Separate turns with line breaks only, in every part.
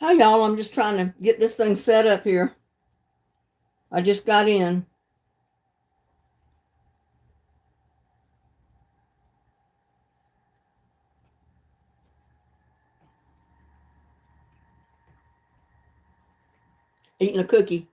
Hi, y'all. I'm just trying to get this thing set up here. I just got in. Eating a cookie.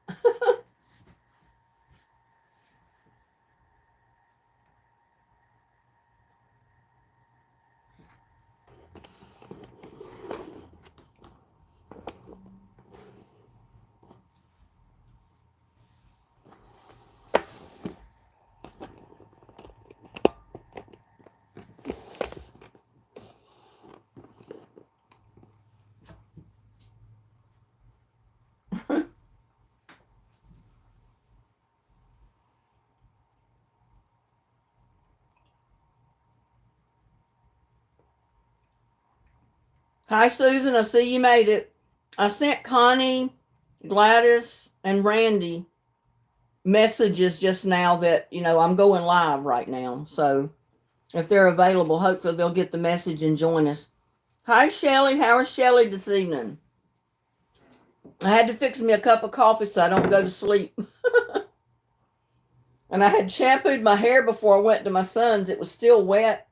Hi, Susan. I see you made it. I sent Connie, Gladys, and Randy messages just now that, I'm going live right now. So if they're available, hopefully they'll get the message and join us. Hi, Shelly. How is Shelly this evening? I had to fix me a cup of coffee so I don't go to sleep. And I had shampooed my hair before I went to my son's. It was still wet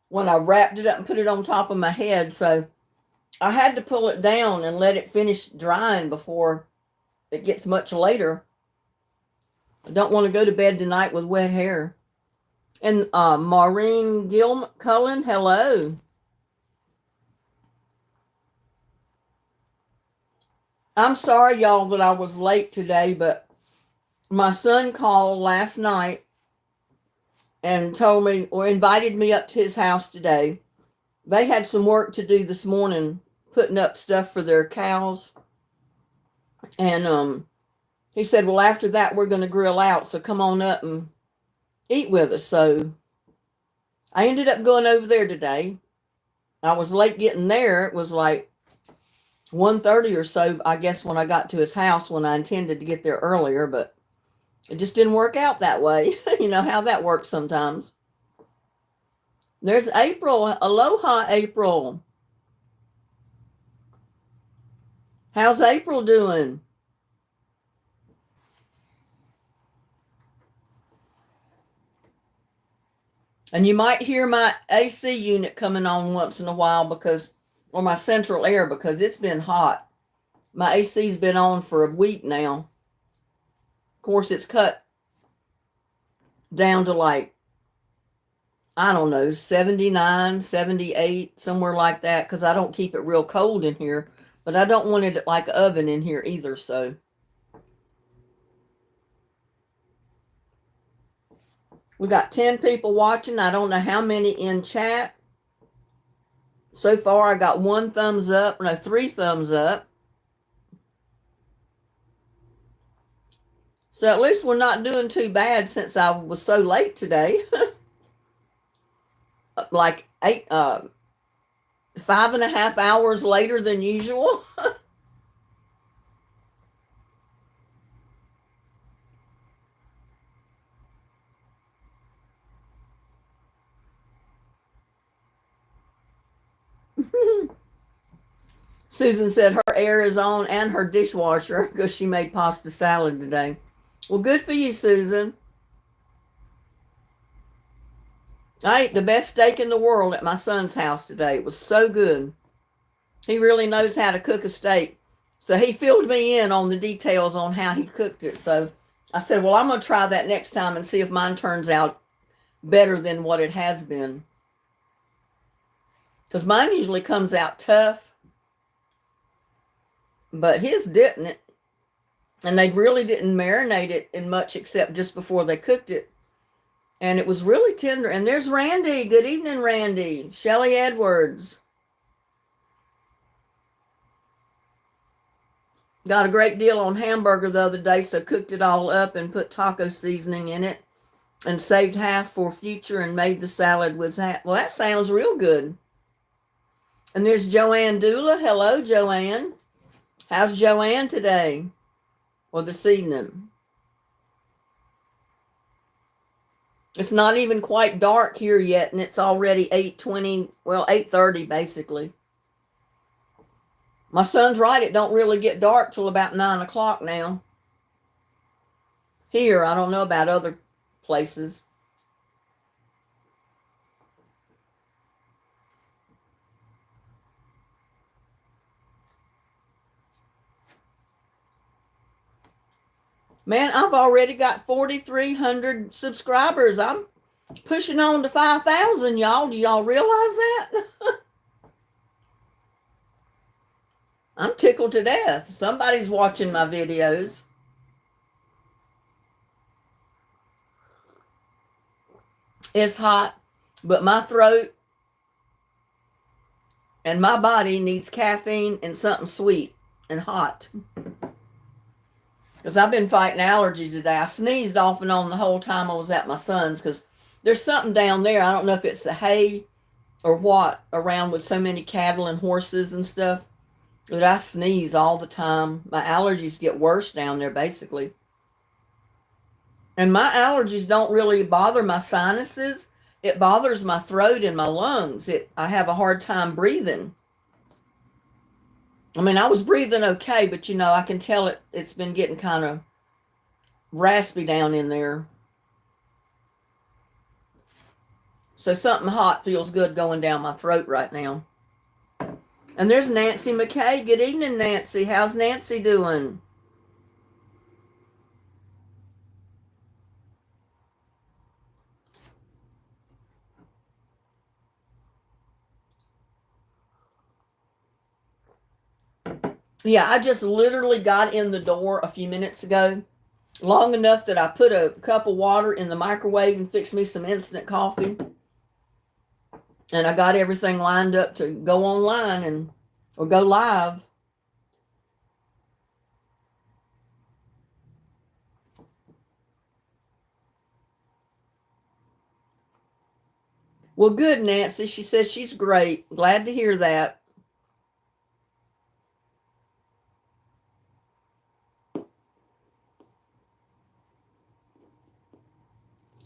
when I wrapped it up and put it on top of my head. So I had to pull it down and let it finish drying before it gets much later. I don't want to go to bed tonight with wet hair. And Maureen Cullen, hello. I'm sorry, y'all, that I was late today, but my son called last night and told me or invited me up to his house today. They had some work to do this morning, putting up stuff for their cows. And he said, well, after that, we're going to grill out. So come on up and eat with us. So I ended up going over there today. I was late getting there. It was like 1:30 or so, I guess, when I got to his house, when I intended to get there earlier, but it just didn't work out that way. You know how that works sometimes. There's April. Aloha, April. How's April doing? And you might hear my AC unit coming on once in a while or my central air, because it's been hot. My AC's been on for a week now. Of course, it's cut down to like, I don't know, 79, 78, somewhere like that, because I don't keep it real cold in here, but I don't want it like an oven in here either. So we got 10 people watching. I don't know how many in chat. So far, I got one thumbs up, no, 3 thumbs up. So at least we're not doing too bad since I was so late today. Like 5.5 hours later than usual. Susan said her air is on and her dishwasher because she made pasta salad today. Well, good for you, Susan. I ate the best steak in the world at my son's house today. It was so good. He really knows how to cook a steak. So he filled me in on the details on how he cooked it. So I said, well, I'm going to try that next time and see if mine turns out better than what it has been. Because mine usually comes out tough, but his didn't. And they really didn't marinate it in much except just before they cooked it. And it was really tender. And there's Randy. Good evening, Randy. Shelly Edwards. Got a great deal on hamburger the other day, so cooked it all up and put taco seasoning in it and saved half for future and made the salad with half. Well, that sounds real good. And there's Joanne Dula. Hello, Joanne. How's Joanne today or this evening? It's not even quite dark here yet, and it's already 8:20, well, 8:30 basically. My son's right. It don't really get dark till about 9 o'clock now. Here, I don't know about other places. Man, I've already got 4,300 subscribers. I'm pushing on to 5,000, y'all. Do y'all realize that? I'm tickled to death. Somebody's watching my videos. It's hot, but my throat and my body needs caffeine and something sweet and hot. Because I've been fighting allergies today. I sneezed off and on the whole time I was at my son's because there's something down there. I don't know if it's the hay or what around with so many cattle and horses and stuff. But I sneeze all the time. My allergies get worse down there basically. And my allergies don't really bother my sinuses. It bothers my throat and my lungs. I have a hard time breathing. I mean, I was breathing okay, but I can tell it's been getting kind of raspy down in there. So something hot feels good going down my throat right now. And there's Nancy McKay. Good evening, Nancy. How's Nancy doing? Yeah, I just literally got in the door a few minutes ago, long enough that I put a cup of water in the microwave and fixed me some instant coffee. And I got everything lined up to go online or go live. Well, good, Nancy. She says she's great. Glad to hear that.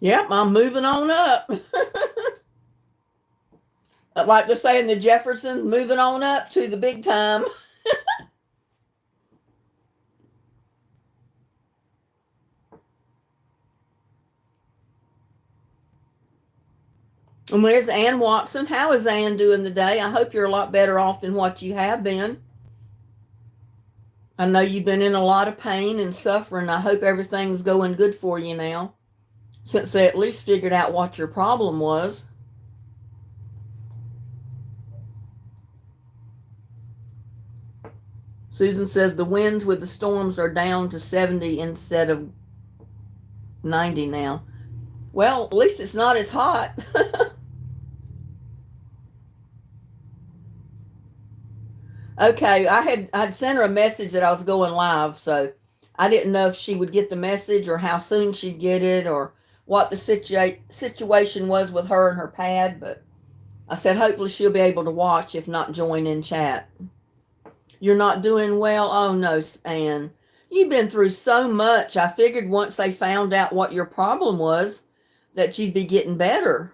Yep, I'm moving on up. Like they say in the Jeffersons, moving on up to the big time. And there's Ann Watson. How is Ann doing today? I hope you're a lot better off than what you have been. I know you've been in a lot of pain and suffering. I hope everything's going good for you now, since they at least figured out what your problem was. Susan says the winds with the storms are down to 70 instead of 90 now. Well, at least it's not as hot. Okay, I'd sent her a message that I was going live, so I didn't know if she would get the message or how soon she'd get it or what the situation was with her and her pad, but I said hopefully she'll be able to watch, if not join in chat. You're not doing well? Oh no, Anne. You've been through so much. I figured once they found out what your problem was, that you'd be getting better.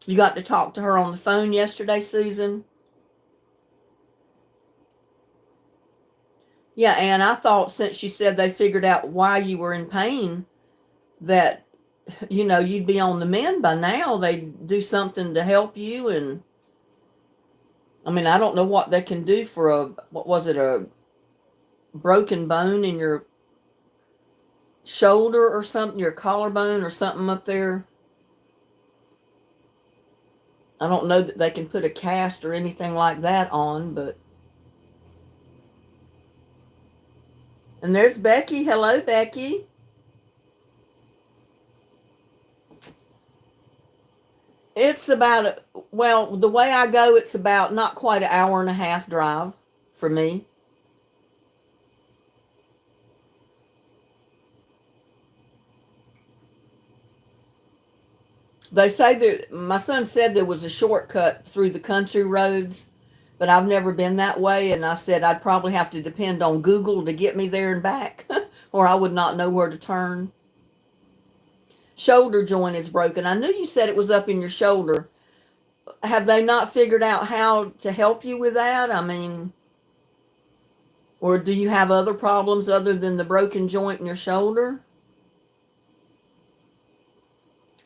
You got to talk to her on the phone yesterday, Susan? Yeah, and I thought since you said they figured out why you were in pain, that, you'd be on the mend by now. They'd do something to help you. And, I mean, I don't know what they can do for a broken bone in your shoulder or something, your collarbone or something up there. I don't know that they can put a cast or anything like that on, but. And there's Becky. Hello, Becky. It's about, the way I go, it's about not quite an hour and a half drive for me. They say that my son said there was a shortcut through the country roads, but I've never been that way. And I said I'd probably have to depend on Google to get me there and back, or I would not know where to turn. Shoulder joint is broken. I knew you said it was up in your shoulder. have they not figured out how to help you with that? I mean, or do you have other problems other than the broken joint in your shoulder?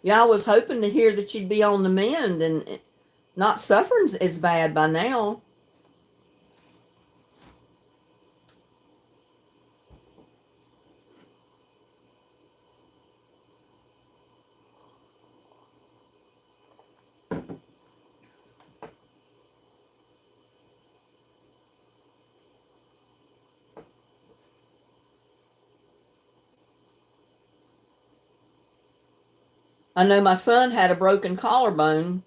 Yeah, I was hoping to hear that you'd be on the mend and not suffering as bad by now. I know my son had a broken collarbone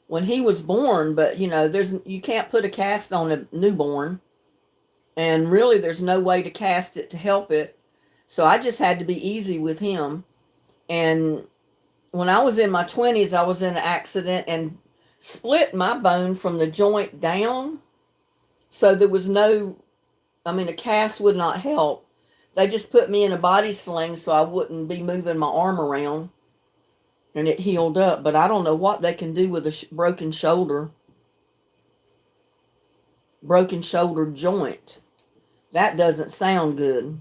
when he was born, but you can't put a cast on a newborn, and really there's no way to cast it to help it. So I just had to be easy with him. And when I was in my 20s, I was in an accident and split my bone from the joint down. So there was a cast would not help. They just put me in a body sling so I wouldn't be moving my arm around, and it healed up. But I don't know what they can do with a broken shoulder joint. That doesn't sound good.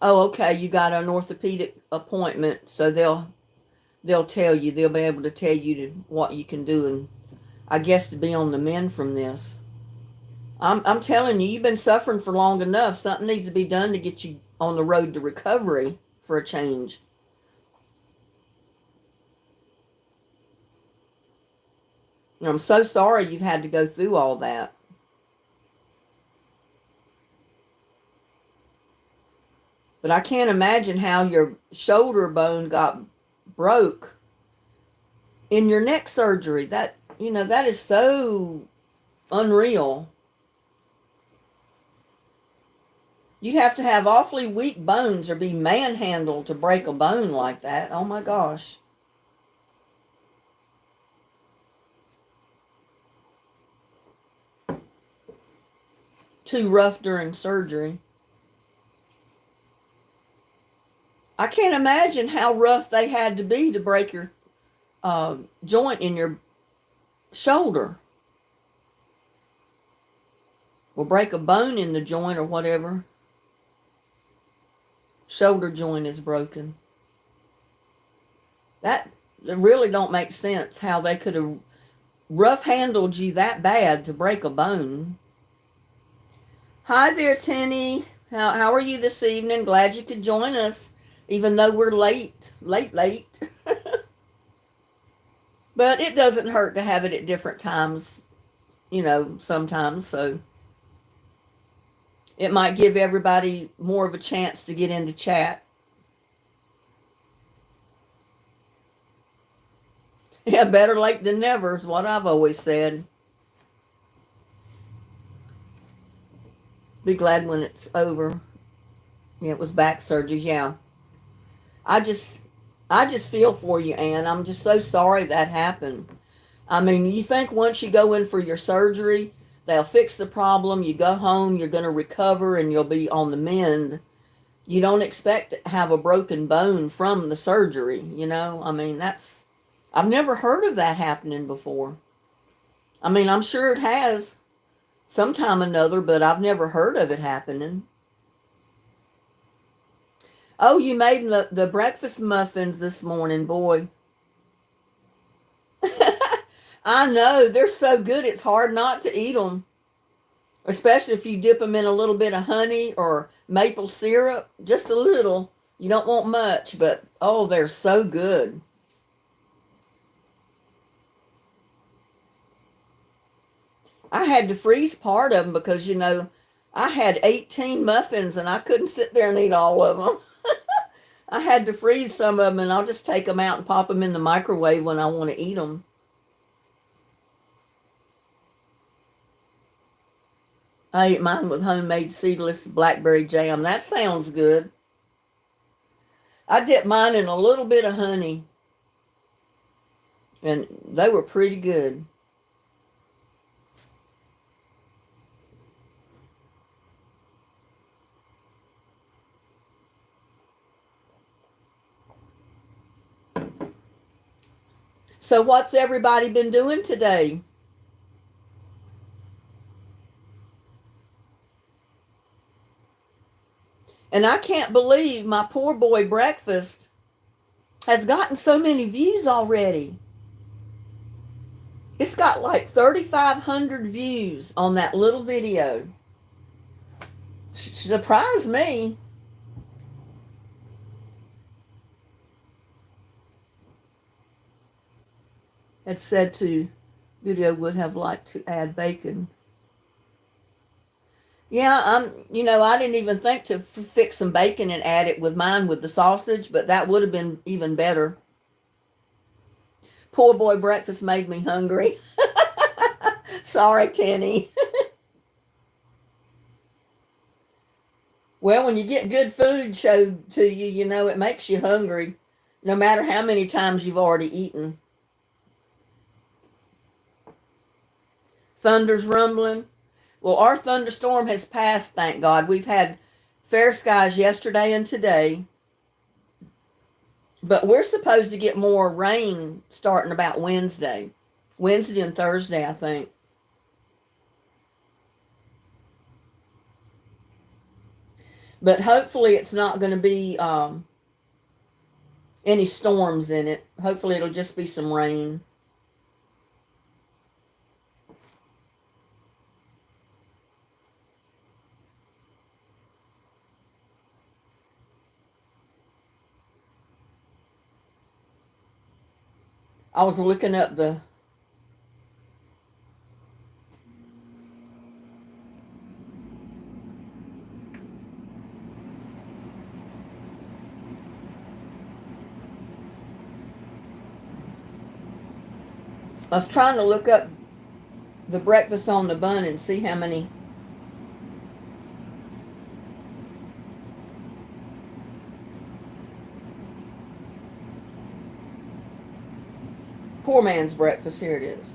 Oh, okay, you got an orthopedic appointment, so they'll tell you. They'll be able to tell you what you can do, and I guess to be on the mend from this. I'm telling you, you've been suffering for long enough. Something needs to be done to get you on the road to recovery for a change. And I'm so sorry you've had to go through all that. But I can't imagine how your shoulder bone got broke in your neck surgery. That is so unreal. You'd have to have awfully weak bones or be manhandled to break a bone like that. Oh my gosh. Too rough during surgery. I can't imagine how rough they had to be to break your joint in your shoulder. Or break a bone in the joint or whatever. Shoulder joint is broken. That really don't make sense how they could have rough handled you that bad to break a bone. Hi there, Tenny. How are you this evening? Glad you could join us, even though we're late. But it doesn't hurt to have it at different times, sometimes. So it might give everybody more of a chance to get into chat. Yeah, better late than never is what I've always said. Be glad when it's over. Yeah, it was back surgery. Yeah. I just feel for you, Ann. I'm just so sorry that happened. I mean, you think once you go in for your surgery, they'll fix the problem, you go home, you're going to recover, and you'll be on the mend. You don't expect to have a broken bone from the surgery, I mean, I've never heard of that happening before. I mean, I'm sure it has sometime or another, but I've never heard of it happening. Oh, you made the breakfast muffins this morning, boy. I know, they're so good, it's hard not to eat them. Especially if you dip them in a little bit of honey or maple syrup. Just a little. You don't want much, but oh, they're so good. I had to freeze part of them because, I had 18 muffins and I couldn't sit there and eat all of them. I had to freeze some of them, and I'll just take them out and pop them in the microwave when I want to eat them. I ate mine with homemade seedless blackberry jam. That sounds good. I dipped mine in a little bit of honey, and they were pretty good. So what's everybody been doing today? And I can't believe my poor boy breakfast has gotten so many views already. It's got like 3,500 views on that little video. Surprised me. It said to video would have liked to add bacon. Yeah, I didn't even think to fix some bacon and add it with mine with the sausage, but that would have been even better. Poor boy breakfast made me hungry. Sorry, Tenny. Well, when you get good food showed to you, it makes you hungry, no matter how many times you've already eaten. Thunder's rumbling. Well, our thunderstorm has passed, thank God. We've had fair skies yesterday and today, but we're supposed to get more rain starting about Wednesday and Thursday, I think. But hopefully it's not going to be any storms in it. Hopefully it'll just be some rain. I was looking up I was trying to look up the breakfast on the bun and see how many. Poor man's breakfast. Here it is.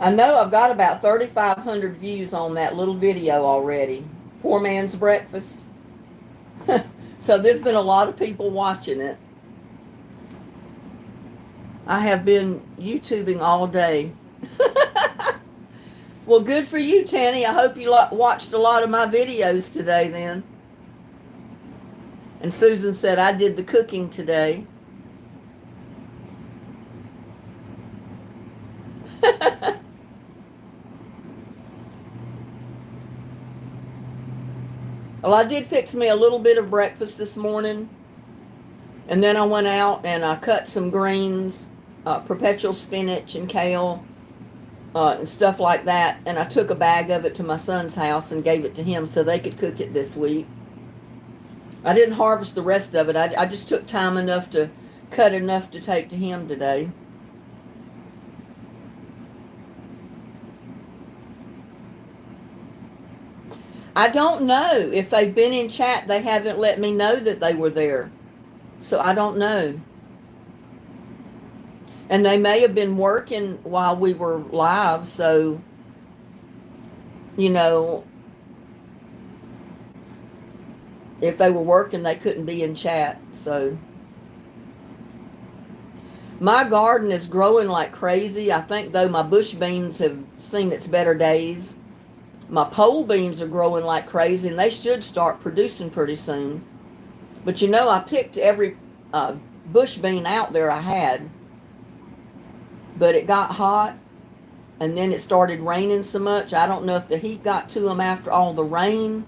I know I've got about 3,500 views on that little video already. Poor man's breakfast. So there's been a lot of people watching it. I have been YouTubing all day. Well, good for you, Tanny. I hope you watched a lot of my videos today then. And Susan said I did the cooking today. Well, I did fix me a little bit of breakfast this morning. And then I went out and I cut some greens, perpetual spinach and kale, and stuff like that. And I took a bag of it to my son's house and gave it to him so they could cook it this week. I didn't harvest the rest of it. I just took time enough to cut enough to take to him today. I don't know. If they've been in chat, they haven't let me know that they were there. So I don't know. And they may have been working while we were live, so, if they were working, they couldn't be in chat. So my garden is growing like crazy. I think, though, my bush beans have seen its better days. My pole beans are growing like crazy, and they should start producing pretty soon. But I picked every bush bean out there I had. But it got hot, and then it started raining so much. I don't know if the heat got to them after all the rain.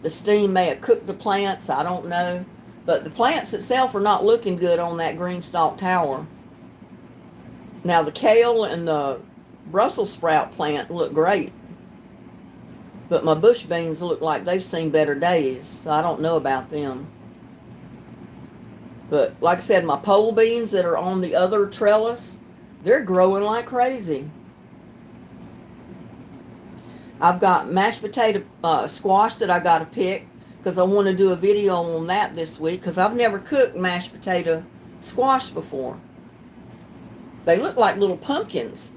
The steam may have cooked the plants. I don't know. But the plants itself are not looking good on that green stalk tower. Now, the kale and the Brussels sprout plant look great. But my bush beans look like they've seen better days, so I don't know about them. But like I said, my pole beans that are on the other trellis, they're growing like crazy. I've got mashed potato squash that I got to pick because I want to do a video on that this week because I've never cooked mashed potato squash before. They look like little pumpkins.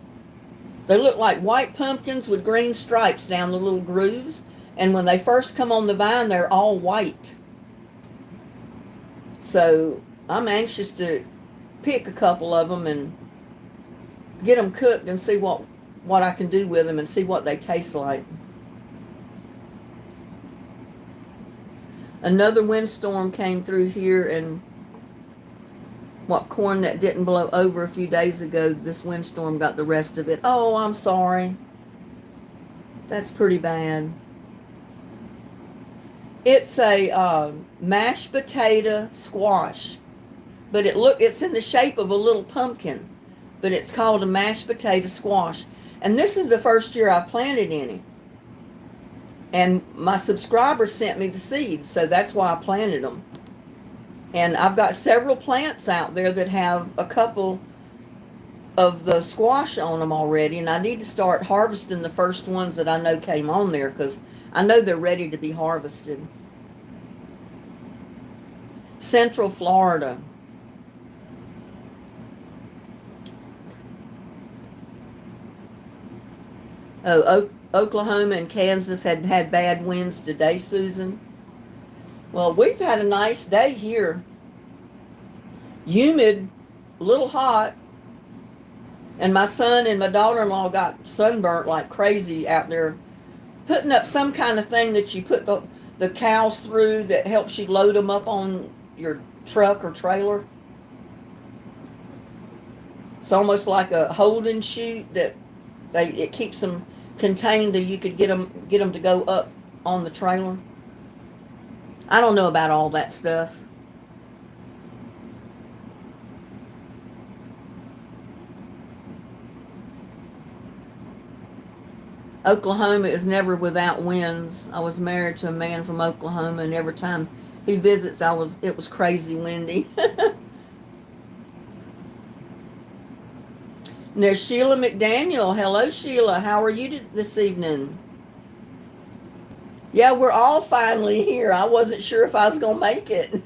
They look like white pumpkins with green stripes down the little grooves. And when they first come on the vine, they're all white. So I'm anxious to pick a couple of them and get them cooked and see what I can do with them and see what they taste like. Another windstorm came through here, and what corn that didn't blow over a few days ago, this windstorm got the rest of it. Oh, I'm sorry. That's pretty bad. It's a mashed potato squash, but it's in the shape of a little pumpkin, but it's called a mashed potato squash. And this is the first year I planted any. And my subscribers sent me the seeds, so that's why I planted them. And I've got several plants out there that have a couple of the squash on them already, and I need to start harvesting the first ones that I know came on there because I know they're ready to be harvested. Central Florida. Oh, Oklahoma and Kansas had bad winds today, Susan. Well, we've had a nice day here. Humid, a little hot. And my son and my daughter-in-law got sunburnt like crazy out there, putting up some kind of thing that you put the cows through that helps you load them up on your truck or trailer. It's almost like a holding chute that it keeps them contained that you could get them to go up on the trailer. I don't know about all that stuff. Oklahoma is never without winds. I was married to a man from Oklahoma, and every time he visits, it was crazy windy. And there's Sheila McDaniel. Hello, Sheila. How are you this evening? Yeah, we're all finally here. I wasn't sure if I was going to make it.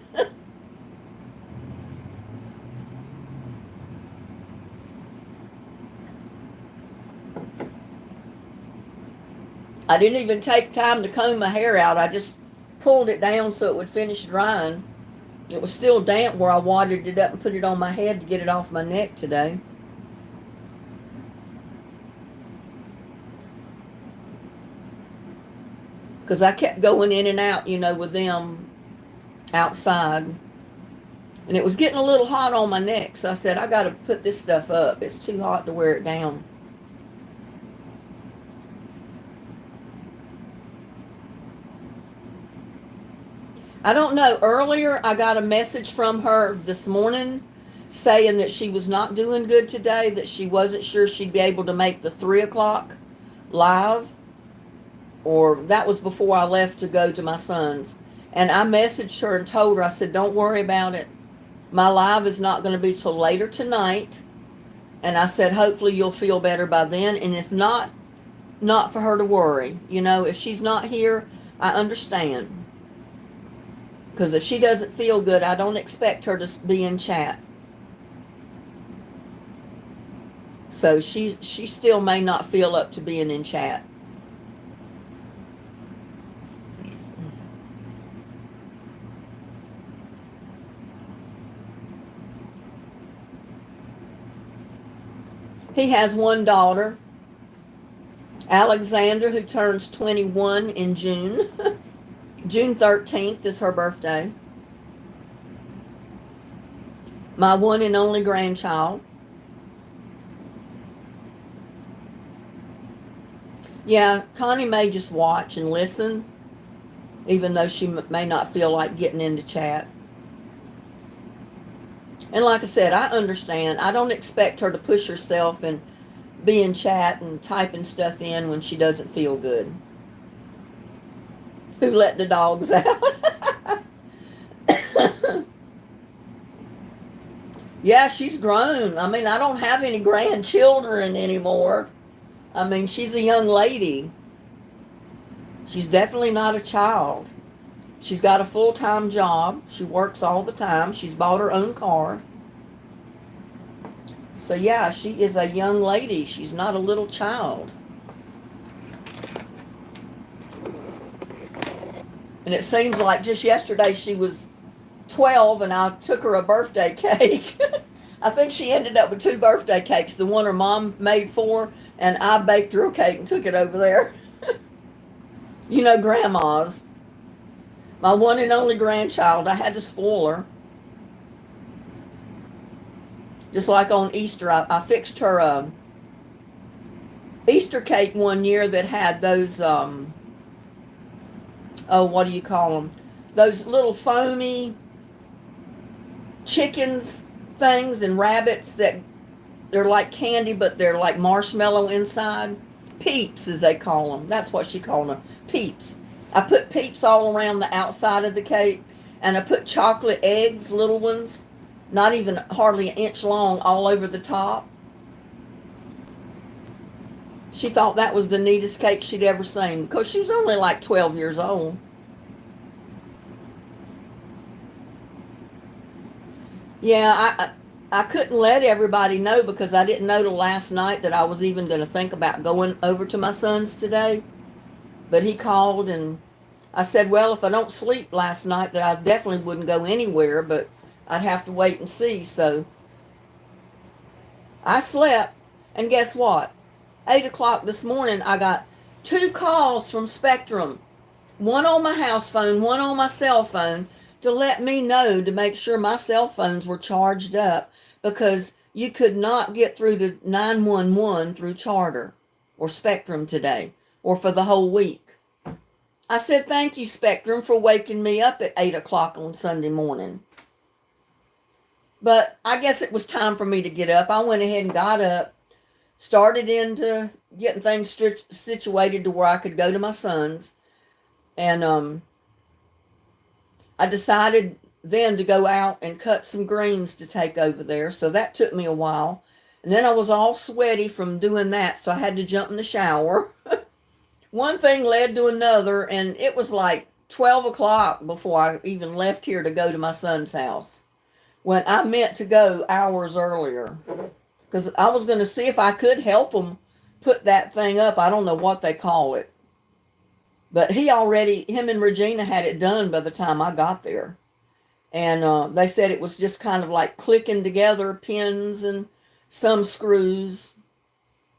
I didn't even take time to comb my hair out. I just pulled it down so it would finish drying. It was still damp where I watered it up and put it on my head to get it off my neck today. Because I kept going in and out, with them outside. And it was getting a little hot on my neck. So I said, I got to put this stuff up. It's too hot to wear it down. I don't know. Earlier, I got a message from her this morning saying that she was not doing good today, that she wasn't sure she'd be able to make the 3 o'clock live. Or that was before I left to go to my son's. And I messaged her and told her, I said, don't worry about it. My live is not going to be till later tonight. And I said, hopefully you'll feel better by then. And if not for her to worry. If she's not here, I understand. Because if she doesn't feel good, I don't expect her to be in chat. So she still may not feel up to being in chat. He has one daughter, Alexandra, who turns 21 in June. June 13th is her birthday. My one and only grandchild. Yeah, Connie may just watch and listen, even though she may not feel like getting into chat. And like I said, I understand. I don't expect her to push herself and be in chat and typing stuff in when she doesn't feel good. Who let the dogs out? Yeah, she's grown. I mean, I don't have any grandchildren anymore. I mean, she's a young lady. She's definitely not a child. She's got a full-time job. She works all the time. She's bought her own car. So yeah, she is a young lady. She's not a little child. And it seems like just yesterday she was 12 and I took her a birthday cake. I think she ended up with 2 birthday cakes. The one her mom made for her, and I baked her a cake and took it over there. You know, grandma's. My one and only grandchild. I had to spoil her. Just like on Easter, I fixed her a Easter cake one year that had those, oh, what do you call them? Those little foamy chickens things and rabbits that they're like candy, but they're like marshmallow inside. Peeps, as they call them. That's what she called them. Peeps. I put peeps all around the outside of the cake, and I put chocolate eggs, little ones, not even hardly an inch long, all over the top. She thought that was the neatest cake she'd ever seen because she was only like 12 years old. Yeah, I couldn't let everybody know because I didn't know till last night that I was even going to think about going over to my son's today. But he called and I said, well, if I don't sleep last night, that I definitely wouldn't go anywhere, but I'd have to wait and see. So I slept, and guess what? 8 o'clock this morning, I got 2 calls from Spectrum. One on my house phone, one on my cell phone, to let me know to make sure my cell phones were charged up because you could not get through to 911 through Charter or Spectrum today or for the whole week. I said, thank you, Spectrum, for waking me up at 8 o'clock on Sunday morning. But I guess it was time for me to get up. I went ahead and got up, started into getting things situated to where I could go to my son's. And I decided then to go out and cut some greens to take over there. So that took me a while. And then I was all sweaty from doing that, so I had to jump in the shower. One thing led to another, and it was like 12 o'clock before I even left here to go to my son's house, when I meant to go hours earlier. Because I was going to see if I could help them put that thing up. I don't know what they call it. But him and Regina had it done by the time I got there. And they said it was just kind of like clicking together pins and some screws.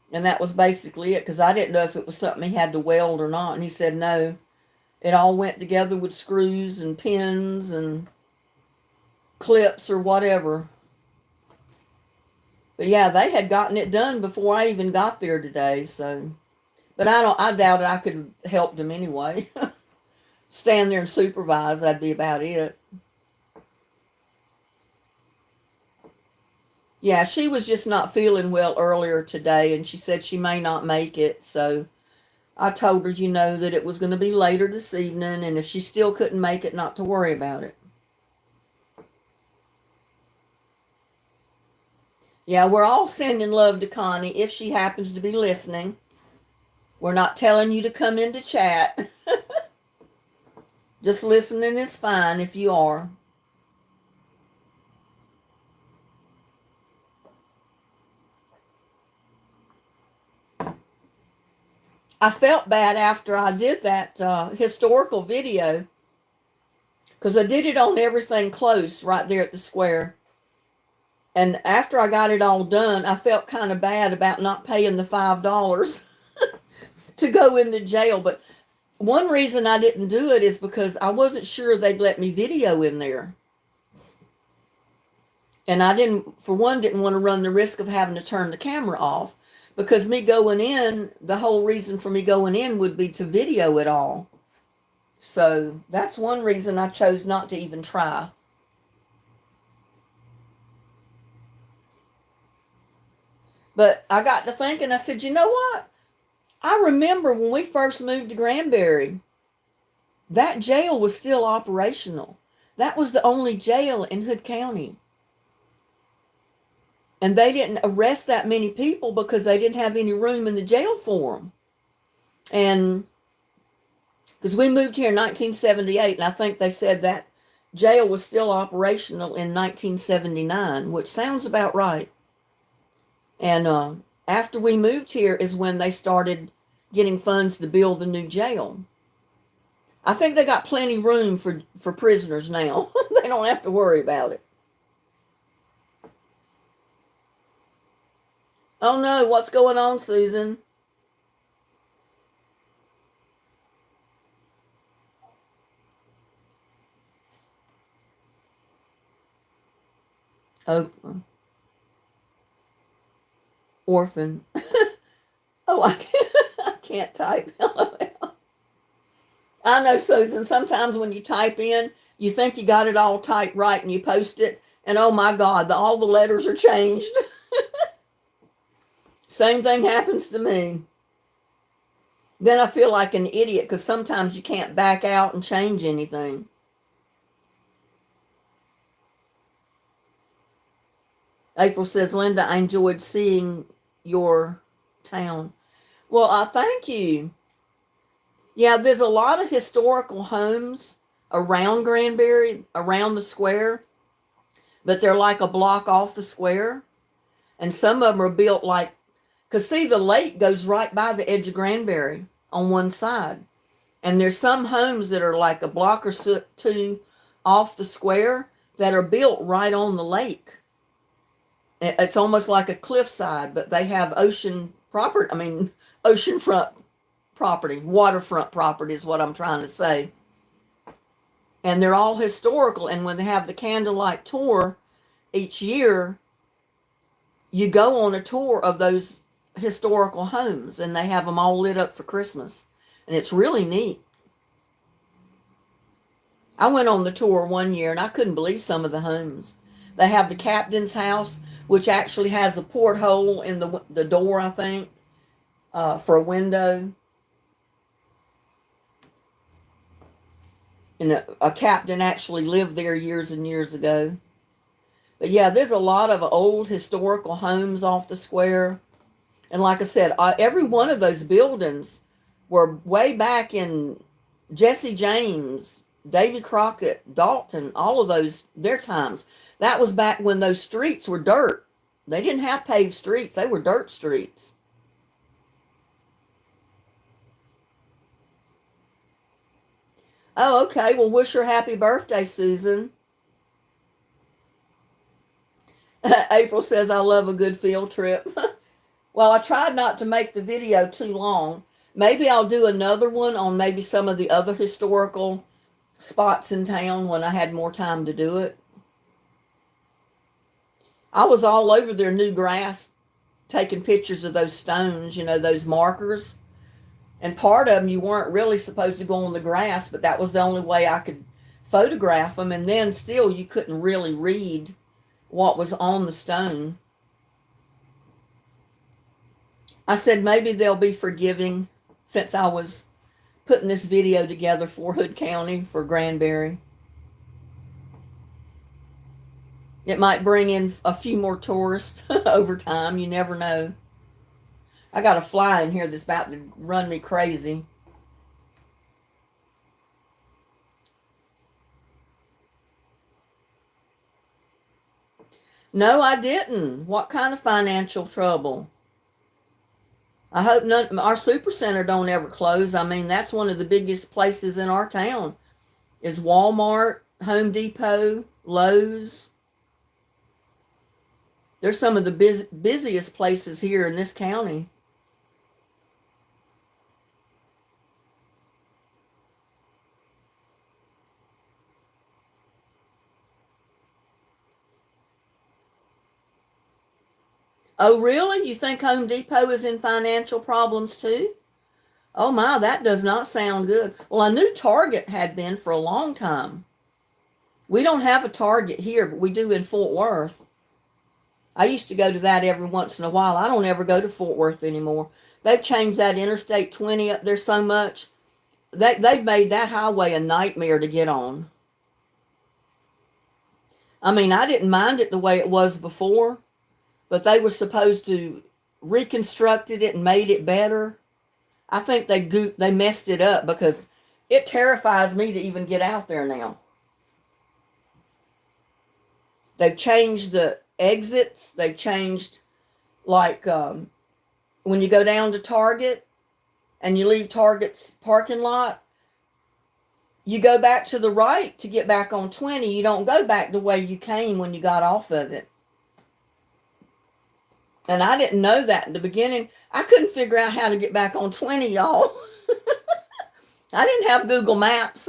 And that was basically it, because I didn't know if it was something he had to weld or not. And he said, no, it all went together with screws and pins and clips or whatever. But yeah, they had gotten it done before I even got there today. So, but I doubted I could have helped them anyway. Stand there and supervise, that'd be about it. Yeah, she was just not feeling well earlier today, and she said she may not make it. So I told her, that it was going to be later this evening, and if she still couldn't make it, not to worry about it. Yeah, we're all sending love to Connie if she happens to be listening. We're not telling you to come into chat. Just listening is fine if you are. I felt bad after I did that historical video, because I did it on everything close right there at the square. And after I got it all done, I felt kind of bad about not paying the $5 to go into jail. But one reason I didn't do it is because I wasn't sure they'd let me video in there. And I didn't want to run the risk of having to turn the camera off. Because me going in, the whole reason for me going in would be to video it all. So that's one reason I chose not to even try. But I got to thinking, I said, you know what? I remember when we first moved to Granbury, that jail was still operational. That was the only jail in Hood County. And they didn't arrest that many people because they didn't have any room in the jail for them. And Because we moved here in 1978, and I think they said that jail was still operational in 1979, which sounds about right. And after we moved here is when they started getting funds to build the new jail. I think they got plenty room for prisoners now. They don't have to worry about it. Oh no, what's going on, Susan? Oh, orphan. Oh, I can't type. I know, Susan. Sometimes when you type in, you think you got it all typed right and you post it, and oh my God, all the letters are changed. Same thing happens to me. Then I feel like an idiot because sometimes you can't back out and change anything. April says, Linda, I enjoyed seeing your town. Well, I thank you. Yeah, there's a lot of historical homes around Granbury, around the square, but they're like a block off the square. And some of them are built like, because see, the lake goes right by the edge of Granbury on one side. And there's some homes that are like a block or two off the square that are built right on the lake. It's almost like a cliffside, but they have oceanfront property, waterfront property is what I'm trying to say. And they're all historical. And when they have the candlelight tour each year, you go on a tour of those historical homes, and they have them all lit up for Christmas. And it's really neat. I went on the tour one year, and I couldn't believe some of the homes. They have the captain's house, which actually has a porthole in the door, I think, for a window. And a captain actually lived there years and years ago. But yeah, there's a lot of old historical homes off the square. And like I said, every one of those buildings were way back in Jesse James, Davy Crockett, Dalton, all of those, their times. That was back when those streets were dirt. They didn't have paved streets. They were dirt streets. Oh, okay. Well, wish her happy birthday, Susan. April says, I love a good field trip. Well, I tried not to make the video too long. Maybe I'll do another one on maybe some of the other historical spots in town when I had more time to do it. I was all over their new grass taking pictures of those stones, those markers. And part of them you weren't really supposed to go on the grass, but that was the only way I could photograph them. And then still you couldn't really read what was on the stone. I said maybe they'll be forgiving since I was putting this video together for Hood County, for Granbury. It might bring in a few more tourists over time. You never know. I got a fly in here that's about to run me crazy. No, I didn't. What kind of financial trouble? I hope our super center don't ever close. I mean, that's one of the biggest places in our town is Walmart, Home Depot, Lowe's. They're some of the busiest places here in this county. Oh, really? You think Home Depot is in financial problems too? Oh my, that does not sound good. Well, I knew Target had been for a long time. We don't have a Target here, but we do in Fort Worth. I used to go to that every once in a while. I don't ever go to Fort Worth anymore. They've changed that Interstate 20 up there so much. They've made that highway a nightmare to get on. I mean, I didn't mind it the way it was before, but they were supposed to reconstructed it and made it better. I think they messed it up because It terrifies me to even get out there now. They've changed the exits. They've changed, like, when you go down to Target and you leave Target's parking lot, you go back to the right to get back on 20. You don't go back the way you came when you got off of it. And I didn't know that in the beginning. I couldn't figure out how to get back on 20, y'all. I didn't have Google Maps.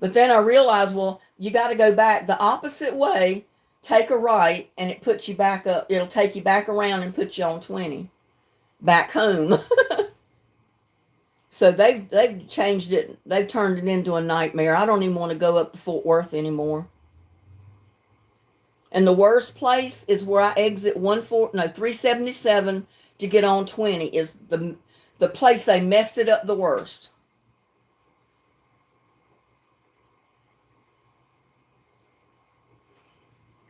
But then I realized, well, you got to go back the opposite way, take a right, and it puts you back up. It'll take you back around and put you on 20, back home. So they've changed it. They've turned it into a nightmare. I don't even want to go up to Fort Worth anymore. And the worst place is where I exit 377 to get on 20 is the place they messed it up the worst.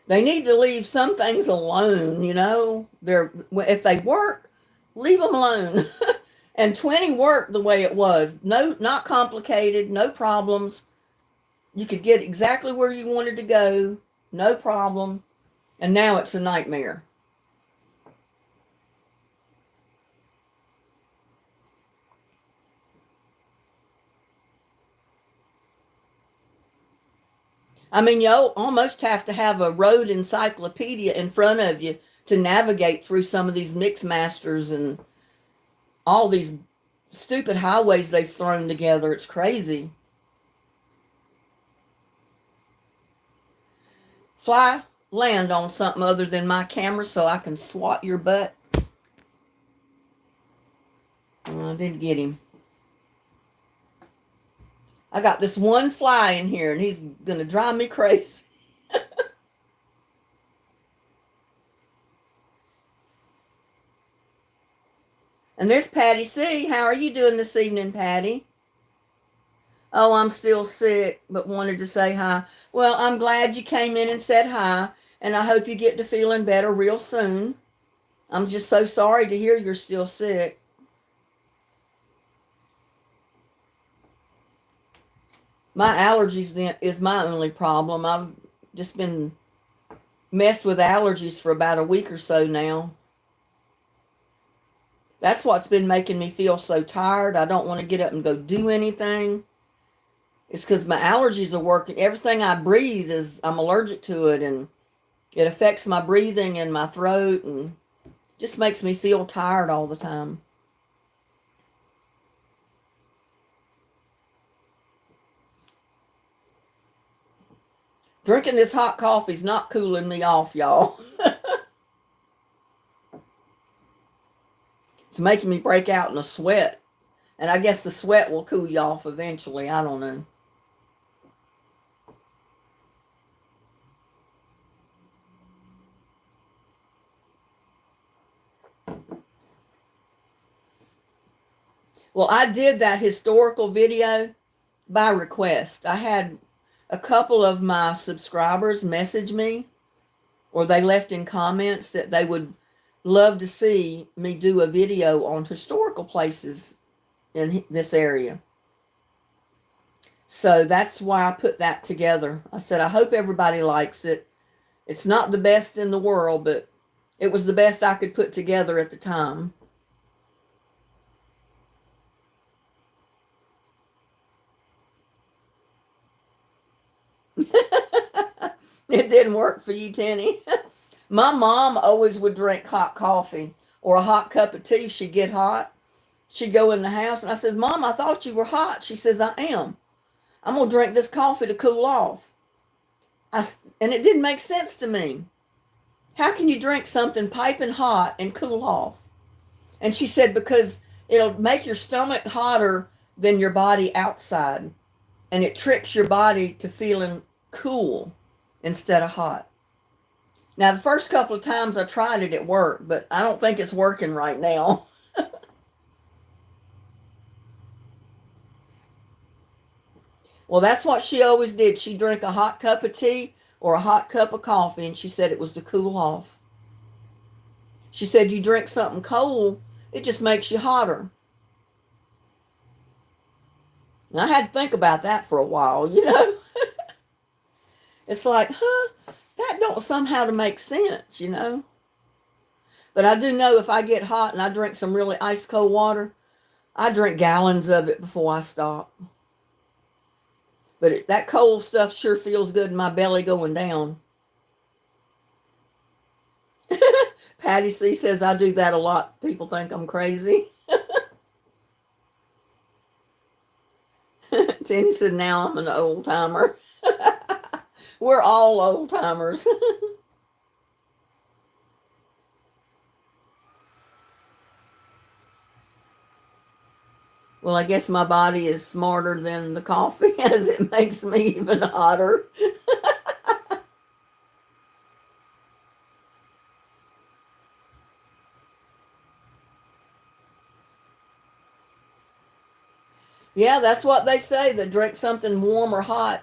They need to leave some things alone, you know. If they work, leave them alone. And 20 worked the way it was. No, not complicated, no problems. You could get exactly where you wanted to go, no problem. And now it's a nightmare. I mean, you almost have to have a road encyclopedia in front of you to navigate through some of these mix masters and all these stupid highways they've thrown together. It's crazy. Fly, land on something other than my camera so I can swat your butt. I didn't get him. I got this one fly in here and he's going to drive me crazy. And there's Patty C. How are you doing this evening, Patty? Oh, I'm still sick, but wanted to say hi. Well, I'm glad you came in and said hi, and I hope you get to feeling better real soon. I'm just so sorry to hear you're still sick. My allergies is my only problem. I've just been messed with allergies for about a week or so now. That's what's been making me feel so tired. I don't want to get up and go do anything. It's because my allergies are working. Everything I breathe I'm allergic to it, and it affects my breathing and my throat, and just makes me feel tired all the time. Drinking this hot coffee's not cooling me off, y'all. It's making me break out in a sweat. And I guess the sweat will cool you off eventually. I don't know. Well, I did that historical video by request. I had a couple of my subscribers message me, or they left in comments that they would love to see me do a video on historical places in this area. So that's why I put that together. I said, I hope everybody likes it. It's not the best in the world, but it was the best I could put together at the time. It didn't work for you, Tenny. My mom always would drink hot coffee or a hot cup of tea. She'd get hot. She'd go in the house and I said, Mom, I thought you were hot. She says, I am. I'm going to drink this coffee to cool off. And it didn't make sense to me. How can you drink something piping hot and cool off? And she said, because it'll make your stomach hotter than your body outside. And it tricks your body to feeling cool instead of hot. Now, the first couple of times I tried it, it worked, but I don't think it's working right now. Well, that's what she always did. She'd drink a hot cup of tea or a hot cup of coffee, and she said it was to cool off. She said, you drink something cold, it just makes you hotter. And I had to think about that for a while, you know. It's like, that don't somehow to make sense, you know. But I do know if I get hot and I drink some really ice cold water, I drink gallons of it before I stop. But that cold stuff sure feels good in my belly going down. Patty C says I do that a lot. People think I'm crazy. Jenny said, now I'm an old timer. We're all old timers. Well, I guess my body is smarter than the coffee as it makes me even hotter. Yeah, that's what they say, that drink something warm or hot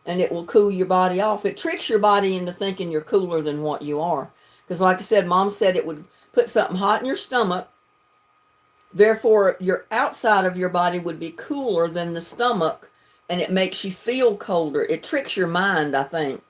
and it will cool your body off. It tricks your body into thinking you're cooler than what you are. Because, like I said, Mom said it would put something hot in your stomach. Therefore, your outside of your body would be cooler than the stomach, and it makes you feel colder. It tricks your mind, I think.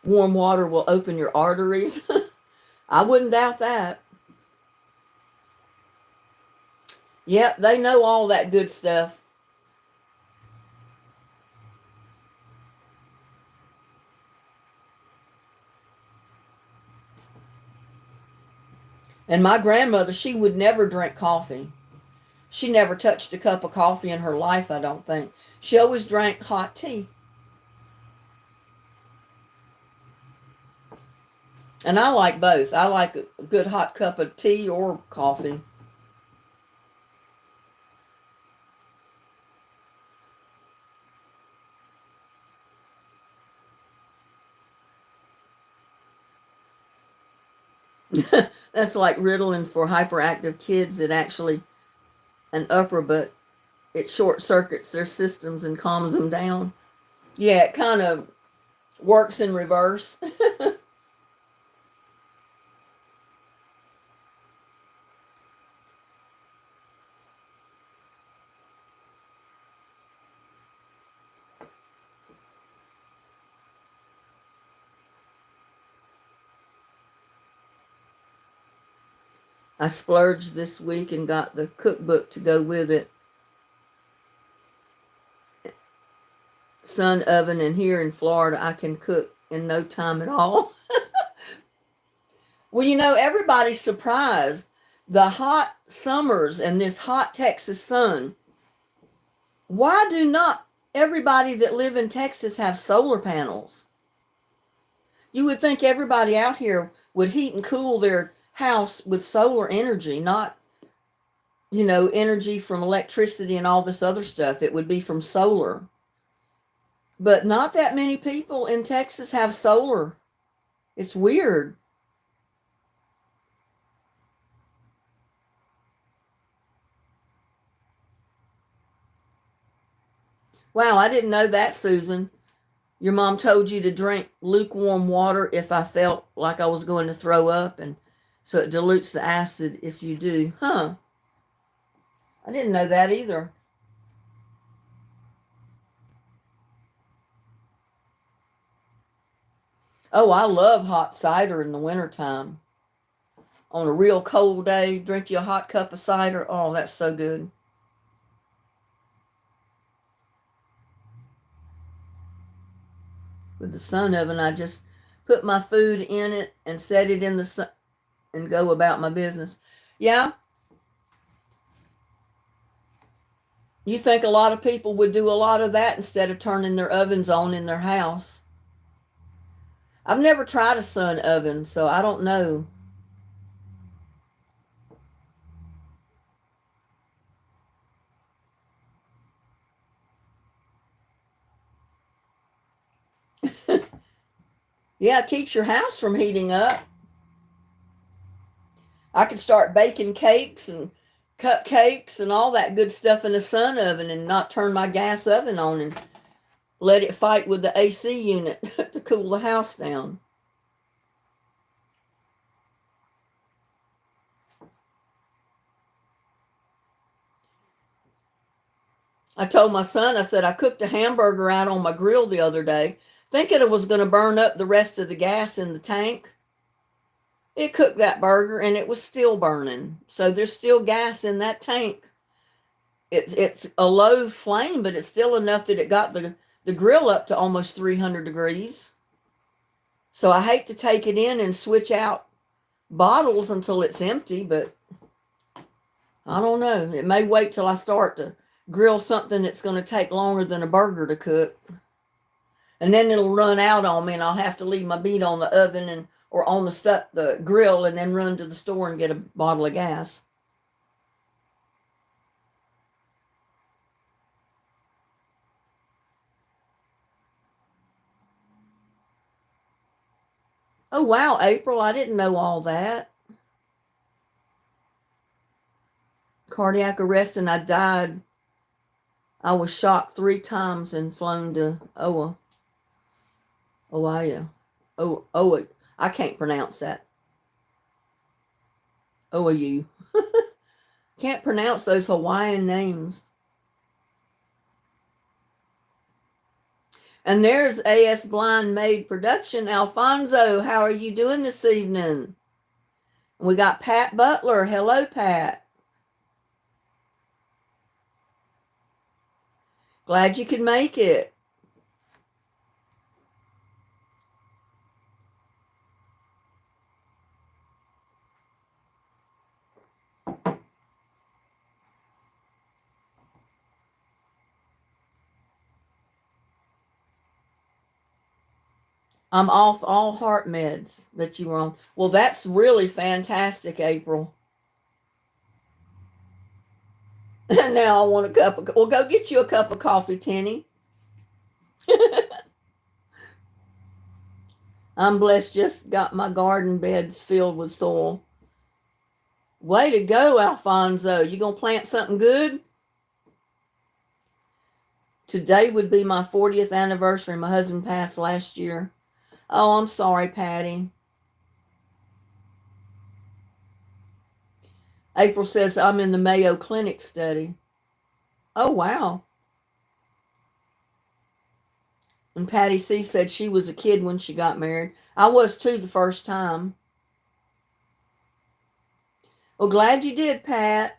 Warm water will open your arteries. I wouldn't doubt that. Yep, they know all that good stuff. And my grandmother, she would never drink coffee. She never touched a cup of coffee in her life, I don't think. She always drank hot tea. And I like both. I like a good hot cup of tea or coffee. That's like Ritalin for hyperactive kids. It actually an upper, but it short circuits their systems and calms them down. Yeah, it kind of works in reverse. I splurged this week and got the cookbook to go with it. Sun oven, and here in Florida, I can cook in no time at all. Well, you know, everybody's surprised. The hot summers and this hot Texas sun. Why do not everybody that live in Texas have solar panels? You would think everybody out here would heat and cool their house with solar energy, not, energy from electricity and all this other stuff. It would be from solar. But not that many people in Texas have solar. It's weird. Wow, I didn't know that, Susan. Your mom told you to drink lukewarm water if I felt like I was going to throw up, and so it dilutes the acid if you do. Huh. I didn't know that either. Oh, I love hot cider in the wintertime. On a real cold day, drink you a hot cup of cider. Oh, that's so good. With the sun oven, I just put my food in it and set it in the sun and go about my business. Yeah, you think a lot of people would do a lot of that instead of turning their ovens on in their house. I've never tried a sun oven, so I don't know. Yeah, it keeps your house from heating up. I could start baking cakes and cupcakes and all that good stuff in the sun oven and not turn my gas oven on and let it fight with the AC unit to cool the house down. I told my son, I said, I cooked a hamburger out on my grill the other day, thinking it was going to burn up the rest of the gas in the tank. It cooked that burger and it was still burning. So there's still gas in that tank. It's a low flame, but it's still enough that it got the grill up to almost 300 degrees. So I hate to take it in and switch out bottles until it's empty, but I don't know. It may wait till I start to grill something that's going to take longer than a burger to cook. And then it'll run out on me and I'll have to leave my meat on the oven and or on the grill and then run to the store and get a bottle of gas. Oh, wow, April, I didn't know all that. Cardiac arrest and I died. I was shot 3 times and flown to Ohio. I can't pronounce that. OU. Can't pronounce those Hawaiian names. And there's AS Blind Maid Production. Alfonso, how are you doing this evening? We got Pat Butler. Hello, Pat. Glad you could make it. I'm off all heart meds that you were on. Well, that's really fantastic, April. Now I want a cup of... Well, go get you a cup of coffee, Tenny. I'm blessed. Just got my garden beds filled with soil. Way to go, Alfonso. You gonna plant something good? Today would be my 40th anniversary. My husband passed last year. Oh, I'm sorry, Patty. April says I'm in the Mayo Clinic study. Oh, wow. And Patty C said she was a kid when she got married. I was too the first time. Well, glad you did, Pat.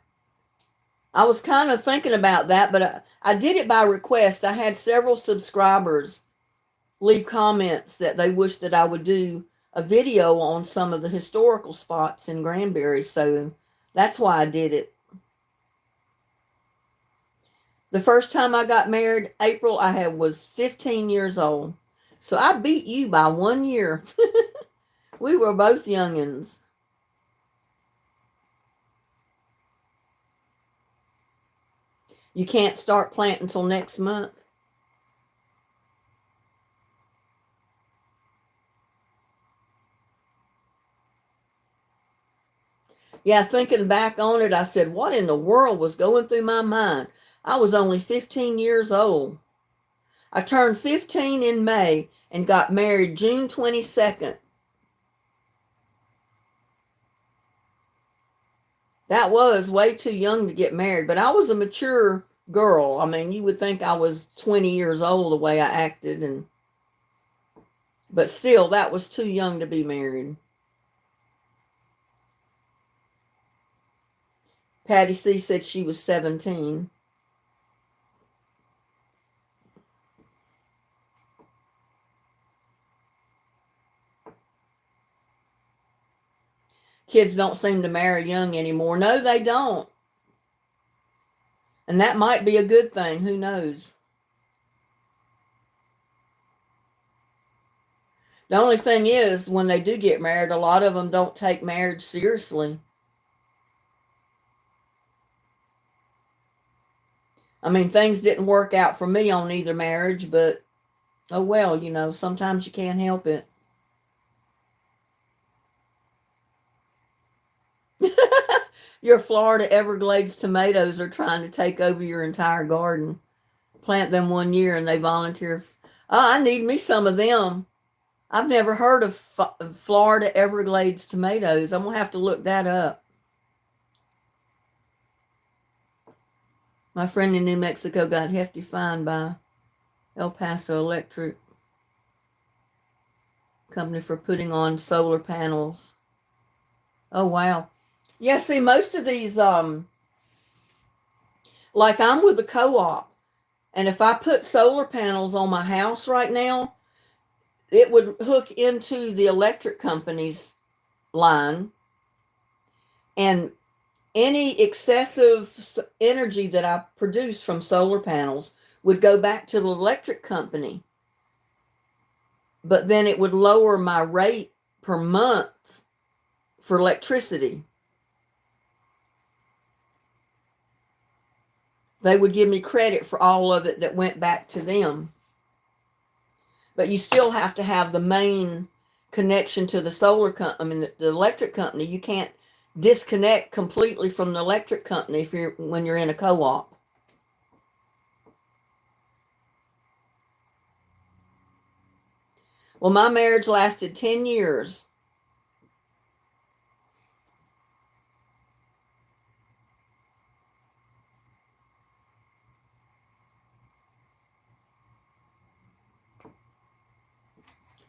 I was kind of thinking about that, but I did it by request. I had several subscribers leave comments that they wish that I would do a video on some of the historical spots in Granbury, so that's why I did it. The first time I got married, April, I was 15 years old. So I beat you by 1 year. We were both youngins. You can't start planting until next month. Yeah, thinking back on it, I said, what in the world was going through my mind? I was only 15 years old. I turned 15 in May and got married June 22nd. That was way too young to get married, but I was a mature girl. I mean, you would think I was 20 years old the way I acted, but still, that was too young to be married. Patty C said she was 17. Kids don't seem to marry young anymore. No, they don't. And that might be a good thing. Who knows? The only thing is, when they do get married, a lot of them don't take marriage seriously. I mean, things didn't work out for me on either marriage, but oh well, sometimes you can't help it. Your Florida Everglades tomatoes are trying to take over your entire garden. Plant them 1 year and they volunteer. Oh, I need me some of them. I've never heard of Florida Everglades tomatoes. I'm going to have to look that up. My friend in New Mexico got hefty fined by El Paso Electric Company for putting on solar panels. Oh, wow. Yeah, see, most of these, like I'm with a co-op, and if I put solar panels on my house right now, it would hook into the electric company's line, and any excessive energy that I produce from solar panels would go back to the electric company. But then it would lower my rate per month for electricity. They would give me credit for all of it that went back to them. But you still have to have the main connection to the solar company, I mean, the electric company. You can't disconnect completely from the electric company when you're in a co-op. Well, my marriage lasted 10 years.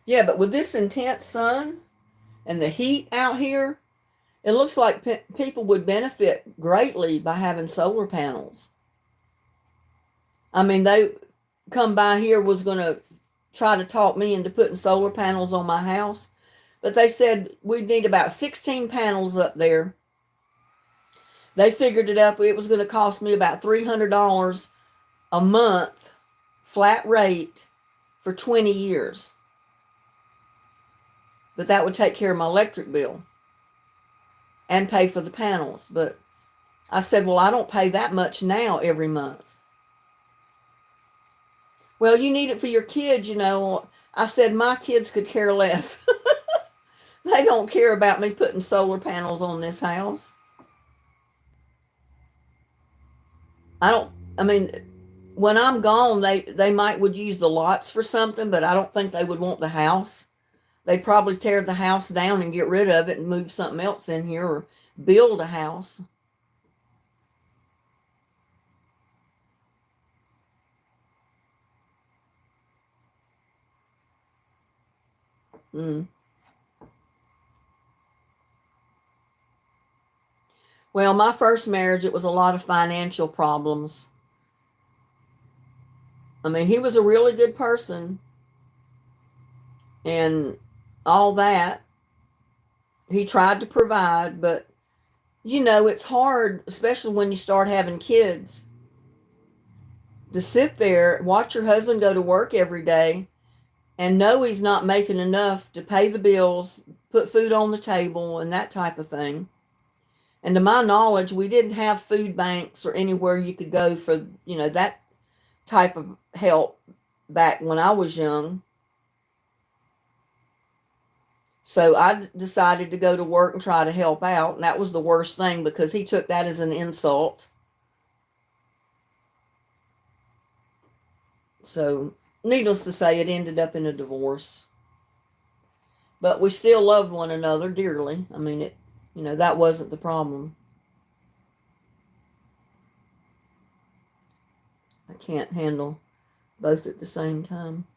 Yeah, but with this intense sun and the heat out here, it looks like people would benefit greatly by having solar panels. I mean, they come by here was going to try to talk me into putting solar panels on my house, but they said we'd need about 16 panels up there. They figured it up. It was going to cost me about $300 a month, flat rate, for 20 years. But that would take care of my electric bill and pay for the panels. But I said, well, I don't pay that much now every month. Well, you need it for your kids, you know. I said, my kids could care less. They don't care about me putting solar panels on this house. I mean, when I'm gone, they might would use the lots for something, but I don't think they would want the house. They'd probably tear the house down and get rid of it and move something else in here or build a house. Mm. Well, my first marriage, it was a lot of financial problems. I mean, he was a really good person and all that. He tried to provide, but you know, it's hard, especially when you start having kids, to sit there, watch your husband go to work every day and know he's not making enough to pay the bills, put food on the table, and that type of thing. And to my knowledge, we didn't have food banks or anywhere you could go for, you know, that type of help back when I was young. So I decided to go to work and try to help out. And that was the worst thing because he took that as an insult. So, needless to say, it ended up in a divorce. But we still loved one another dearly. I mean, that wasn't the problem. I can't handle both at the same time.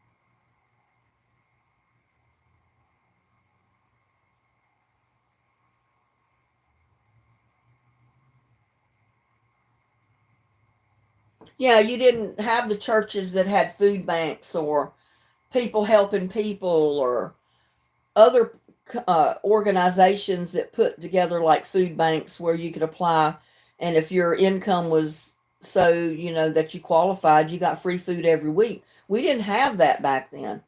Yeah, you didn't have the churches that had food banks or people helping people or other organizations that put together like food banks where you could apply. And if your income was so, that you qualified, you got free food every week. We didn't have that back then.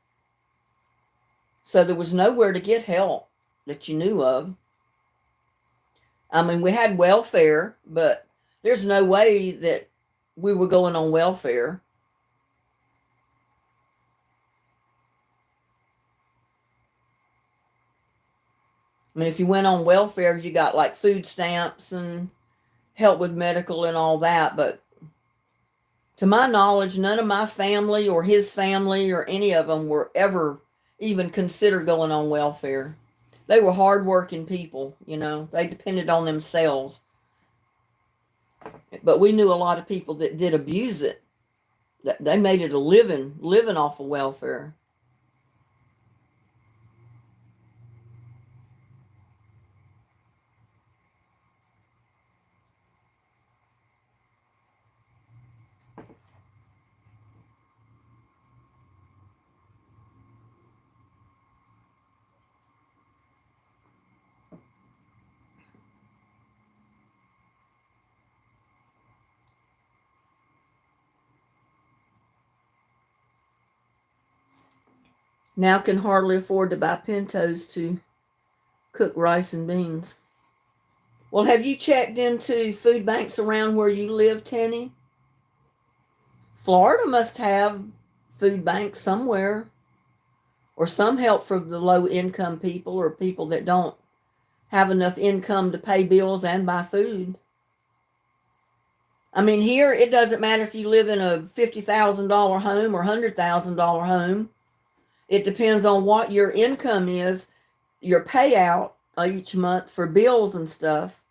So there was nowhere to get help that you knew of. I mean, we had welfare, but there's no way that we were going on welfare. I mean, if you went on welfare, you got like food stamps and help with medical and all that. But to my knowledge, none of my family or his family or any of them were ever even considered going on welfare. They were hardworking people, you know. They depended on themselves. But we knew a lot of people that did abuse it. They made it a living off of welfare. Now can hardly afford to buy pintos to cook rice and beans. Well, have you checked into food banks around where you live, Tenny? Florida must have food banks somewhere, or some help for the low income people or people that don't have enough income to pay bills and buy food. I mean, here it doesn't matter if you live in a $50,000 home or $100,000 home. It depends on what your income is, your payout each month for bills and stuff,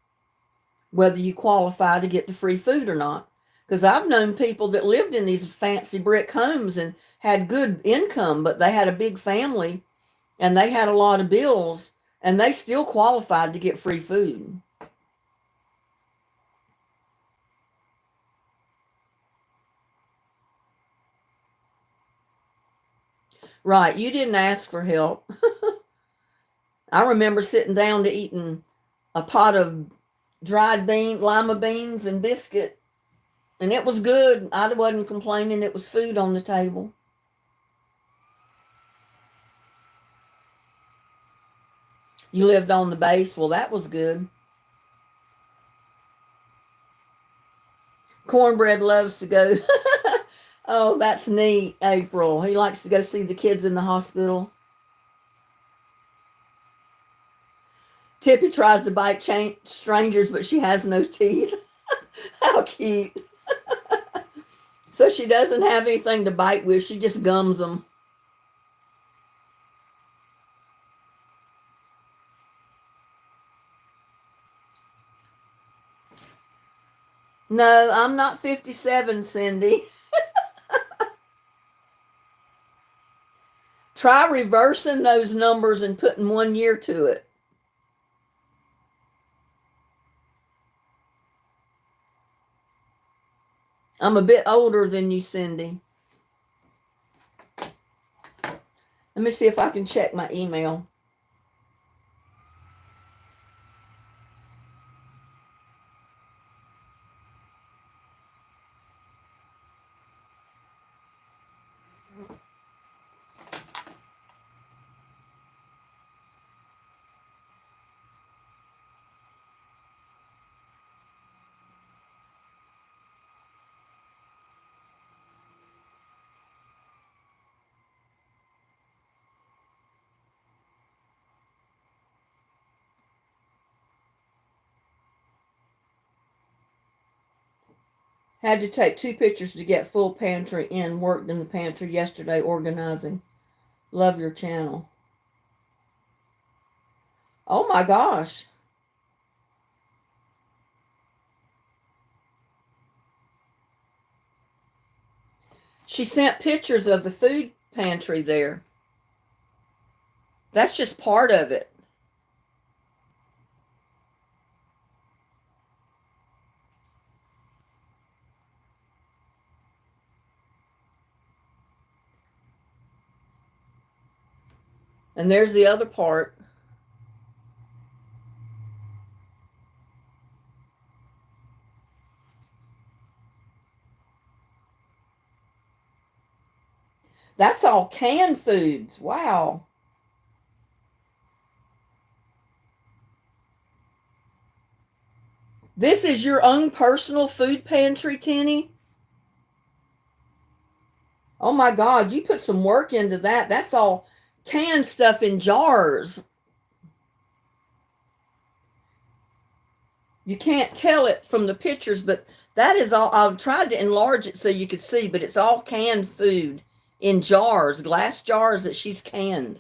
whether you qualify to get the free food or not. Because I've known people that lived in these fancy brick homes and had good income, but they had a big family and they had a lot of bills and they still qualified to get free food. Right, you didn't ask for help. I remember sitting down to eating a pot of dried lima beans and biscuit, and it was good. I wasn't complaining. It was food on the table. You lived on the base. Well, that was good. Cornbread loves to go. Oh, that's neat, April. He likes to go see the kids in the hospital. Tippy tries to bite strangers, but she has no teeth. How cute. So she doesn't have anything to bite with. She just gums them. No, I'm not 57, Cindy. Try reversing those numbers and putting 1 year to it. I'm a bit older than you, Cindy. Let me see if I can check my email. Had to take 2 pictures to get full pantry in. Worked in the pantry yesterday organizing. Love your channel. Oh my gosh. She sent pictures of the food pantry there. That's just part of it. And there's the other part. That's all canned foods. Wow. This is your own personal food pantry, Tenny? Oh my God, you put some work into that. That's all canned stuff in jars. You can't tell it from the pictures, but that is all. I've tried to enlarge it so you could see, but it's all canned food in jars, glass jars that she's canned.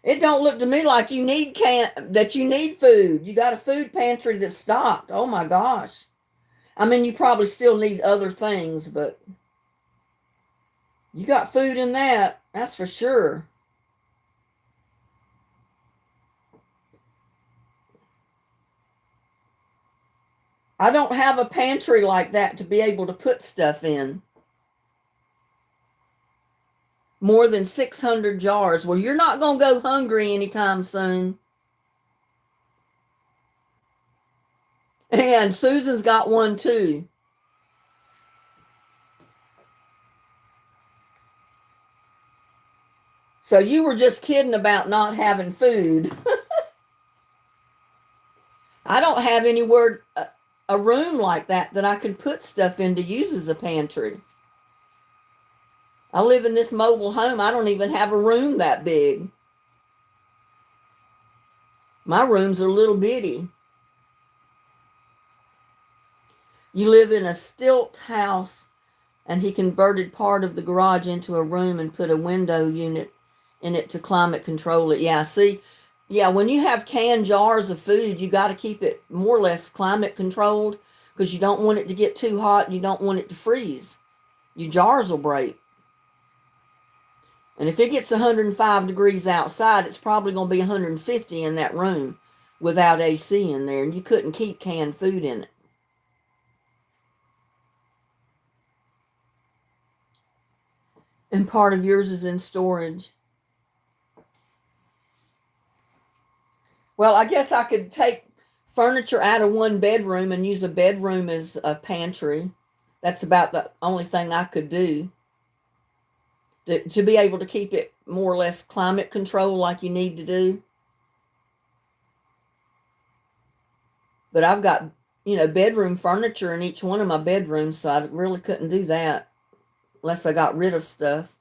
It don't look to me like you need that you need food. You got a food pantry that's stocked. Oh my gosh. I mean, you probably still need other things, but you got food in that. That's for sure. I don't have a pantry like that to be able to put stuff in. More than 600 jars. Well, you're not going to go hungry anytime soon. And Susan's got one too. So you were just kidding about not having food. I don't have anywhere, a room like that I can put stuff in to use as a pantry. I live in this mobile home. I don't even have a room that big. My rooms are little bitty. You live in a stilt house, and he converted part of the garage into a room and put a window unit in it to climate control it. Yeah, see, yeah, when you have canned jars of food, you got to keep it more or less climate controlled because you don't want it to get too hot and you don't want it to freeze. Your jars will break. And if it gets 105 degrees outside, it's probably going to be 150 in that room without AC in there, and you couldn't keep canned food in it. And part of yours is in storage. Well, I guess I could take furniture out of one bedroom and use a bedroom as a pantry. That's about the only thing I could do to be able to keep it more or less climate control like you need to do. But I've got, bedroom furniture in each one of my bedrooms, so I really couldn't do that unless I got rid of stuff.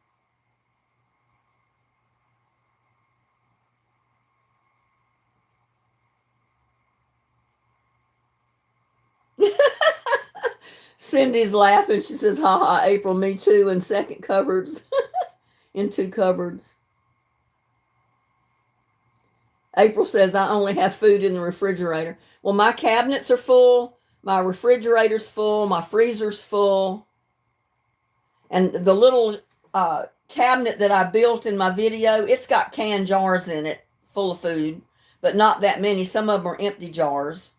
Cindy's laughing. She says, ha ha, April, me too, in second cupboards, in two cupboards. April says, I only have food in the refrigerator. Well, my cabinets are full, my refrigerator's full, my freezer's full. And the little cabinet that I built in my video, it's got canned jars in it full of food, but not that many. Some of them are empty jars.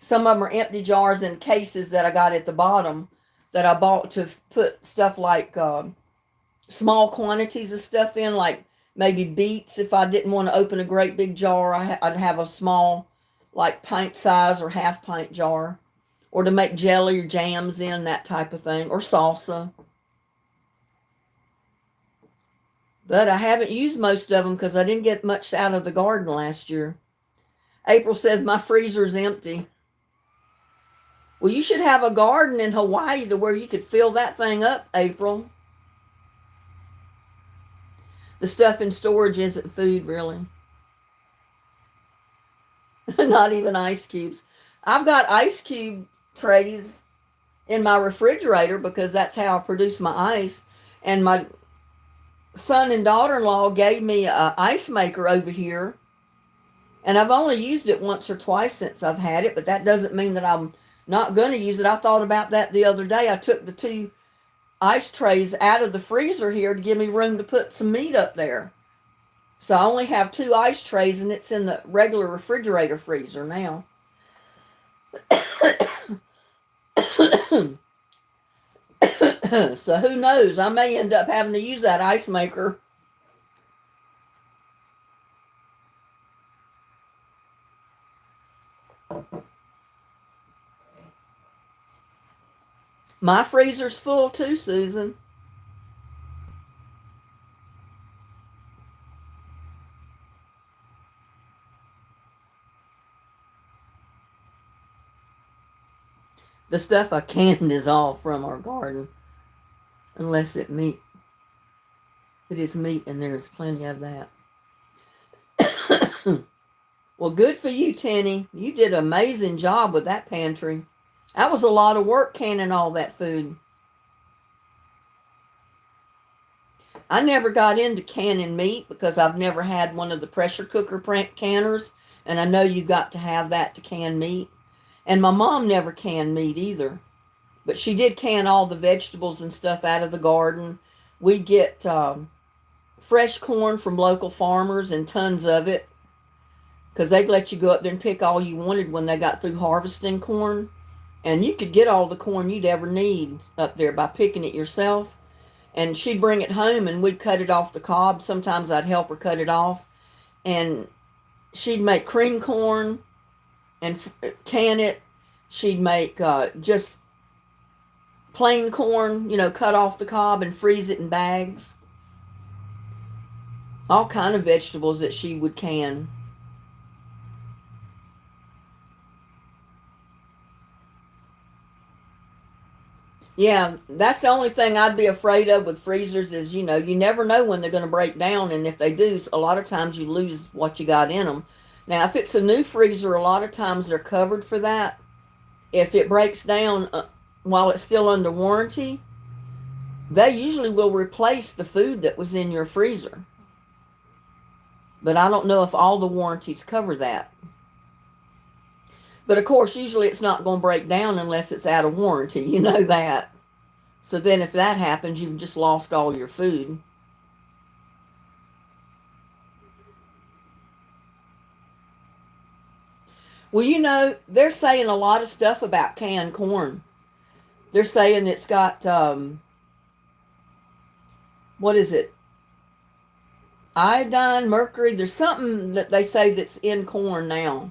Some of them are empty jars in cases that I got at the bottom that I bought to put stuff like small quantities of stuff in, like maybe beets. If I didn't want to open a great big jar, I'd have a small, like pint size or half pint jar, or to make jelly or jams in, that type of thing, or salsa. But I haven't used most of them because I didn't get much out of the garden last year. April says my freezer's empty. Well, you should have a garden in Hawaii to where you could fill that thing up, April. The stuff in storage isn't food, really. Not even ice cubes. I've got ice cube trays in my refrigerator because that's how I produce my ice. And my son and daughter-in-law gave me an ice maker over here. And I've only used it once or twice since I've had it, but that doesn't mean that I'm not going to use it. I thought about that the other day. I took the 2 ice trays out of the freezer here to give me room to put some meat up there. So I only have 2 ice trays, and it's in the regular refrigerator freezer now. So who knows? I may end up having to use that ice maker. My freezer's full too, Susan. The stuff I canned is all from our garden. Unless it is meat, and there's plenty of that. Well, good for you, Tenny. You did an amazing job with that pantry. That was a lot of work canning all that food. I never got into canning meat because I've never had one of the pressure cooker canners, and I know you got to have that to can meat. And my mom never canned meat either, but she did can all the vegetables and stuff out of the garden. We'd get fresh corn from local farmers and tons of it because they'd let you go up there and pick all you wanted when they got through harvesting corn. And you could get all the corn you'd ever need up there by picking it yourself. And she'd bring it home and we'd cut it off the cob. Sometimes I'd help her cut it off. And she'd make cream corn and can it. She'd make just plain corn, cut off the cob and freeze it in bags. All kind of vegetables that she would can. Yeah, that's the only thing I'd be afraid of with freezers is, you never know when they're going to break down. And if they do, a lot of times you lose what you got in them. Now, if it's a new freezer, a lot of times they're covered for that. If it breaks down while it's still under warranty, they usually will replace the food that was in your freezer. But I don't know if all the warranties cover that. But of course, usually it's not going to break down unless it's out of warranty. You know that. So then if that happens, you've just lost all your food. Well, they're saying a lot of stuff about canned corn. They're saying it's got, what is it? Iodine, mercury. There's something that they say that's in corn now.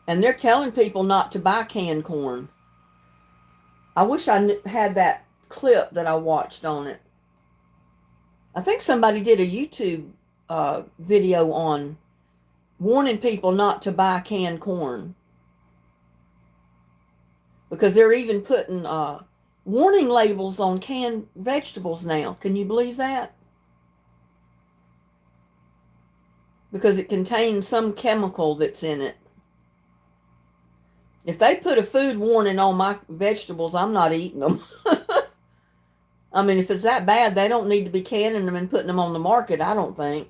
And they're telling people not to buy canned corn. I wish I had that clip that I watched on it. I think somebody did a YouTube video on warning people not to buy canned corn. Because they're even putting warning labels on canned vegetables now. Can you believe that? Because it contains some chemical that's in it. If they put a food warning on my vegetables, I'm not eating them. I mean, if it's that bad, they don't need to be canning them and putting them on the market, I don't think.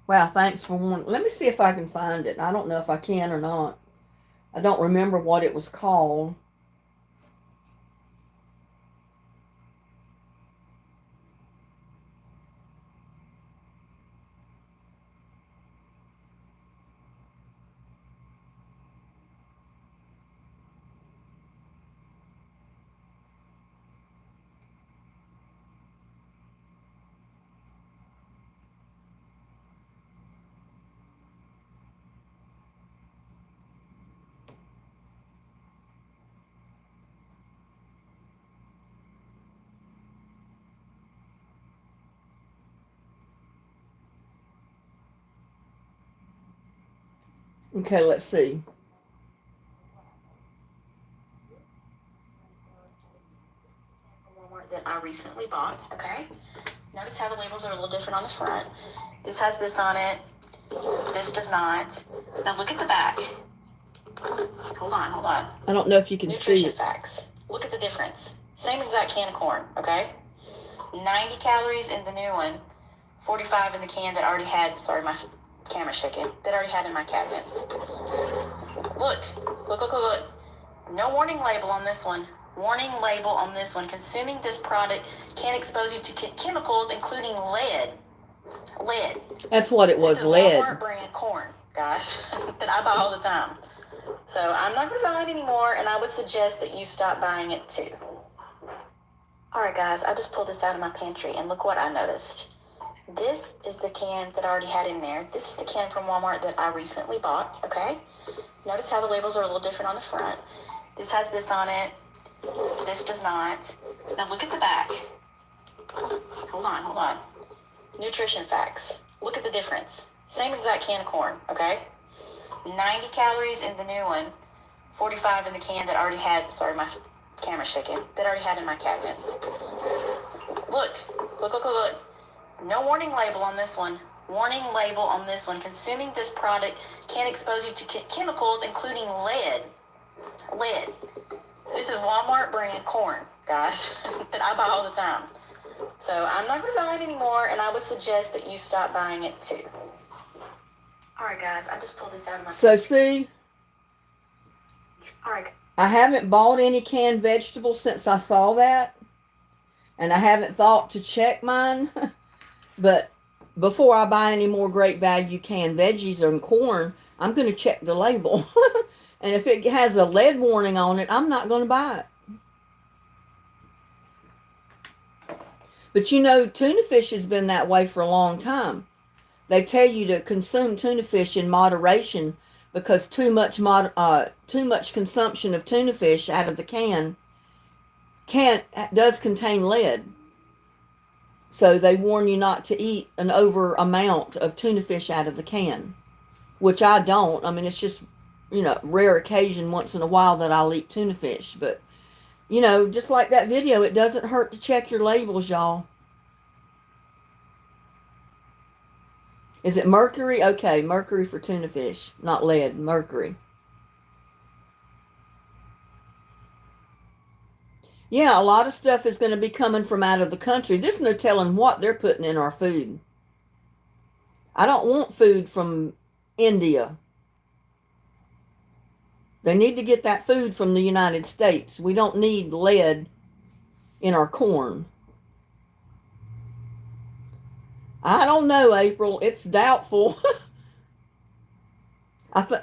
Wow, thanks for warning. Let me see if I can find it. I don't know if I can or not. I don't remember what it was called. Okay, let's see.
Walmart that I recently bought. Okay. Notice how the labels are a little different on the front. This has this on it. This does not. Now look at the back. Hold on.
I don't know if you can see
Nutrition
it.
facts. Look at the difference. Same exact can of corn, okay? 90 calories in the new one, 45 in the can that already had, sorry, my camera's shaking, that I already had in my cabinet. Look. No warning label on this one. Warning label on this one. Consuming this product can expose you to chemicals, including lead. Lead.
That's what it was,
this is
lead.
Walmart brand corn, guys, that I buy all the time. So I'm not going to buy it anymore, and I would suggest that you stop buying it too. All right, guys, I just pulled this out of my pantry, and look what I noticed. This is the can that I already had in there. This is the can from Walmart that I recently bought, okay? Notice how the labels are a little different on the front. This has this on it. This does not. Now look at the back. Hold on. Nutrition facts. Look at the difference. Same exact can of corn, okay? 90 calories in the new one, 45 in the can that already had, sorry, my camera shaking, that I already had in my cabinet. Look. No warning label on this one. Warning label on this one. Consuming this product can expose you to chemicals, including lead. Lead. This is Walmart brand corn, guys, that I buy all the time. So I'm not going to buy it anymore, and I would suggest that you stop buying it too. All right, guys, I just pulled this out of my...
So see,
all right.
I haven't bought any canned vegetables since I saw that, and I haven't thought to check mine. But before I buy any more Great Value canned veggies or corn, I'm going to check the label. And if it has a lead warning on it, I'm not going to buy it. But you know, tuna fish has been that way for a long time. They tell you to consume tuna fish in moderation because too much consumption of tuna fish out of the can does contain lead. So they warn you not to eat an over amount of tuna fish out of the can, which I don't. I mean, it's just, you know, rare occasion once in a while that I'll eat tuna fish. But, you know, just like that video, it doesn't hurt to check your labels, y'all. Is it mercury? Okay, mercury for tuna fish, not lead, mercury. Yeah, a lot of stuff is going to be coming from out of the country. There's no telling what they're putting in our food. I don't want food from India. They need to get that food from the United States. We don't need lead in our corn. I don't know, April. It's doubtful.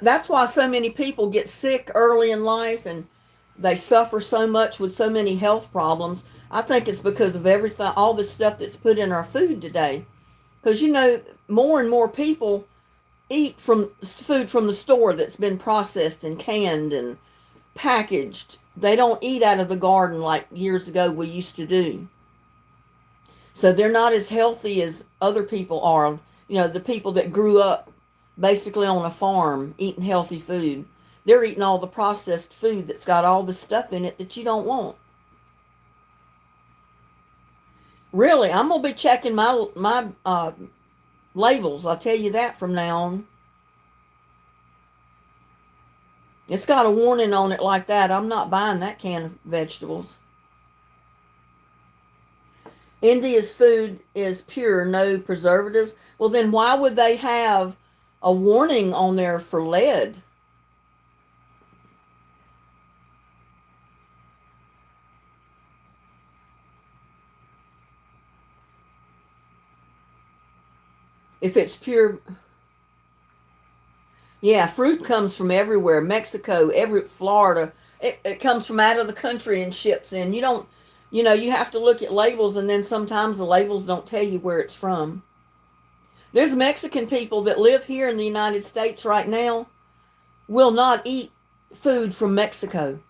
That's why so many people get sick early in life and they suffer so much with so many health problems. I think it's because of everything, all the stuff that's put in our food today. Because, you know, more and more people eat from food from the store that's been processed and canned and packaged. They don't eat out of the garden like years ago we used to do. So they're not as healthy as other people are. You know, the people that grew up basically on a farm eating healthy food. They're eating all the processed food that's got all the stuff in it that you don't want. Really, I'm going to be checking my labels. I'll tell you that from now on. It's got a warning on it like that. I'm not buying that can of vegetables. India's food is pure, no preservatives. Well, then why would they have a warning on there for lead? If it's pure... Yeah, fruit comes from everywhere. Mexico, Florida. It comes from out of the country and ships in. You don't, you know, you have to look at labels, and then sometimes the labels don't tell you where it's from. There's Mexican people that live here in the United States right now will not eat food from Mexico.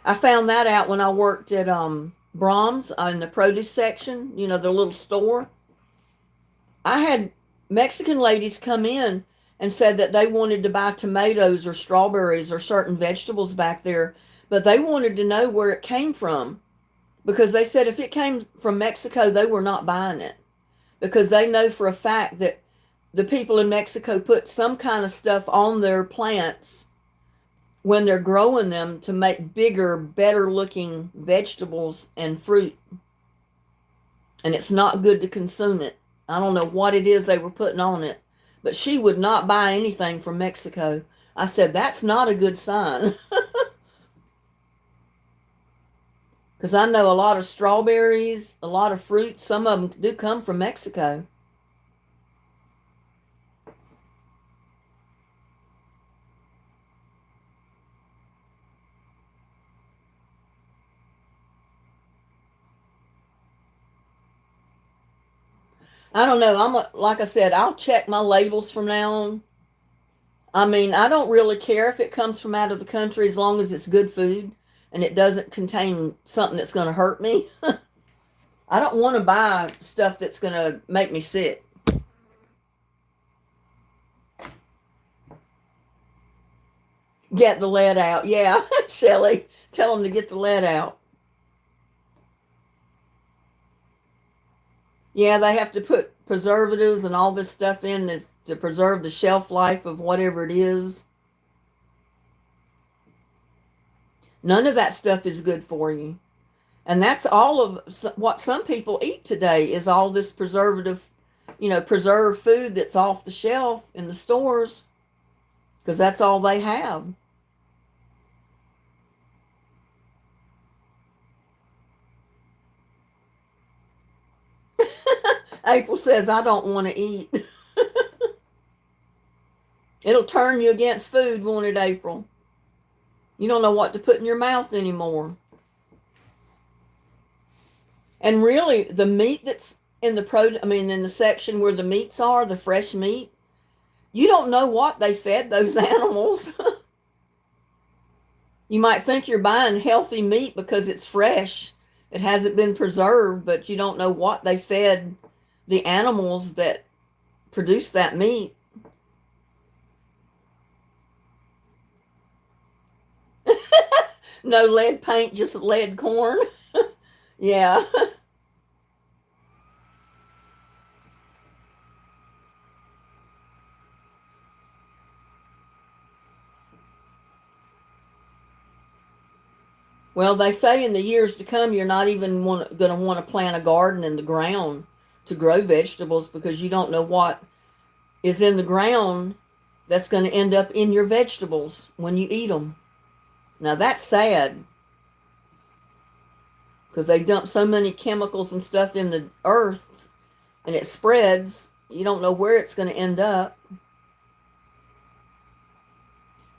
I found that out when I worked at Brahms in the produce section, you know, the little store. I had Mexican ladies come in and said that they wanted to buy tomatoes or strawberries or certain vegetables back there, but they wanted to know where it came from, because they said if it came from Mexico, they were not buying it, because they know for a fact that the people in Mexico put some kind of stuff on their plants when they're growing them to make bigger, better looking vegetables and fruit. And it's not good to consume it. I don't know what it is they were putting on it, but she would not buy anything from Mexico. I said, that's not a good sign. Because I know a lot of strawberries, a lot of fruit, some of them do come from Mexico. I don't know. Like I said, I'll check my labels from now on. I mean, I don't really care if it comes from out of the country as long as it's good food and it doesn't contain something that's going to hurt me. I don't want to buy stuff that's going to make me sick. Get the lead out. Yeah, Shelly, tell them to get the lead out. Yeah, they have to put preservatives and all this stuff in to preserve the shelf life of whatever it is. None of that stuff is good for you. And that's all of what some people eat today is all this preservative, preserved food that's off the shelf in the stores because that's all they have. April says, I don't want to eat. It'll turn you against food, won't it, April? You don't know what to put in your mouth anymore. And really, the meat that's in in the section where the meats are, the fresh meat, you don't know what they fed those animals. You might think you're buying healthy meat because it's fresh. It hasn't been preserved, but you don't know what they fed the animals that produce that meat. No lead paint, just lead corn. Yeah. Well, they say in the years to come, you're not even going to want to plant a garden in the ground to grow vegetables because you don't know what is in the ground that's going to end up in your vegetables when you eat them. Now, that's sad because they dump so many chemicals and stuff in the earth and it spreads. You don't know where it's going to end up.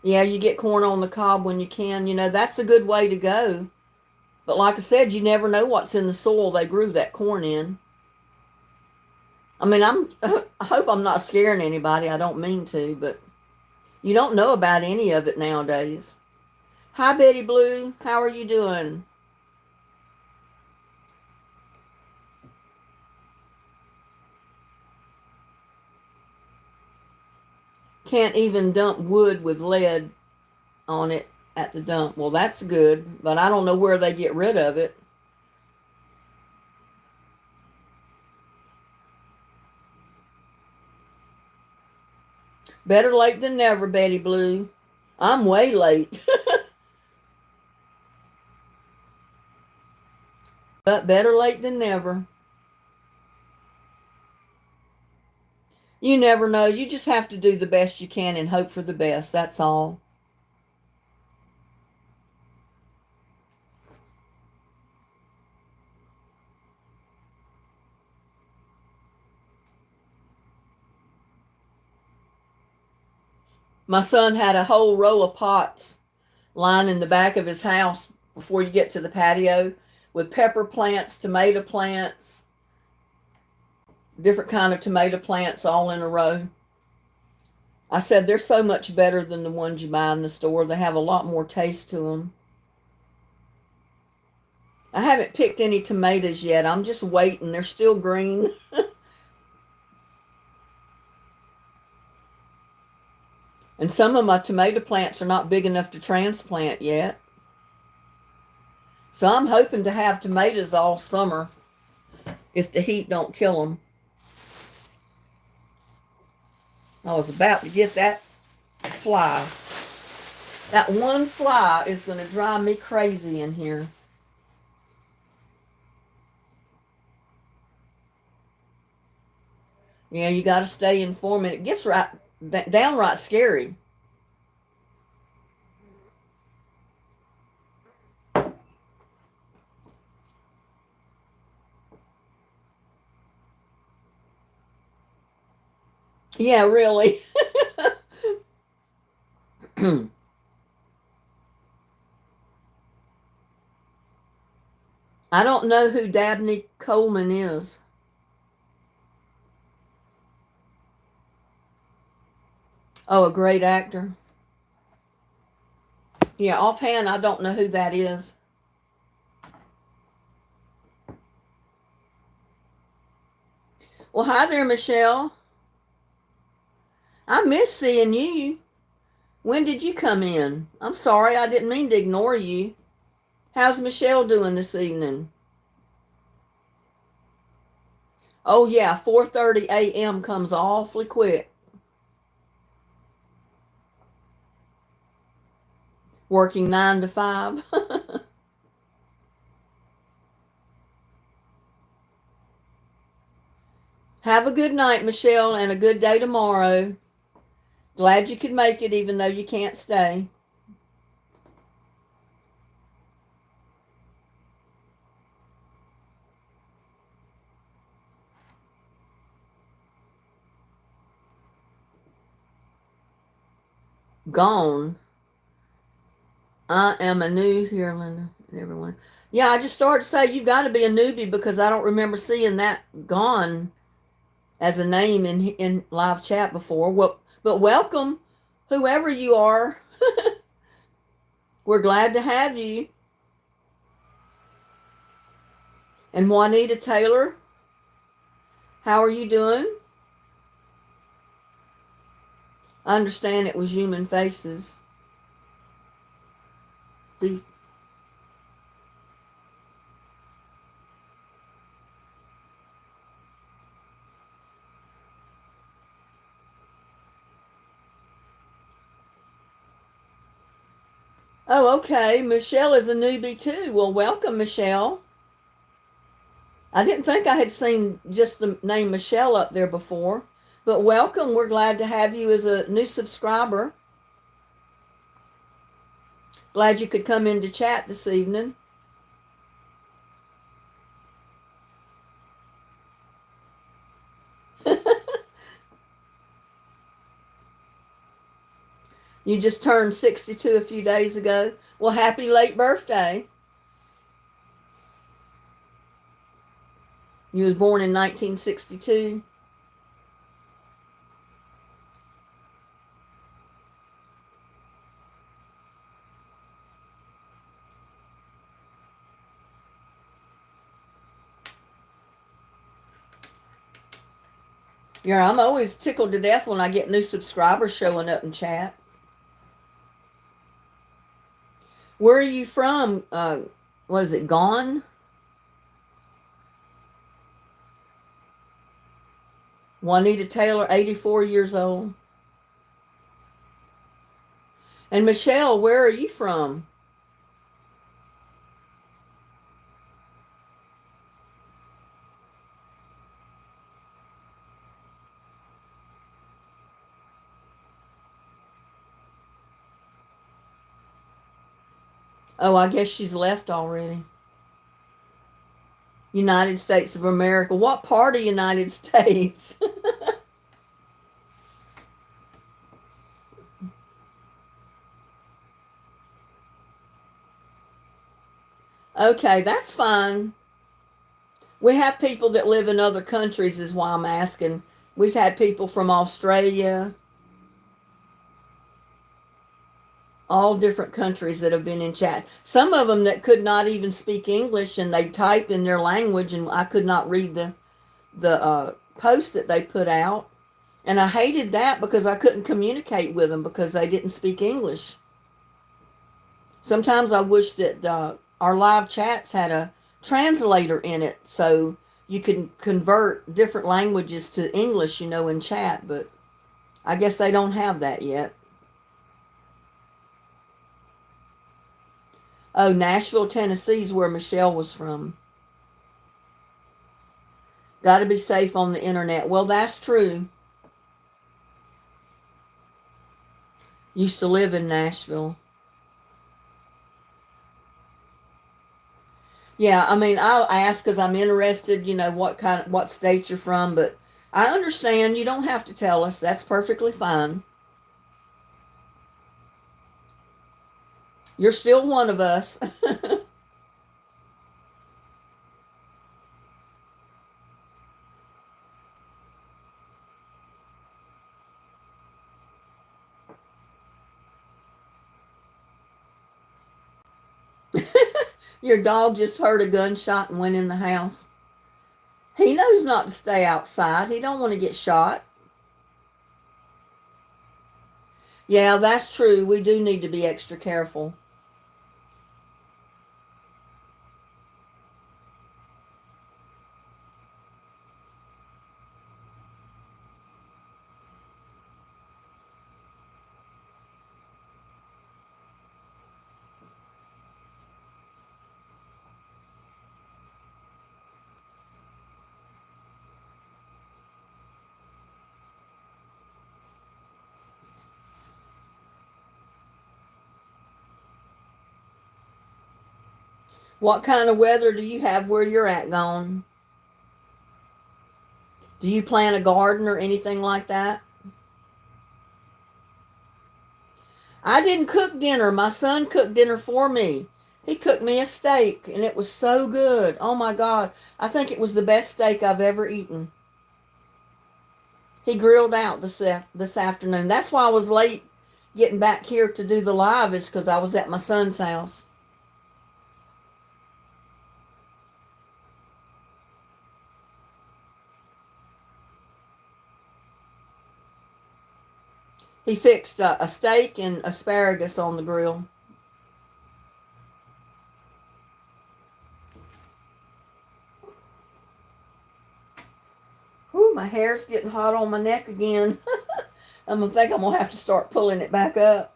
Yeah, you get corn on the cob when you can. That's a good way to go. But like I said, you never know what's in the soil they grew that corn in. I mean, I hope I'm not scaring anybody. I don't mean to, but you don't know about any of it nowadays. Hi, Betty Blue. How are you doing? Can't even dump wood with lead on it at the dump. Well, that's good, but I don't know where they get rid of it. Better late than never, Betty Blue. I'm way late. But better late than never. You never know. You just have to do the best you can and hope for the best. That's all. My son had a whole row of pots lying in the back of his house before you get to the patio with pepper plants, tomato plants, different kind of tomato plants all in a row. I said they're so much better than the ones you buy in the store. They have a lot more taste to them. I haven't picked any tomatoes yet. I'm just waiting. They're still green. And some of my tomato plants are not big enough to transplant yet. So I'm hoping to have tomatoes all summer if the heat don't kill them. I was about to get that fly. That one fly is going to drive me crazy in here. Yeah, you got to stay informed. It gets downright scary. Yeah, really. I don't know who Dabney Coleman is. Oh, a great actor. Yeah, offhand, I don't know who that is. Well, hi there, Michelle. I miss seeing you. When did you come in? I'm sorry, I didn't mean to ignore you. How's Michelle doing this evening? Oh yeah, 4:30 a.m. comes awfully quick. Working 9 to 5. Have a good night, Michelle, and a good day tomorrow. Glad you could make it even though you can't stay. Gone. I am a new here, Linda, and everyone. Yeah, I just started to say you got to be a newbie because I don't remember seeing that gone as a name in live chat before. Well, but welcome, whoever you are. We're glad to have you. And Juanita Taylor, how are you doing? I understand it was human faces. Oh, okay. Michelle is a newbie too. Well, welcome, Michelle. I didn't think I had seen just the name Michelle up there before, but welcome. We're glad to have you as a new subscriber. Glad you could come in to chat this evening. You just turned 62 a few days ago. Well, happy late birthday. You was born in 1962. Yeah, I'm always tickled to death when I get new subscribers showing up in chat. Where are you from? What is it, Gone? Juanita Taylor, 84 years old. And Michelle, where are you from? Oh, I guess she's left already. United States of America. What part of United States? Okay, that's fine. We have people that live in other countries, is why I'm asking. We've had people from Australia, all different countries that have been in chat. Some of them that could not even speak English and they type in their language and I could not read the post that they put out. And I hated that because I couldn't communicate with them because they didn't speak English. Sometimes I wish that our live chats had a translator in it so you can convert different languages to English, in chat, but I guess they don't have that yet. Oh, Nashville, Tennessee is where Michelle was from. Got to be safe on the internet. Well, that's true. Used to live in Nashville. Yeah, I mean, I'll ask because I'm interested, what state you're from, but I understand you don't have to tell us. That's perfectly fine. You're still one of us. Your dog just heard a gunshot and went in the house. He knows not to stay outside. He don't want to get shot. Yeah, that's true. We do need to be extra careful. What kind of weather do you have where you're at, Gone? Do you plant a garden or anything like that? I didn't cook dinner. My son cooked dinner for me. He cooked me a steak, and it was so good. Oh my God. I think it was the best steak I've ever eaten. He grilled out this afternoon. That's why I was late getting back here to do the live, is because I was at my son's house. He fixed a steak and asparagus on the grill. Whew, my hair's getting hot on my neck again. I'm gonna think I'm gonna have to start pulling it back up.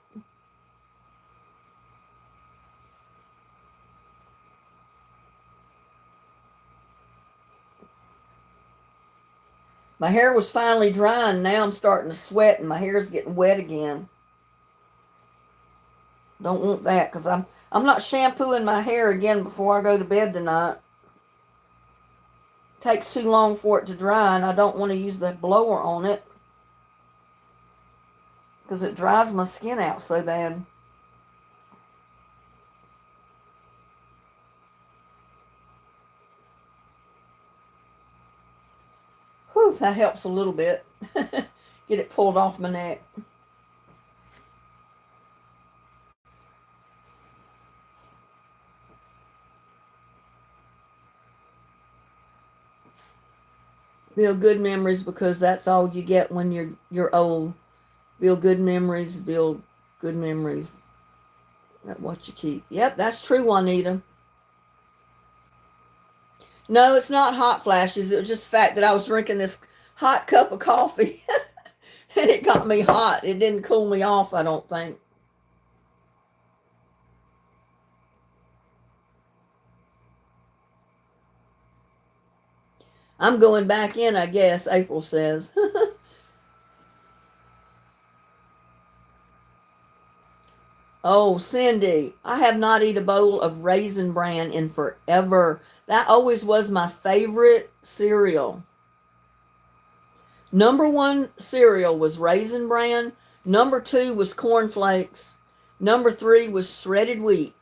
My hair was finally drying. Now I'm starting to sweat and my hair's getting wet again. Don't want that because I'm not shampooing my hair again before I go to bed tonight. It takes too long for it to dry, and I don't want to use the blower on it because it dries my skin out so bad. Whew, that helps a little bit. Get it pulled off my neck. Build good memories because that's all you get when you're old. Build good memories. Build good memories. That's what you keep. Yep, that's true, Juanita. No, it's not hot flashes. It was just the fact that I was drinking this hot cup of coffee and it got me hot. It didn't cool me off, I don't think. I'm going back in, I guess, April says. Oh, Cindy, I have not eaten a bowl of Raisin Bran in forever. That always was my favorite cereal. Number one cereal was Raisin Bran. Number two was Corn Flakes. Number three was shredded wheat.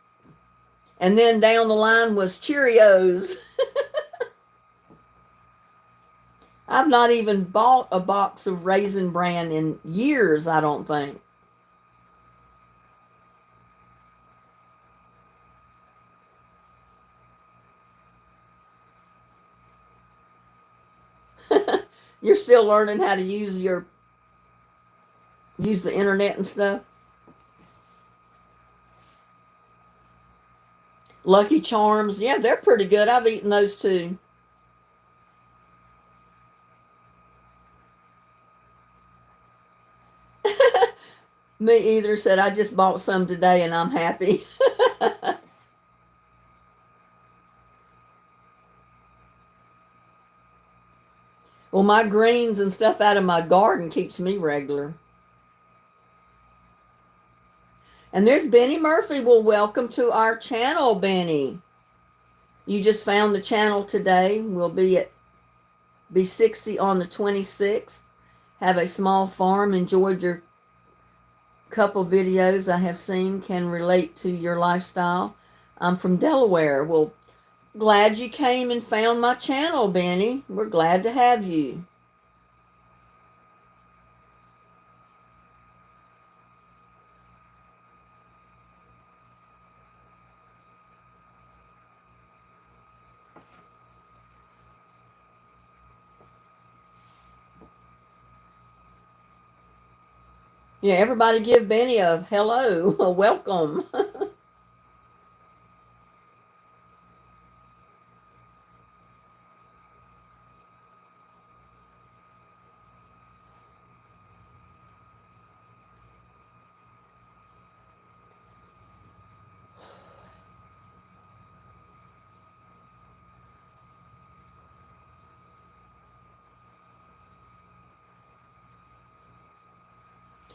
And then down the line was Cheerios. I've not even bought a box of Raisin Bran in years, I don't think. You're still learning how to use the internet and stuff. Lucky Charms, yeah, they're pretty good. I've eaten those too. Me either, said I just bought some today and I'm happy. Well, my greens and stuff out of my garden keeps me regular. And there's Benny Murphy. Well, welcome to our channel, Benny. You just found the channel today. We'll be 60 on the 26th. Have a small farm. Enjoyed your couple videos I have seen. Can relate to your lifestyle. I'm from Delaware. Well, glad you came and found my channel, Benny. We're glad to have you. Yeah, everybody give Benny a hello, a welcome.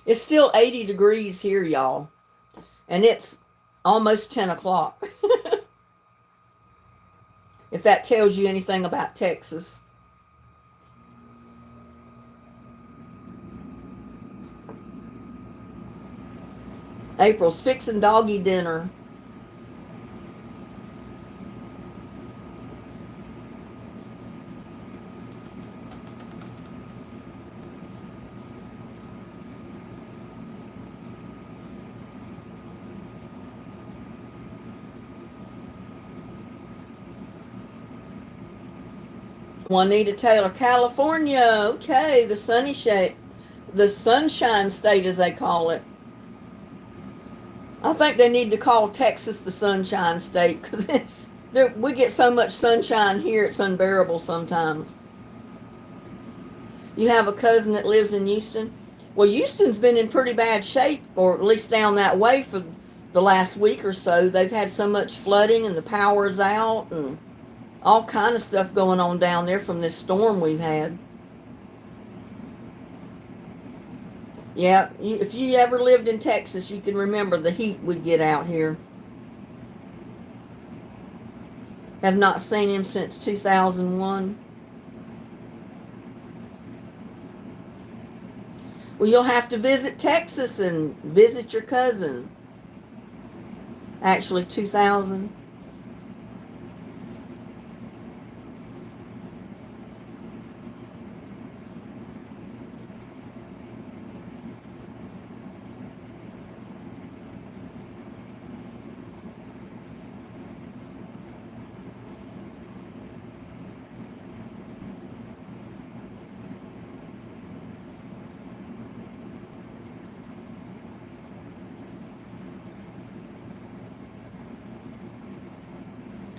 It's still 80 degrees here, y'all, and it's almost 10 o'clock. If that tells you anything about Texas. April's fixing doggy dinner. Juanita Taylor, California. Okay, the sunshine state, as they call it. I think they need to call Texas the sunshine state because we get so much sunshine here, it's unbearable sometimes. You have a cousin that lives in Houston? Well, Houston's been in pretty bad shape, or at least down that way for the last week or so. They've had so much flooding and the power's out and all kind of stuff going on down there from this storm we've had. Yeah, if you ever lived in Texas, you can remember the heat we'd get out here. Have not seen him since 2001. Well, you'll have to visit Texas and visit your cousin. Actually, 2000.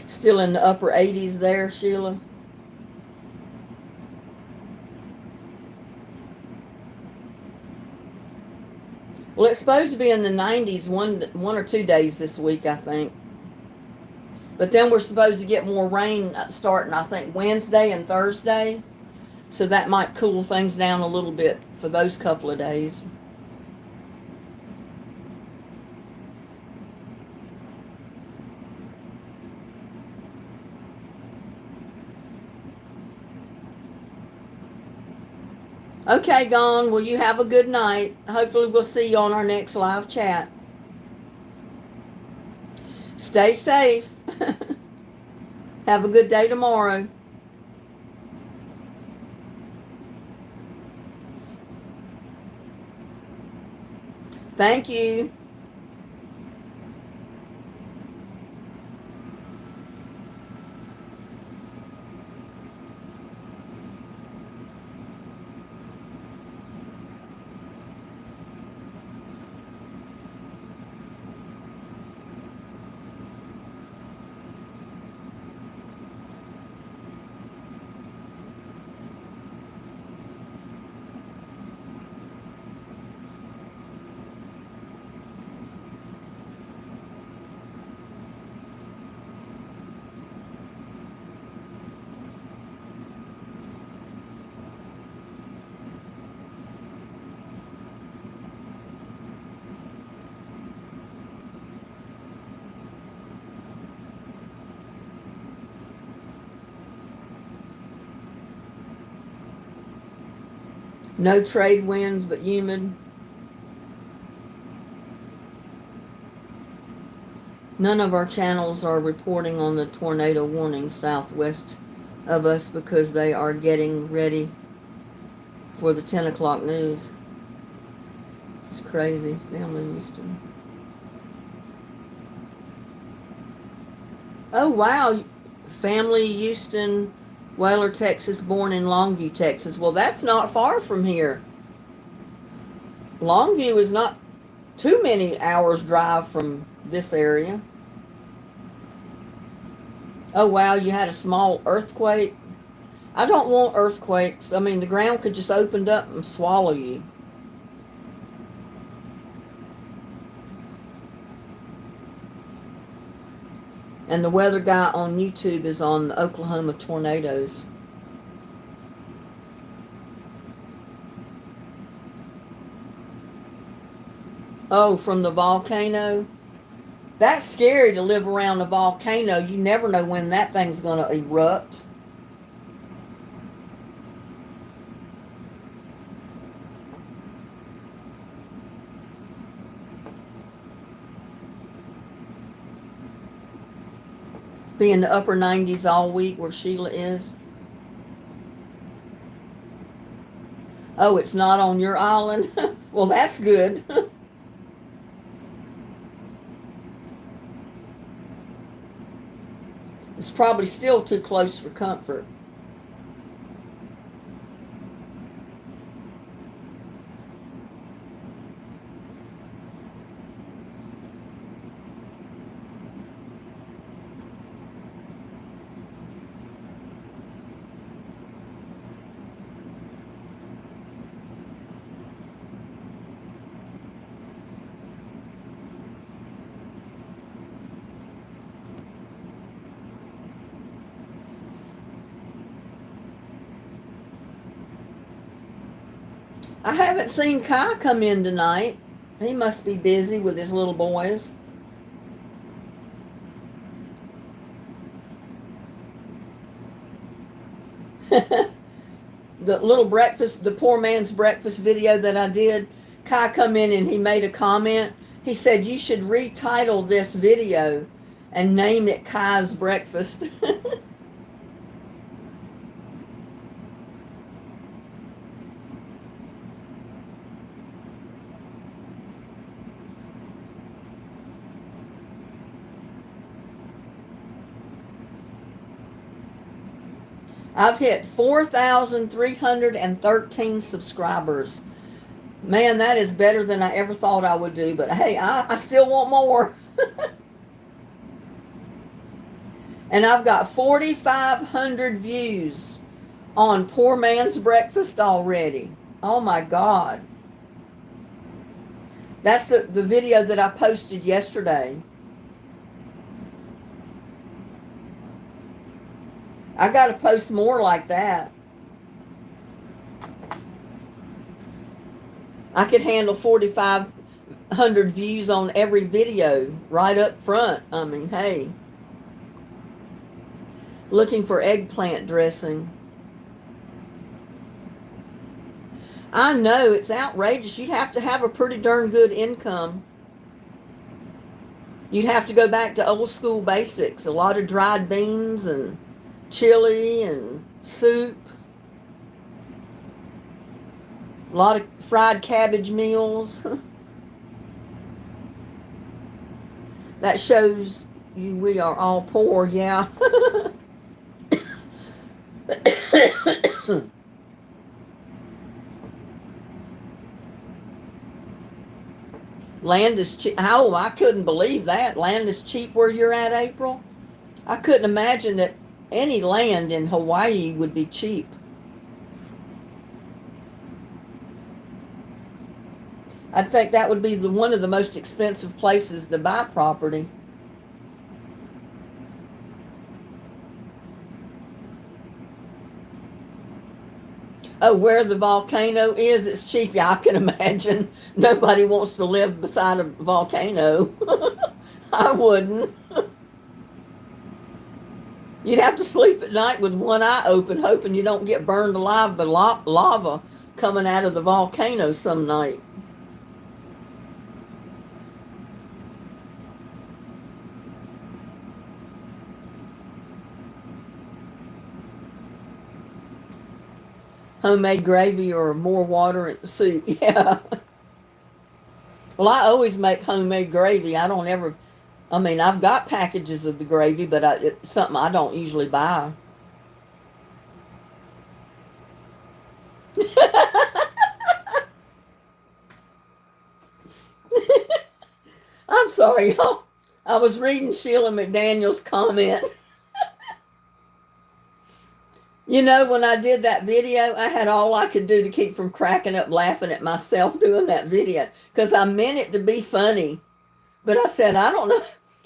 Still in the upper 80s there, Sheila. Well, it's supposed to be in the 90s one or 2 days this week, I think. But then we're supposed to get more rain starting, I think, Wednesday and Thursday. So that might cool things down a little bit for those couple of days. Okay, Gone. Well, you have a good night. Hopefully, we'll see you on our next live chat. Stay safe. Have a good day tomorrow. Thank you. No trade winds, but humid. None of our channels are reporting on the tornado warnings southwest of us because they are getting ready for the 10 o'clock news. It's crazy. Family Houston. Oh, wow. Family Houston, Whaler, Texas, born in Longview, Texas. Well, that's not far from here. Longview is not too many hours drive from this area. Oh, wow, you had a small earthquake. I don't want earthquakes. I mean, the ground could just open up and swallow you. And the weather guy on YouTube is on the Oklahoma tornadoes. Oh, from the volcano? That's scary to live around a volcano. You never know when that thing's going to erupt. Be in the upper 90s all week where Sheila is. Oh, it's not on your island? Well, that's good. It's probably still too close for comfort. I haven't seen Kai come in tonight. He must be busy with his little boys. The little breakfast, the poor man's breakfast video that I did, Kai come in and he made a comment. He said, you should retitle this video and name it Kai's Breakfast. I've hit 4,313 subscribers. Man, that is better than I ever thought I would do. But hey, I still want more. And I've got 4,500 views on Poor Man's Breakfast already. Oh my God. That's the video that I posted yesterday. I got to post more like that. I could handle 4,500 views on every video right up front. I mean, hey. Looking for eggplant dressing. I know, it's outrageous. You'd have to have a pretty darn good income. You'd have to go back to old school basics. A lot of dried beans and chili and soup. A lot of fried cabbage meals. That shows you we are all poor, yeah. Land is cheap. Oh, I couldn't believe that. Land is cheap where you're at, April. I couldn't imagine that any land in Hawaii would be cheap. I think that would be one of the most expensive places to buy property. Oh, where the volcano is, it's cheap. Yeah, I can imagine. Nobody wants to live beside a volcano. I wouldn't. You'd have to sleep at night with one eye open, hoping you don't get burned alive by lava coming out of the volcano some night. Homemade gravy or more water in the soup. Yeah. Well, I always make homemade gravy. I don't ever, I mean, I've got packages of the gravy, but it's something I don't usually buy. sorry, y'all. I was reading Sheila McDaniel's comment. You know, when I did that video, I had all I could do to keep from cracking up laughing at myself doing that video because I meant it to be funny. But I said, I don't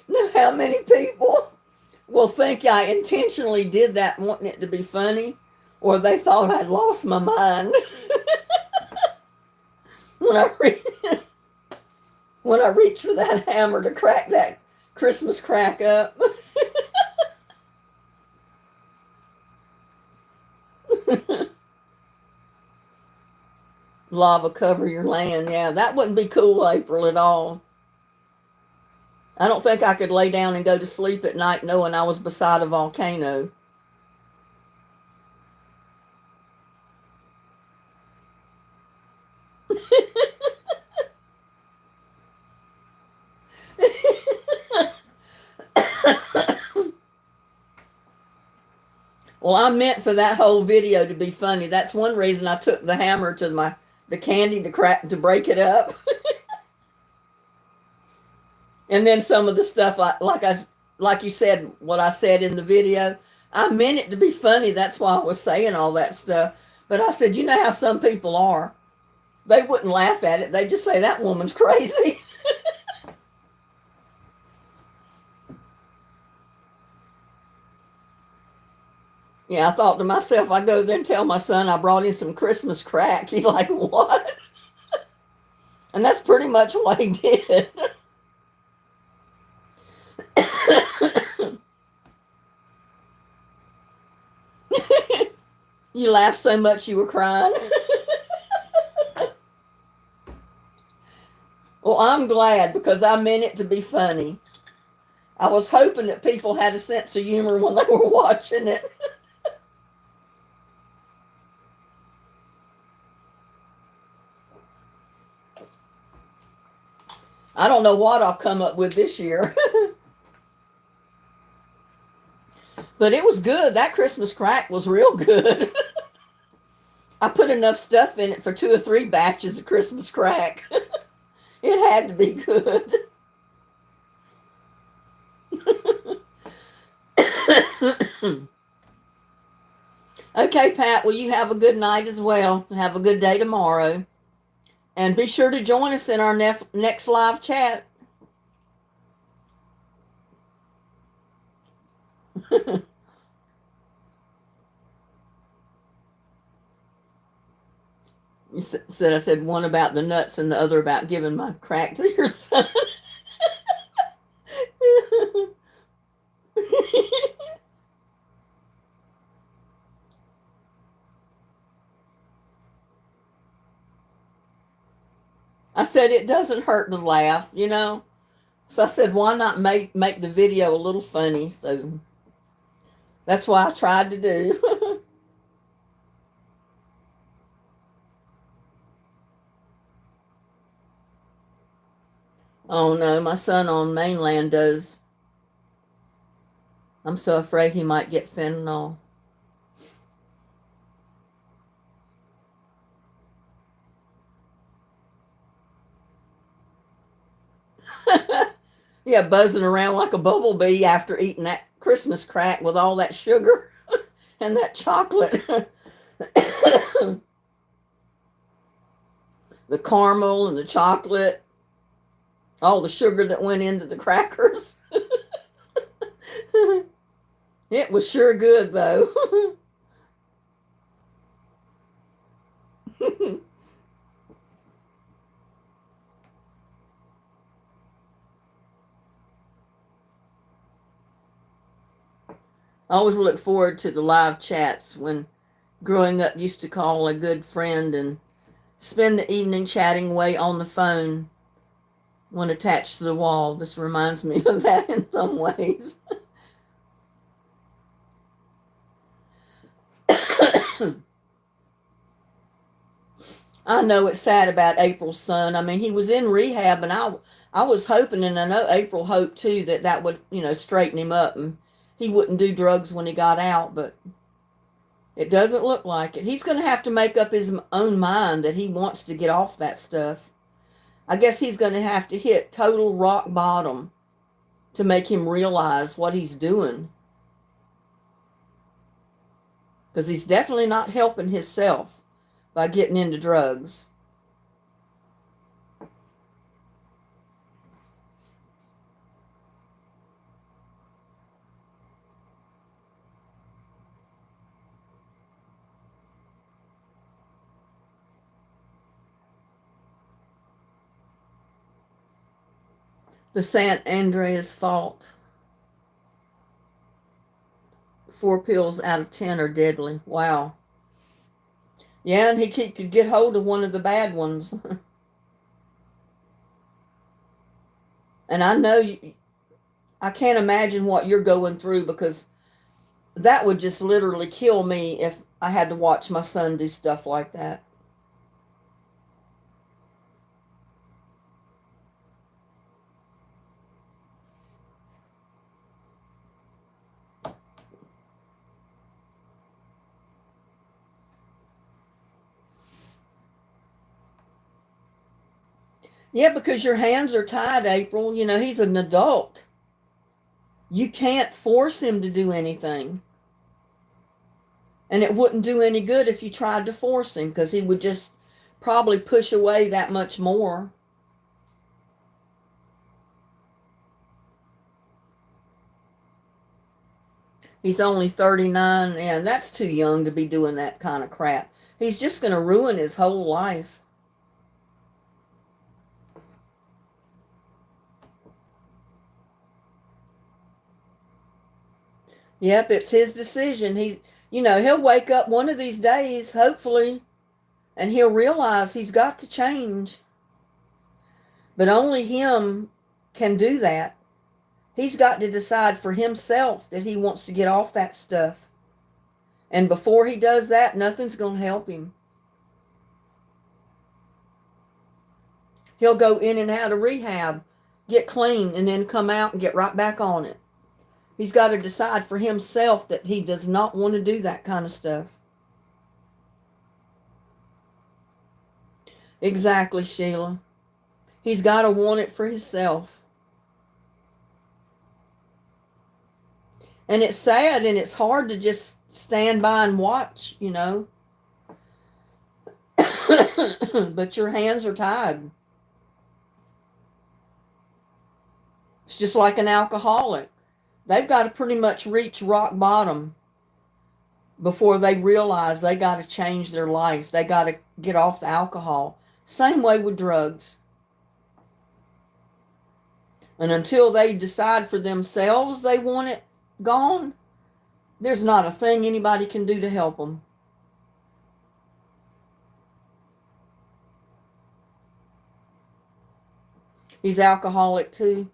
know how many people will think I intentionally did that wanting it to be funny, or they thought I'd lost my mind when I when I reached for that hammer to crack that Christmas crack up. Lava cover your land. Yeah, that wouldn't be cool, April, at all. I don't think I could lay down and go to sleep at night knowing I was beside a volcano. Well, I meant for that whole video to be funny. That's one reason I took the hammer to the candy to break it up. And then some of the stuff like you said, what I said in the video, I meant it to be funny. That's why I was saying all that stuff. But I said, you know how some people are. They wouldn't laugh at it. They just say that woman's crazy. Yeah, I thought to myself, I go there and tell my son I brought him some Christmas crack. He's like, what? And that's pretty much what he did. You laughed so much you were crying. Well, I'm glad because I meant it to be funny. I was hoping that people had a sense of humor when they were watching it. I don't know what I'll come up with this year. But it was good. That Christmas crack was real good. I put enough stuff in it for 2 or 3 batches of Christmas crack. It had to be good. Okay, Pat, well, you have a good night as well. Have a good day tomorrow. And be sure to join us in our next live chat. You said, I said one about the nuts and the other about giving my crack to your son. I said it doesn't hurt to laugh, you know. So I said, why not make the video a little funny? So that's what I tried to do. Oh no, my son on mainland does. I'm so afraid he might get fentanyl. Yeah, buzzing around like a bumblebee after eating that Christmas crack with all that sugar and that chocolate. The caramel and the chocolate, all the sugar that went into the crackers. It was sure good, though. I always look forward to the live chats when growing up used to call a good friend and spend the evening chatting away on the phone when attached to the wall. This reminds me of that in some ways. I know it's sad about April's son. I mean, he was in rehab, and I was hoping, and I know April hoped too, that would, straighten him up and he wouldn't do drugs when he got out, but it doesn't look like it. He's going to have to make up his own mind that he wants to get off that stuff. I guess he's going to have to hit total rock bottom to make him realize what he's doing. Because he's definitely not helping himself by getting into drugs. The San Andreas fault. 4 pills out of 10 are deadly. Wow. Yeah, and he could get hold of one of the bad ones. And I know I can't imagine what you're going through, because that would just literally kill me if I had to watch my son do stuff like that. Yeah, because your hands are tied, April. You know, he's an adult. You can't force him to do anything. And it wouldn't do any good if you tried to force him, because he would just probably push away that much more. He's only 39, and that's too young to be doing that kind of crap. He's just going to ruin his whole life. Yep, it's his decision. He'll wake up one of these days, hopefully, and he'll realize he's got to change. But only him can do that. He's got to decide for himself that he wants to get off that stuff. And before he does that, nothing's going to help him. He'll go in and out of rehab, get clean, and then come out and get right back on it. He's got to decide for himself that he does not want to do that kind of stuff. Exactly, Sheila. He's got to want it for himself. And it's sad and it's hard to just stand by and watch, But your hands are tied. It's just like an alcoholic. They've got to pretty much reach rock bottom before they realize they got to change their life. They got to get off the alcohol. Same way with drugs. And until they decide for themselves they want it gone, there's not a thing anybody can do to help them. He's alcoholic too.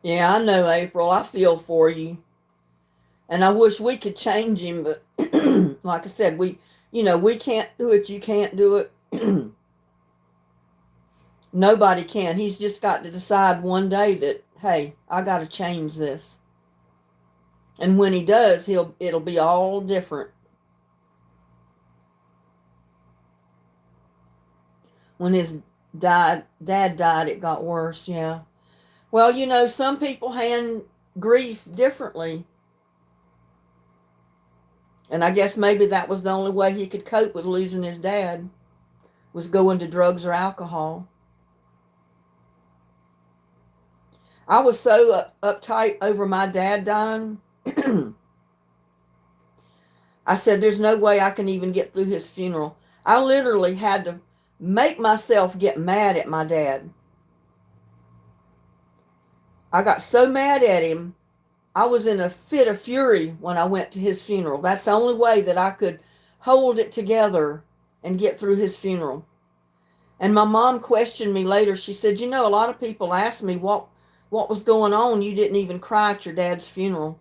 Yeah, I know, April. I feel for you. And I wish we could change him, but like I said, we can't do it. You can't do it. Nobody can. He's just got to decide one day that, hey, I got to change this. And when he does, it'll be all different. When his dad died, it got worse, yeah. Well, some people handle grief differently. And I guess maybe that was the only way he could cope with losing his dad, was going to drugs or alcohol. I was so uptight over my dad dying. I said, there's no way I can even get through his funeral. I literally had to make myself get mad at my dad. I got so mad at him, I was in a fit of fury when I went to his funeral. That's the only way that I could hold it together and get through his funeral. And my mom questioned me later. She said, a lot of people asked me what was going on. You didn't even cry at your dad's funeral.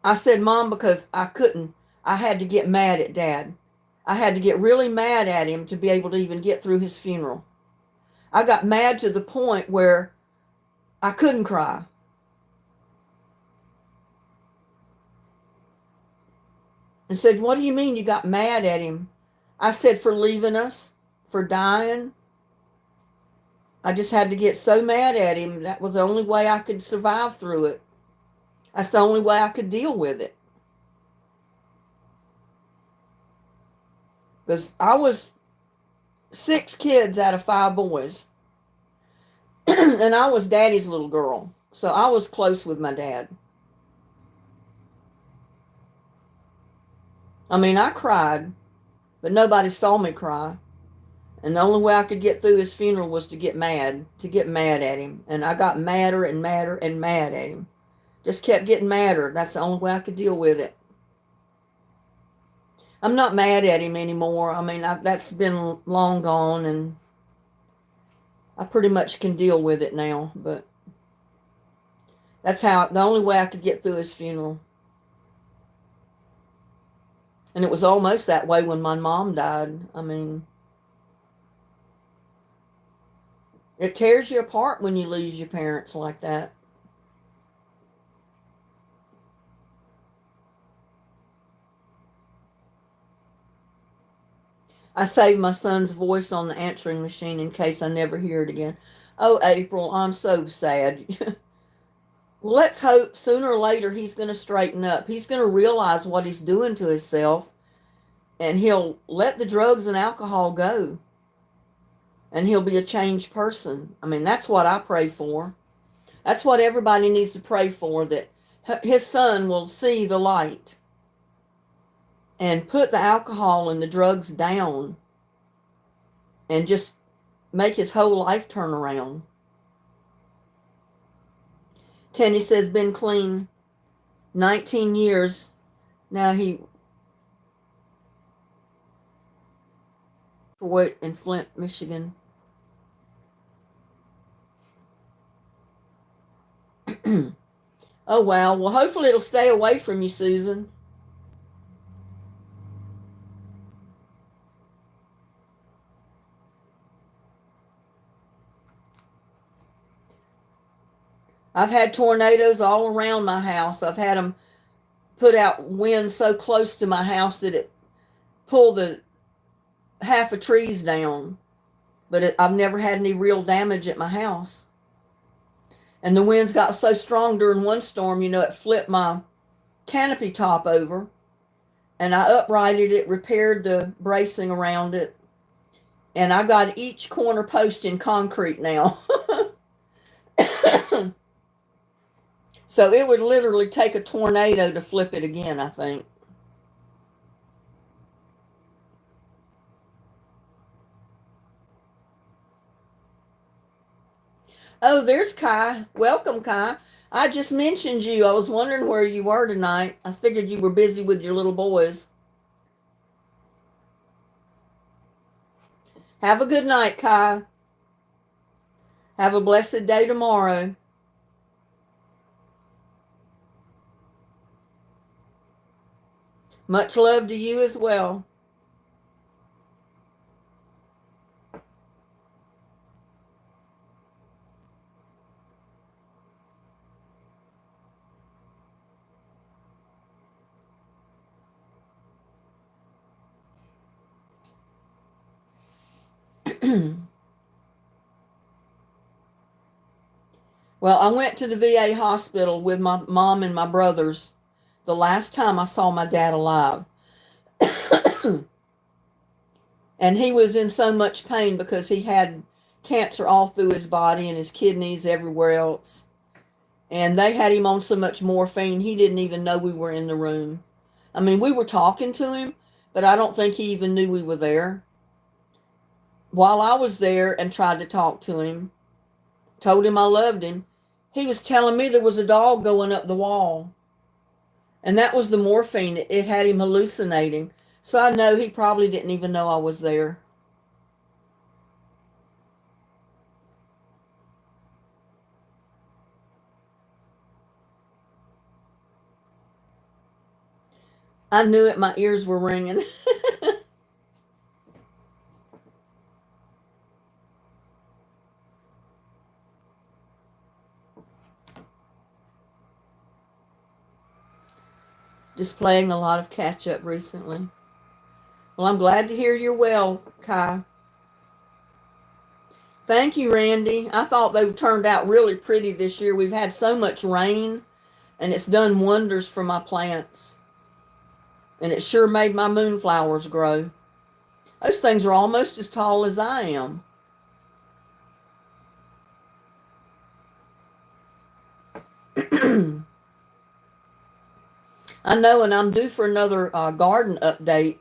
I said, Mom, because I couldn't. I had to get mad at Dad. I had to get really mad at him to be able to even get through his funeral. I got mad to the point where I couldn't cry. And said, "What do you mean you got mad at him?" I said, "For leaving us, for dying." I just had to get so mad at him. That was the only way I could survive through it. That's the only way I could deal with it. Because I was 6 kids out of 5 boys. And I was daddy's little girl. So I was close with my dad. I mean, I cried, but nobody saw me cry. And the only way I could get through his funeral was to get mad at him. And I got madder and madder and mad at him. Just kept getting madder. That's the only way I could deal with it. I'm not mad at him anymore. I mean, that's been long gone, and I pretty much can deal with it now. But that's the only way I could get through his funeral. And it was almost that way when my mom died. I mean, it tears you apart when you lose your parents like that. I saved my son's voice on the answering machine in case I never hear it again. Oh, April, I'm so sad. Let's hope sooner or later he's going to straighten up. He's going to realize what he's doing to himself, and he'll let the drugs and alcohol go, and he'll be a changed person. I mean, that's what I pray for. That's what everybody needs to pray for, that his son will see the light and put the alcohol and the drugs down and just make his whole life turn around. Tenny says, been clean 19 years. Now he Detroit and Flint, Michigan. Oh, wow. Well, hopefully it'll stay away from you, Susan. I've had tornadoes all around my house. I've had them put out wind so close to my house that it pulled the half of trees down. But I've never had any real damage at my house. And the winds got so strong during one storm, it flipped my canopy top over. And I uprighted it, repaired the bracing around it. And I got each corner post in concrete now. So it would literally take a tornado to flip it again, I think. Oh, there's Kai. Welcome, Kai. I just mentioned you. I was wondering where you were tonight. I figured you were busy with your little boys. Have a good night, Kai. Have a blessed day tomorrow. Much love to you as well. Well, I went to the VA hospital with my mom and my brothers the last time I saw my dad alive. And he was in so much pain because he had cancer all through his body and his kidneys everywhere else. And they had him on so much morphine, he didn't even know we were in the room. I mean, we were talking to him, but I don't think he even knew we were there. While I was there and tried to talk to him, told him I loved him, he was telling me there was a dog going up the wall. And that was the morphine. It had him hallucinating. So I know he probably didn't even know I was there. I knew it. My ears were ringing. Just playing a lot of catch up recently. Well, I'm glad to hear you're well, Kai. Thank you, Randy. I thought they turned out really pretty this year. We've had so much rain, and it's done wonders for my plants. And it sure made my moonflowers grow. Those things are almost as tall as I am. I know, and I'm due for another garden update.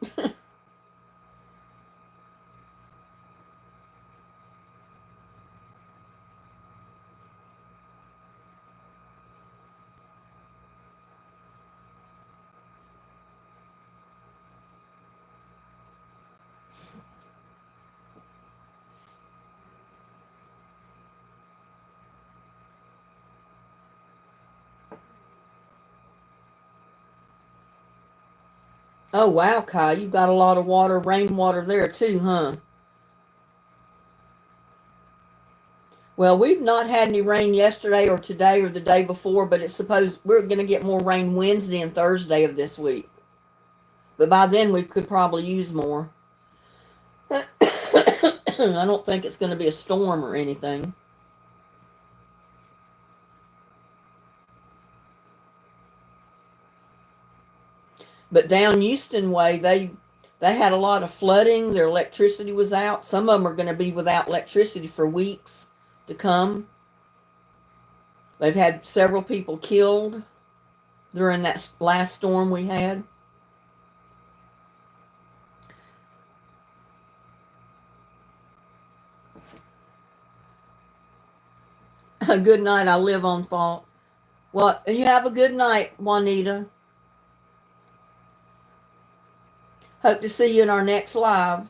Oh, wow, Kai, you've got a lot of water, rainwater there too, huh? Well, we've not had any rain yesterday or today or the day before, but it's supposed we're going to get more rain Wednesday and Thursday of this week. But by then we could probably use more. I don't think it's going to be a storm or anything. But down Houston way, they had a lot of flooding. Their electricity was out. Some of them are going to be without electricity for weeks to come. They've had several people killed during that last storm we had. A good night. I live on fault. Well, you have a good night, Juanita. Hope to see you in our next live.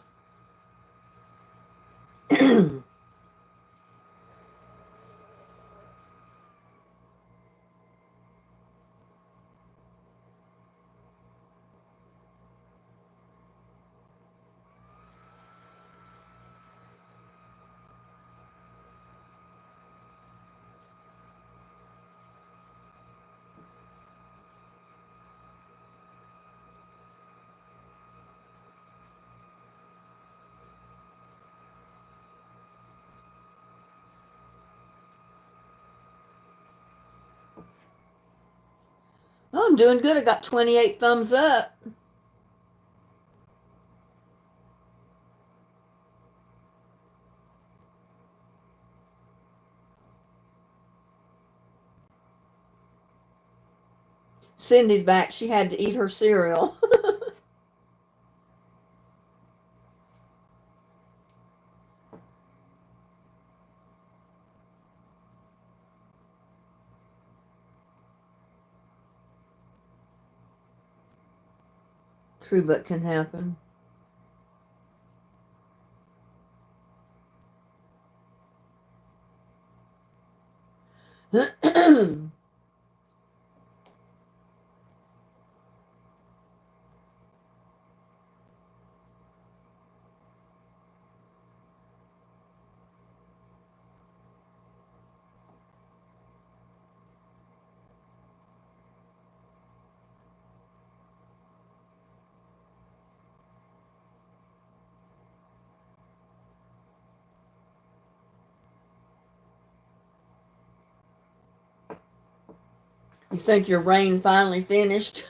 Oh, I'm doing good. I got 28 thumbs up. Cindy's back. She had to eat her cereal. True, but can happen. You think your rain finally finished?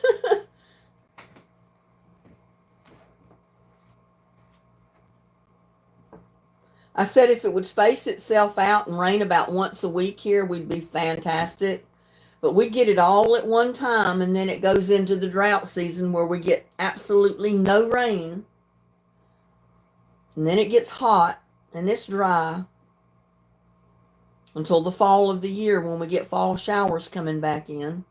I said if it would space itself out and rain about once a week here, we'd be fantastic. But we get it all at one time, and then it goes into the drought season where we get absolutely no rain. And then it gets hot and it's dry until the fall of the year when we get fall showers coming back in.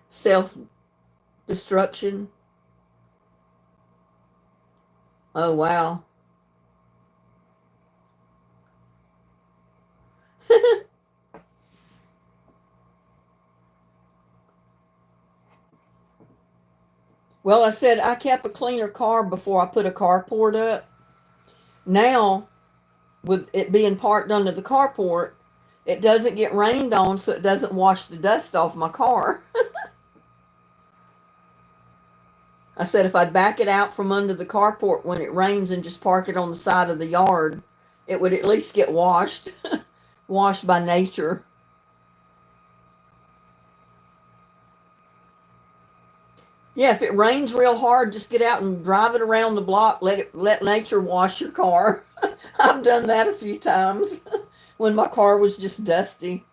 Self destruction. Oh, wow. Well, I said I kept a cleaner car before I put a carport up. Now, with it being parked under the carport, it doesn't get rained on, so it doesn't wash the dust off my car. I said if I'd back it out from under the carport when it rains and just park it on the side of the yard, it would at least get washed, washed by nature. Yeah, if it rains real hard, just get out and drive it around the block. Let nature wash your car. I've done that a few times when my car was just dusty.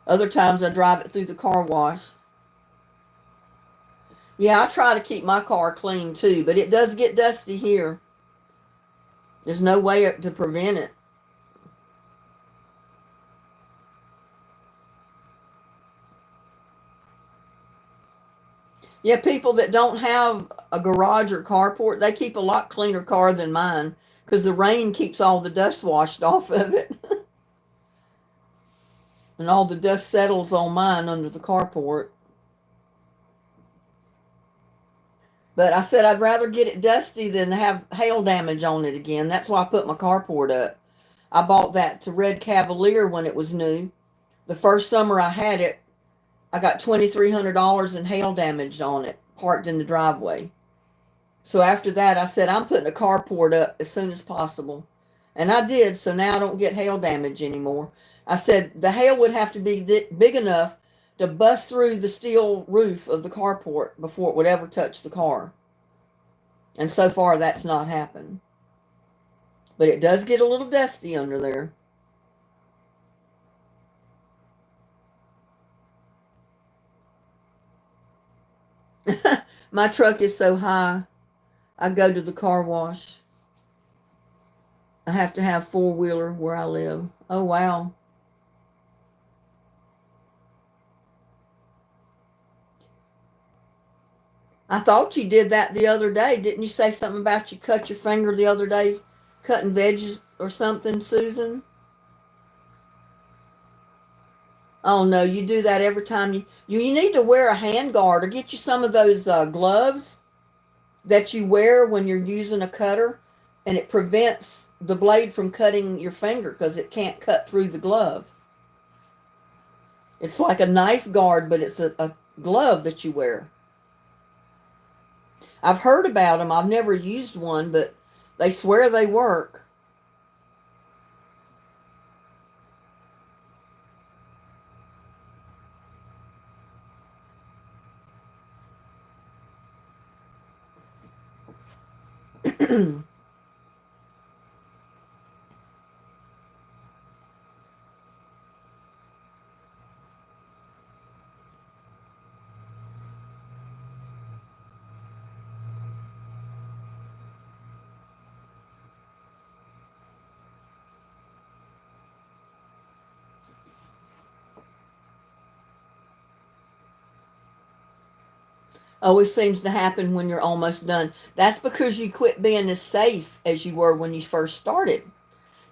Other times I drive it through the car wash. Yeah, I try to keep my car clean too, but it does get dusty here. There's no way to prevent it. Yeah, people that don't have a garage or carport, they keep a lot cleaner car than mine because the rain keeps all the dust washed off of it. And all the dust settles on mine under the carport. But I said I'd rather get it dusty than have hail damage on it again. That's why I put my carport up. I bought that Red Cavalier when it was new. The first summer I had it, I got $2,300 in hail damage on it, parked in the driveway. So after that, I said, I'm putting a carport up as soon as possible. And I did, so now I don't get hail damage anymore. I said the hail would have to be big enough to bust through the steel roof of the carport before it would ever touch the car. And so far, that's not happened. But it does get a little dusty under there. My truck is so high, I go to the car wash. I have to have four-wheeler where I live. Oh, wow. I thought you did that the other day. Didn't you say something about you cut your finger the other day cutting veggies or something, Susan? Oh, no, you do that every time you need to wear a hand guard or get you some of those gloves that you wear when you're using a cutter, and it prevents the blade from cutting your finger because it can't cut through the glove. It's like a knife guard, but it's a glove that you wear. I've heard about them. I've never used one, but they swear they work. Always seems to happen when you're almost done. That's because you quit being as safe as you were when you first started.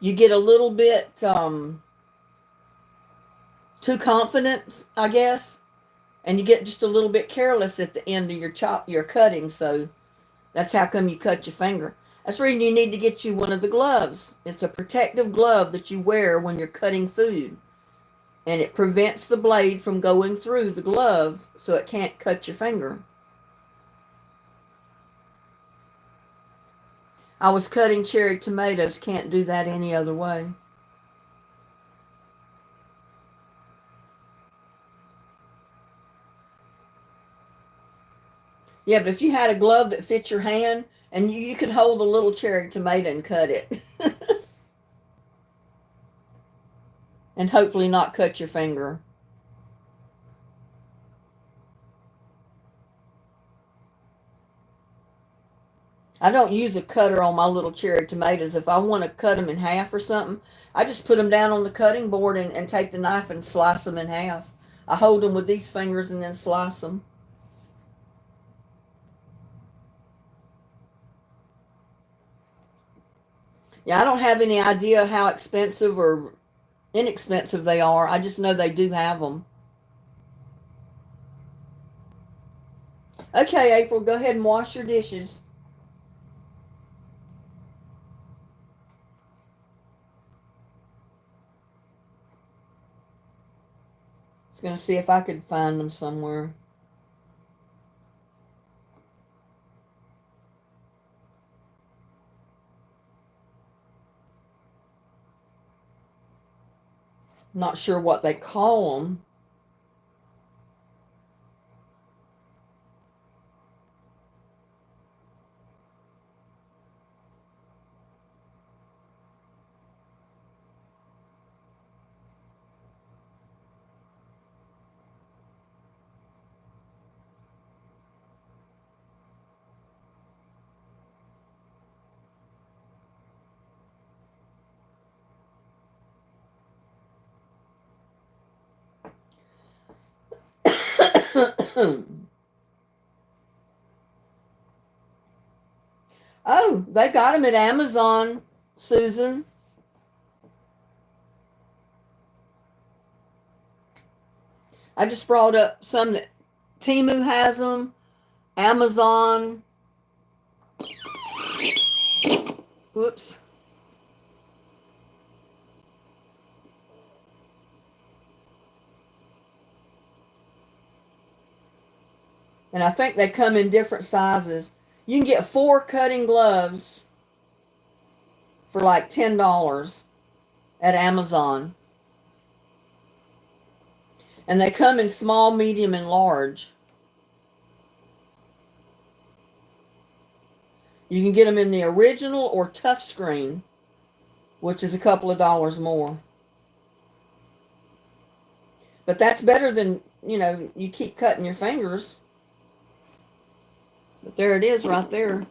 You get a little bit too confident, I guess, and you get just a little bit careless at the end of your cutting. So that's how come you cut your finger. That's the reason you need to get you one of the gloves. It's a protective glove that you wear when you're cutting food, and it prevents the blade from going through the glove so it can't cut your finger. I was cutting cherry tomatoes. Can't do that any other way. Yeah, but if you had a glove that fit your hand, and you could hold a little cherry tomato and cut it. And hopefully not cut your finger. I don't use a cutter on my little cherry tomatoes. If I want to cut them in half or something, I just put them down on the cutting board and take the knife and slice them in half. I hold them with these fingers and then slice them. Yeah, I don't have any idea how expensive or inexpensive they are. I just know they do have them. Okay, April, go ahead and wash your dishes. I was going to see if I could find them somewhere. Not sure what they call them. Oh, they got them at Amazon, Susan. I just brought up some that Temu has them, Amazon. Whoops. And I think they come in different sizes. You can get 4 cutting gloves for like $10 at Amazon. And they come in small, medium, and large. You can get them in the original or touchscreen, which is a couple of dollars more. But that's better than, you keep cutting your fingers. But there it is right there.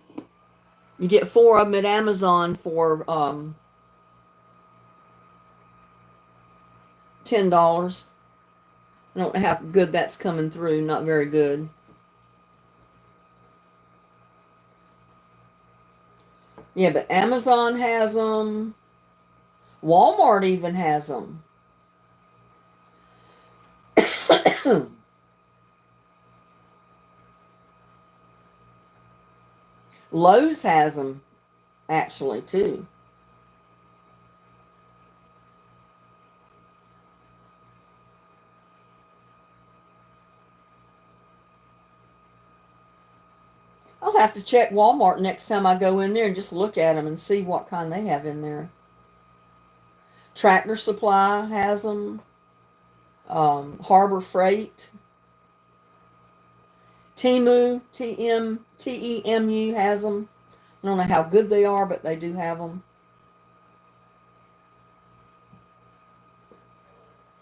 You get 4 of them at Amazon for $10. I don't know how good that's coming through. Not very good. Yeah, but Amazon has them. Walmart even has them. Lowe's has them, actually, too. I'll have to check Walmart next time I go in there and just look at them and see what kind they have in there. Tractor Supply has them. Harbor Freight. Temu has them. I don't know how good they are, but they do have them.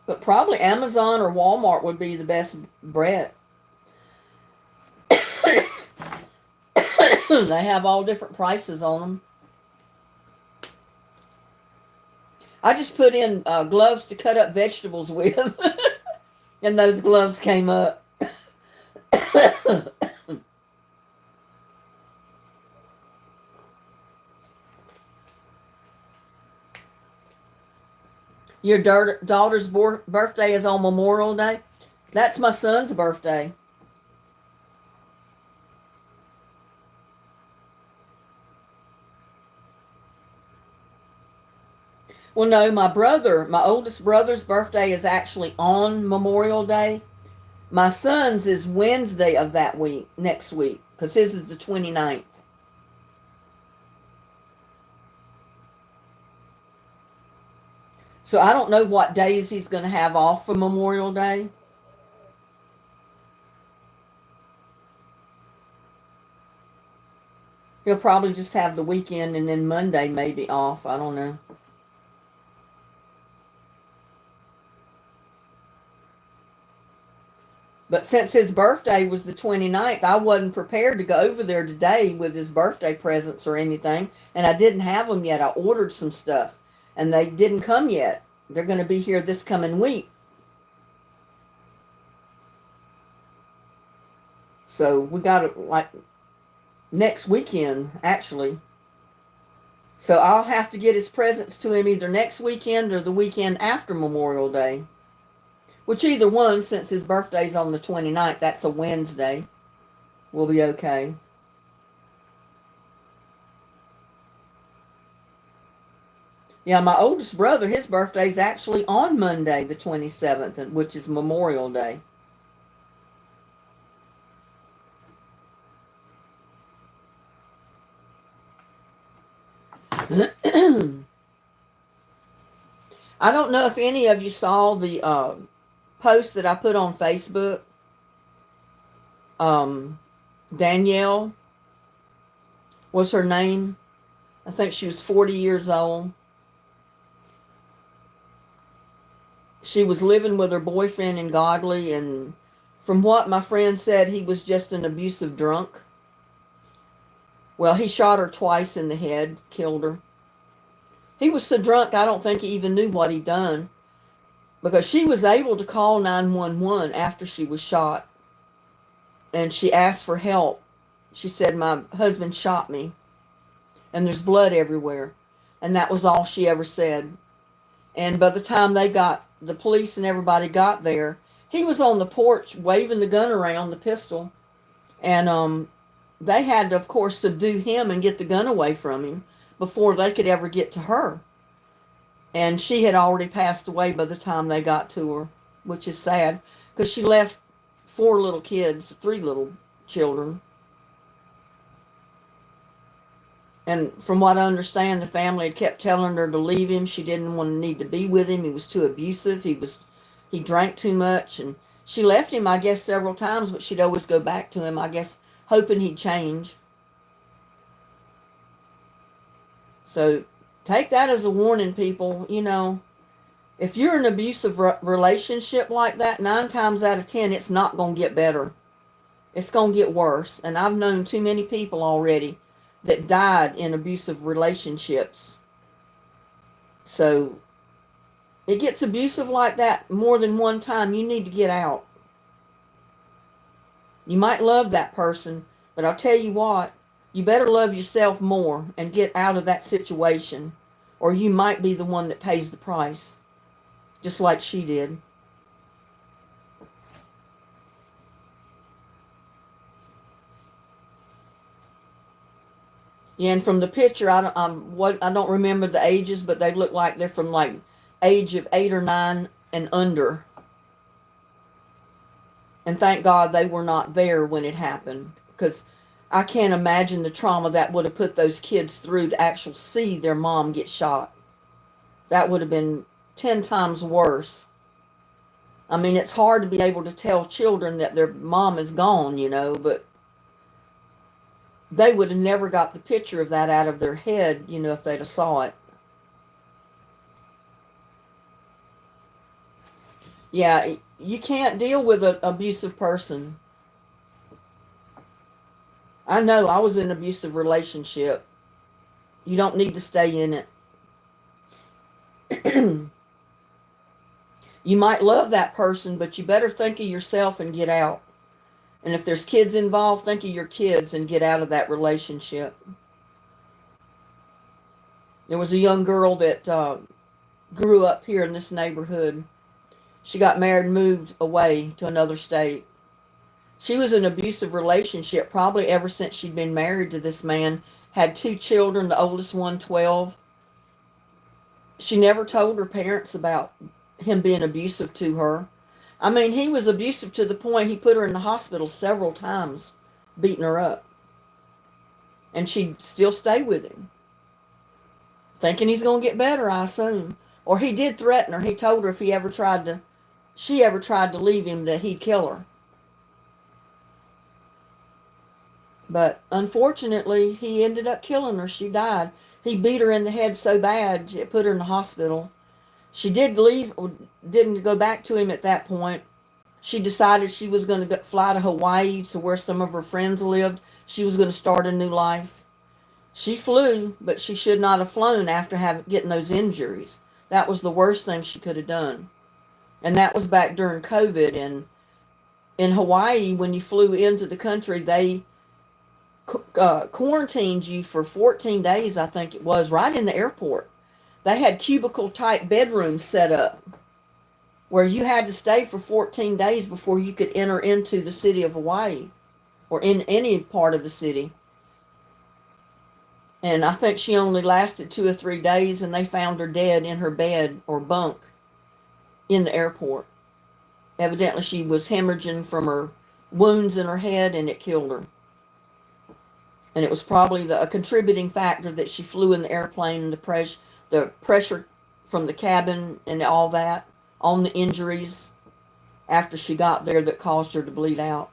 But probably Amazon or Walmart would be the best bread. They have all different prices on them. I just put in gloves to cut up vegetables with, and those gloves came up. Your daughter's birthday is on Memorial Day? That's my son's birthday. Well, no, my oldest brother's birthday is actually on Memorial Day. My son's is Wednesday of that week, next week, because his is the 29th. So I don't know what days he's going to have off for Memorial Day. He'll probably just have the weekend and then Monday maybe off. I don't know. But since his birthday was the 29th, I wasn't prepared to go over there today with his birthday presents or anything. And I didn't have them yet. I ordered some stuff and they didn't come yet. They're going to be here this coming week. So we got it like next weekend, actually. So I'll have to get his presents to him either next weekend or the weekend after Memorial Day. Which either one, since his birthday's on the 29th, that's a Wednesday. We'll be okay. Yeah, my oldest brother, his birthday's actually on Monday, the 27th, which is Memorial Day. I don't know if any of you saw the post that I put on Facebook. Danielle was her name. I think she was 40 years old. She was living with her boyfriend in Godly, and from what my friend said, he was just an abusive drunk. Well, he shot her twice in the head, killed her. He was so drunk, I don't think he even knew what he'd done, because she was able to call 911 after she was shot, and she asked for help. She said, my husband shot me, and there's blood everywhere. And that was all she ever said. And by the time the police and everybody got there, he was on the porch waving the gun around, the pistol. And they had to, of course, subdue him and get the gun away from him before they could ever get to her. And she had already passed away by the time they got to her, which is sad, because she left 4 little kids, 3 little children. And from what I understand, the family had kept telling her to leave him. She didn't want to need to be with him. He was too abusive. He drank too much. And she left him, I guess, several times, but she'd always go back to him, I guess, hoping he'd change. So take that as a warning, people. You know, if you're in an abusive relationship like that, 9 times out of 10, it's not going to get better. It's going to get worse. And I've known too many people already that died in abusive relationships. So it gets abusive like that more than one time. You need to get out. You might love that person, but I'll tell you what, you better love yourself more and get out of that situation, or you might be the one that pays the price, just like she did. Yeah, and from the picture, I don't remember the ages, but they look like they're from like age of 8 or 9 and under. And thank God they were not there when it happened, because I can't imagine the trauma that would have put those kids through to actually see their mom get shot. That would have been 10 times worse. I mean, it's hard to be able to tell children that their mom is gone, you know, but they would have never got the picture of that out of their head, you know, if they'd have saw it. Yeah, you can't deal with an abusive person. I know I was in an abusive relationship. You don't need to stay in it. You might love that person, but you better think of yourself and get out. And if there's kids involved, think of your kids and get out of that relationship. There was a young girl that grew up here in this neighborhood. She got married and moved away to another state. She was in an abusive relationship probably ever since she'd been married to this man. Had 2 children, the oldest one 12. She never told her parents about him being abusive to her. I mean, he was abusive to the point he put her in the hospital several times, beating her up. And she'd still stay with him, thinking he's going to get better, I assume. Or he did threaten her. He told her if she ever tried to leave him, that he'd kill her. But unfortunately, he ended up killing her. She died. He beat her in the head so bad, it put her in the hospital. She didn't go back to him at that point. She decided she was going to fly to Hawaii, to where some of her friends lived. She was going to start a new life. She flew, but she should not have flown after getting those injuries. That was the worst thing she could have done. And that was back during COVID. And in Hawaii, when you flew into the country, they quarantined you for 14 days, I think it was, right in the airport. They had cubicle-type bedrooms set up where you had to stay for 14 days before you could enter into the city of Hawaii. or in any part of the city. And I think she only lasted 2 or 3 days, and they found her dead in her bed or bunk in the airport. Evidently, she was hemorrhaging from her wounds in her head, and it killed her. And it was probably a contributing factor that she flew in the airplane, and the pressure from the cabin and all that on the injuries after she got there that caused her to bleed out.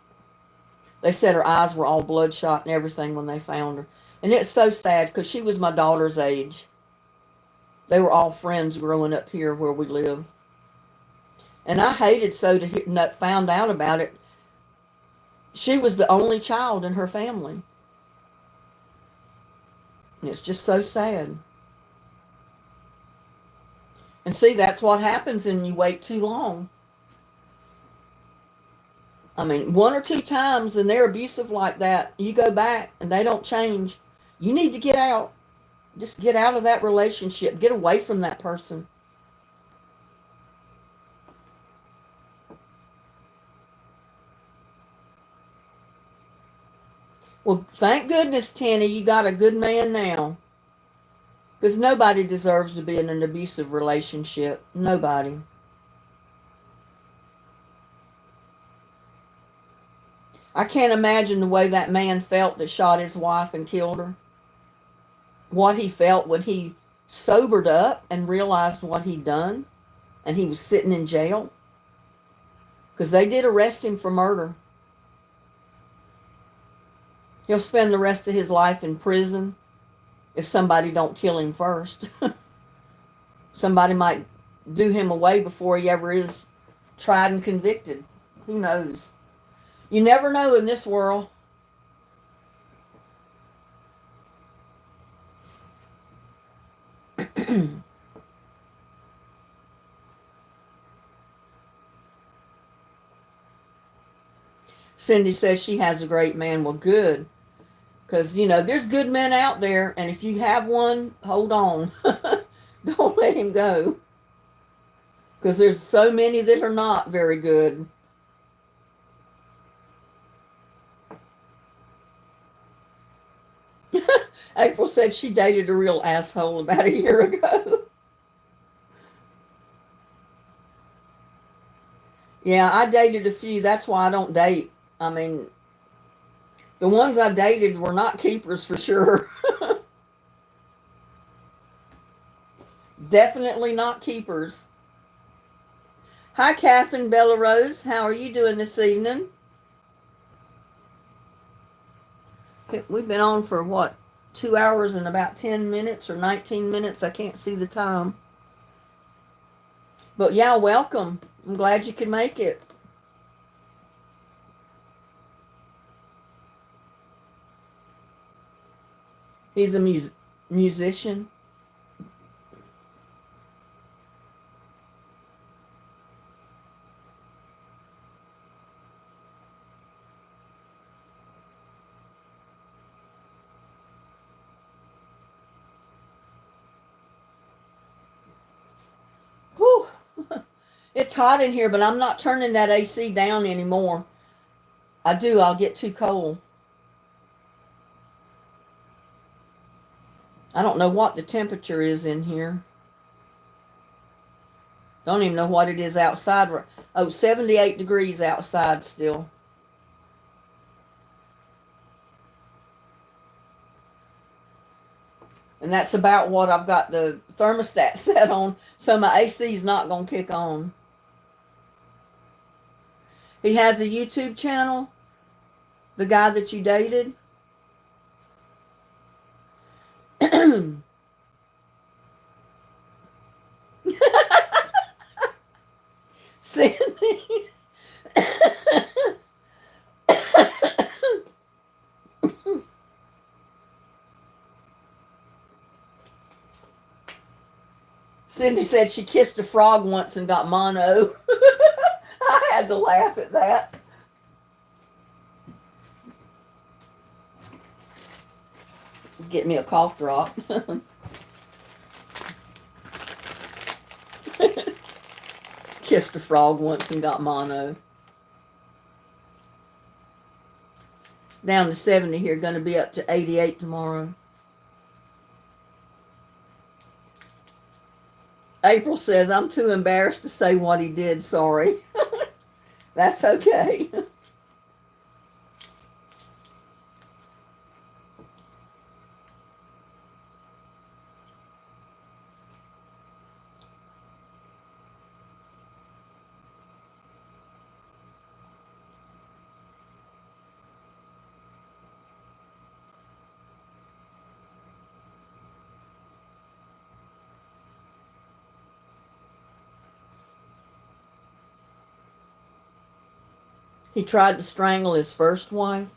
They said her eyes were all bloodshot and everything when they found her. And it's so sad because she was my daughter's age. They were all friends growing up here where we live. And I hated so to found out about it. She was the only child in her family. And it's just so sad. And see, that's what happens when you wait too long. I mean, 1 or 2 times and they're abusive like that, you go back and they don't change. You need to get out. Just get out of that relationship. Get away from that person. Well, thank goodness, Tanny, you got a good man now. Because nobody deserves to be in an abusive relationship. Nobody. I can't imagine the way that man felt that shot his wife and killed her. What he felt when he sobered up and realized what he'd done, and he was sitting in jail. Because they did arrest him for murder. He'll spend the rest of his life in prison if somebody don't kill him first. Somebody might do him away before he ever is tried and convicted. Who knows? You never know in this world. Cindy says she has a great man. Well, good. Because, you know, there's good men out there, and if you have one, hold on. Don't let him go. Because there's so many that are not very good. April said she dated a real asshole about a year ago. Yeah, I dated a few. That's why I don't date. I mean, the ones I dated were not keepers for sure. Definitely not keepers. Hi, Catherine Bella Rose. How are you doing this evening? We've been on for what? 2 hours and about 10 minutes or 19 minutes. I can't see the time. But yeah, welcome. I'm glad you could make it. He's a musician. Whew. It's hot in here, but I'm not turning that AC down anymore. I'll get too cold. I don't know what the temperature is in here. Don't even know what it is outside. Oh, 78 degrees outside still. And that's about what I've got the thermostat set on, so my AC is not going to kick on. He has a YouTube channel, the guy that you dated. Cindy. Cindy said she kissed a frog once and got mono. I had to laugh at that. Get me a cough drop. Kissed a frog once and got mono. Down to 70 here, going to be up to 88 tomorrow. April says, I'm too embarrassed to say what he did. Sorry. That's okay. He tried to strangle his first wife.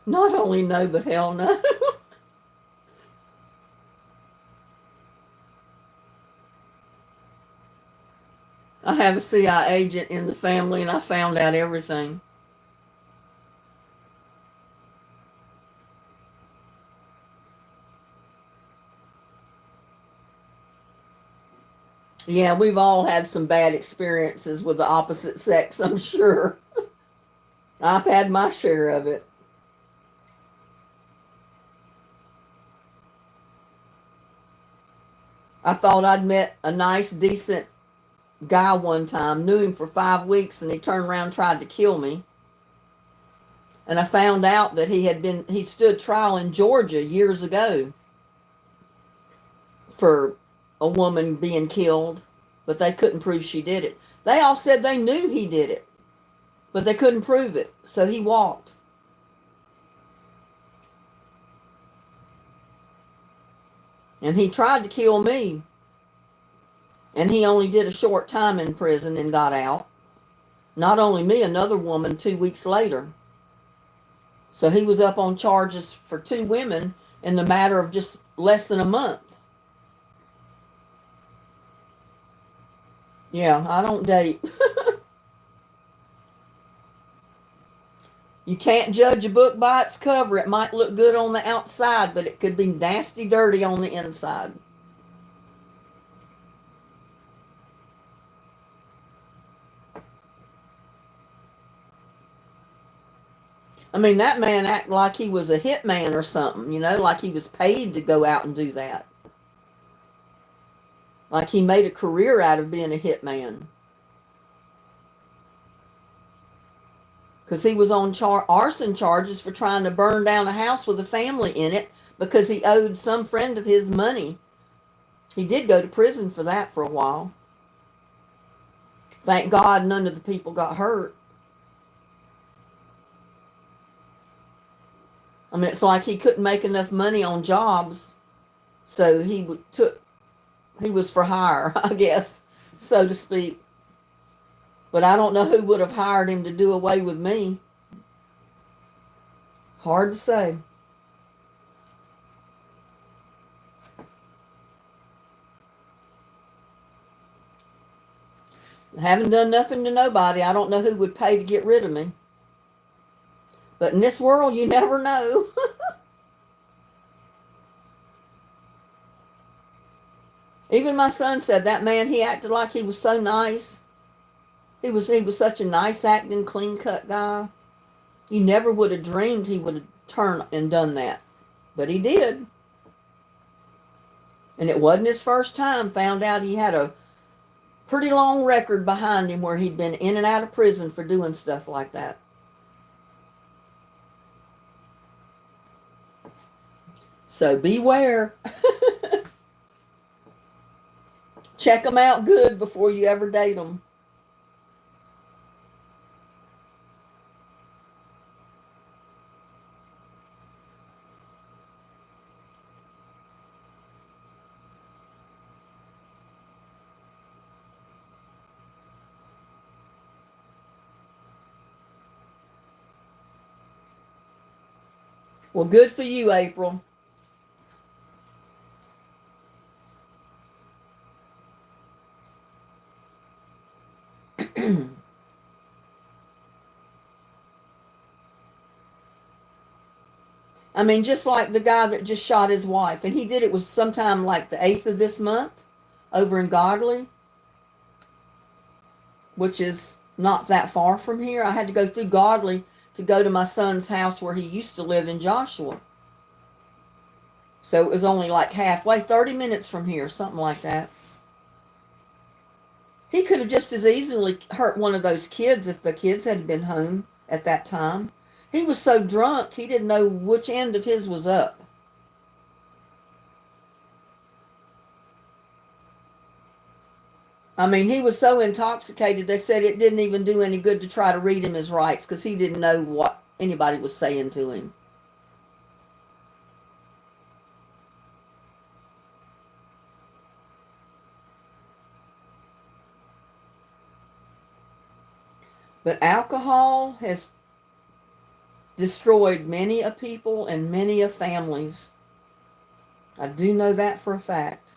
Not only no, but hell no. I have a CIA agent in the family and I found out everything. Yeah, we've all had some bad experiences with the opposite sex, I'm sure. I've had my share of it. I thought I'd met a nice, decent guy one time, knew him for 5 weeks, and he turned around and tried to kill me. And I found out that he stood trial in Georgia years ago for a woman being killed, but they couldn't prove she did it. They all said they knew he did it, but they couldn't prove it, so he walked. And he tried to kill me, and he only did a short time in prison and got out. Not only me, another woman 2 weeks later. So he was up on charges for 2 women in the matter of just less than a month. Yeah, I don't date. You can't judge a book by its cover. It might look good on the outside, but it could be nasty dirty on the inside. I mean, that man acted like he was a hitman or something, like he was paid to go out and do that. Like he made a career out of being a hitman. Because he was on arson charges for trying to burn down a house with a family in it because he owed some friend of his money. He did go to prison for that for a while. Thank God none of the people got hurt. I mean, it's like he couldn't make enough money on jobs, so he was for hire, I guess, so to speak. But I don't know who would have hired him to do away with me. Hard to say. I haven't done nothing to nobody. I don't know who would pay to get rid of me. But in this world, you never know. Even my son said that man, he acted like he was so nice. He was such a nice acting, clean cut guy. You never would have dreamed he would have turned and done that. But he did. And it wasn't his first time. Found out he had a pretty long record behind him where he'd been in and out of prison for doing stuff like that. So beware. Check them out good before you ever date them. Well, good for you, April. I mean, just like the guy that just shot his wife, and he did it was sometime like the 8th of this month over in Godley, which is not that far from here. I had to go through Godley to go to my son's house where he used to live in Joshua. So it was only like halfway, 30 minutes from here, something like that. He could have just as easily hurt one of those kids if the kids had been home at that time. He was so drunk, he didn't know which end of his was up. I mean, he was so intoxicated, they said it didn't even do any good to try to read him his rights because he didn't know what anybody was saying to him. But alcohol has destroyed many a people and many a families. I do know that for a fact.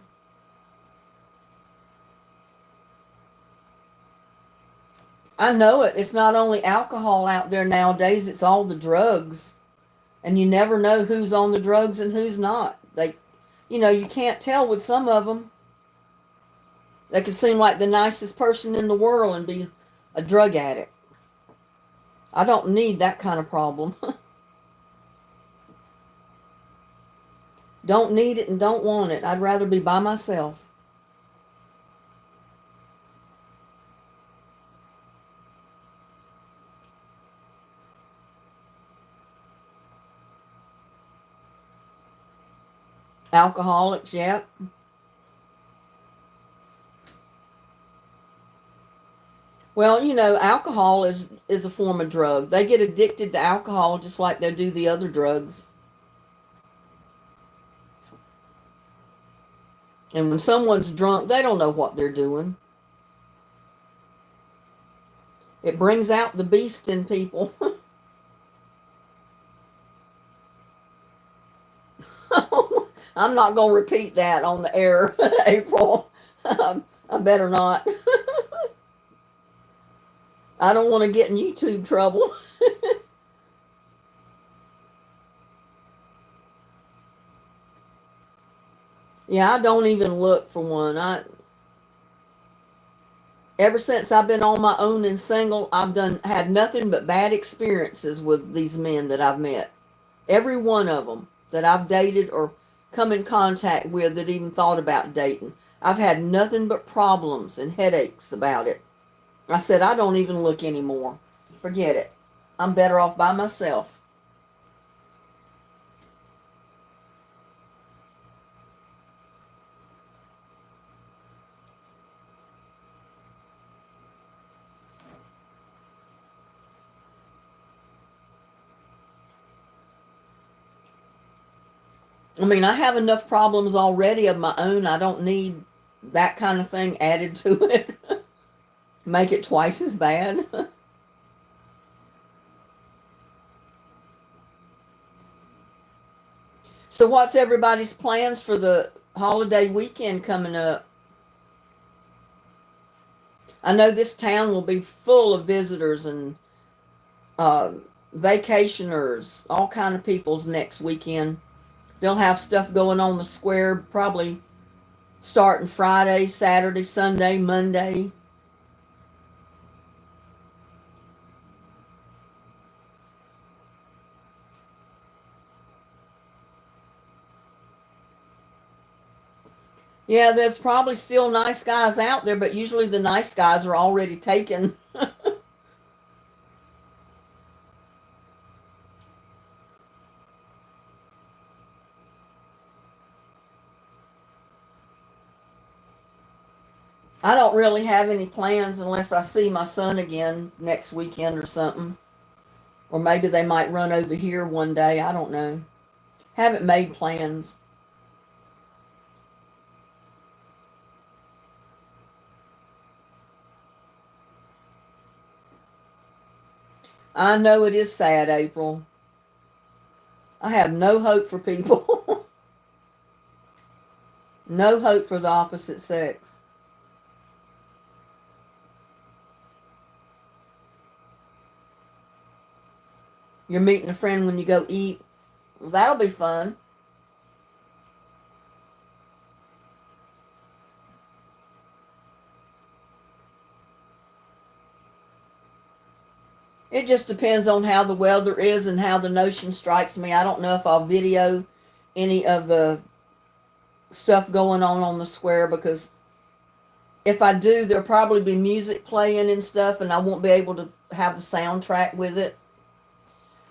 I know it. It's not only alcohol out there nowadays, it's all the drugs. And you never know who's on the drugs and who's not. You can't tell with some of them. They could seem like the nicest person in the world and be a drug addict. I don't need that kind of problem. Don't need it and don't want it. I'd rather be by myself. Alcoholics, yep. Well, alcohol is a form of drug. They get addicted to alcohol just like they do the other drugs. And when someone's drunk, they don't know what they're doing. It brings out the beast in people. I'm not going to repeat that on the air, April. I better not. I don't want to get in YouTube trouble. Yeah, I don't even look for one. Ever since I've been on my own and single, I've had nothing but bad experiences with these men that I've met. Every one of them that I've dated or come in contact with that even thought about dating. I've had nothing but problems and headaches about it. I said, I don't even look anymore. Forget it. I'm better off by myself. I mean, I have enough problems already of my own. I don't need that kind of thing added to it. Make it twice as bad. So what's everybody's plans for the holiday weekend coming up? I know this town will be full of visitors and uh, vacationers, all kind of peoples next weekend. They'll have stuff going on the square probably starting Friday, Saturday, Sunday, Monday. Yeah, there's probably still nice guys out there, but usually the nice guys are already taken. I don't really have any plans unless I see my son again next weekend or something. Or maybe they might run over here one day. I don't know. Haven't made plans. I know it is sad, April. I have no hope for people. No hope for the opposite sex. You're meeting a friend when you go eat. Well, that'll be fun. It just depends on how the weather is and how the notion strikes me. I don't know if I'll video any of the stuff going on the square, because if I do, there'll probably be music playing and stuff, and I won't be able to have the soundtrack with it.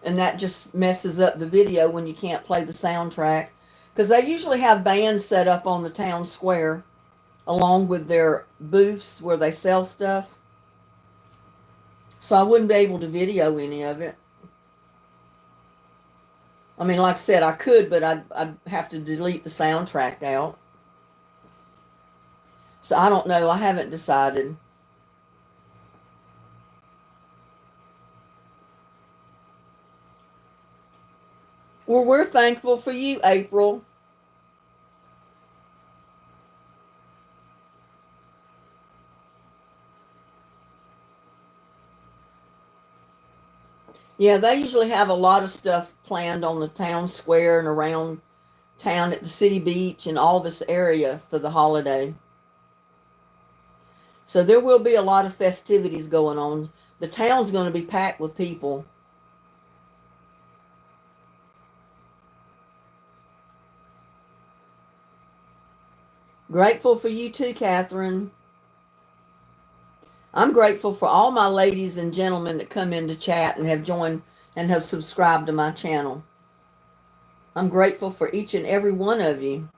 And that just messes up the video when you can't play the soundtrack. Because they usually have bands set up on the town square along with their booths where they sell stuff. So I wouldn't be able to video any of it. I mean, like I said, I could, but I'd have to delete the soundtrack out. So I don't know. I haven't decided. Well, we're thankful for you, April. Yeah, they usually have a lot of stuff planned on the town square and around town at the city beach and all this area for the holiday. So there will be a lot of festivities going on. The town's going to be packed with people. Grateful for you too, Catherine. I'm grateful for all my ladies and gentlemen that come in to chat and have joined and have subscribed to my channel. I'm grateful for each and every one of you.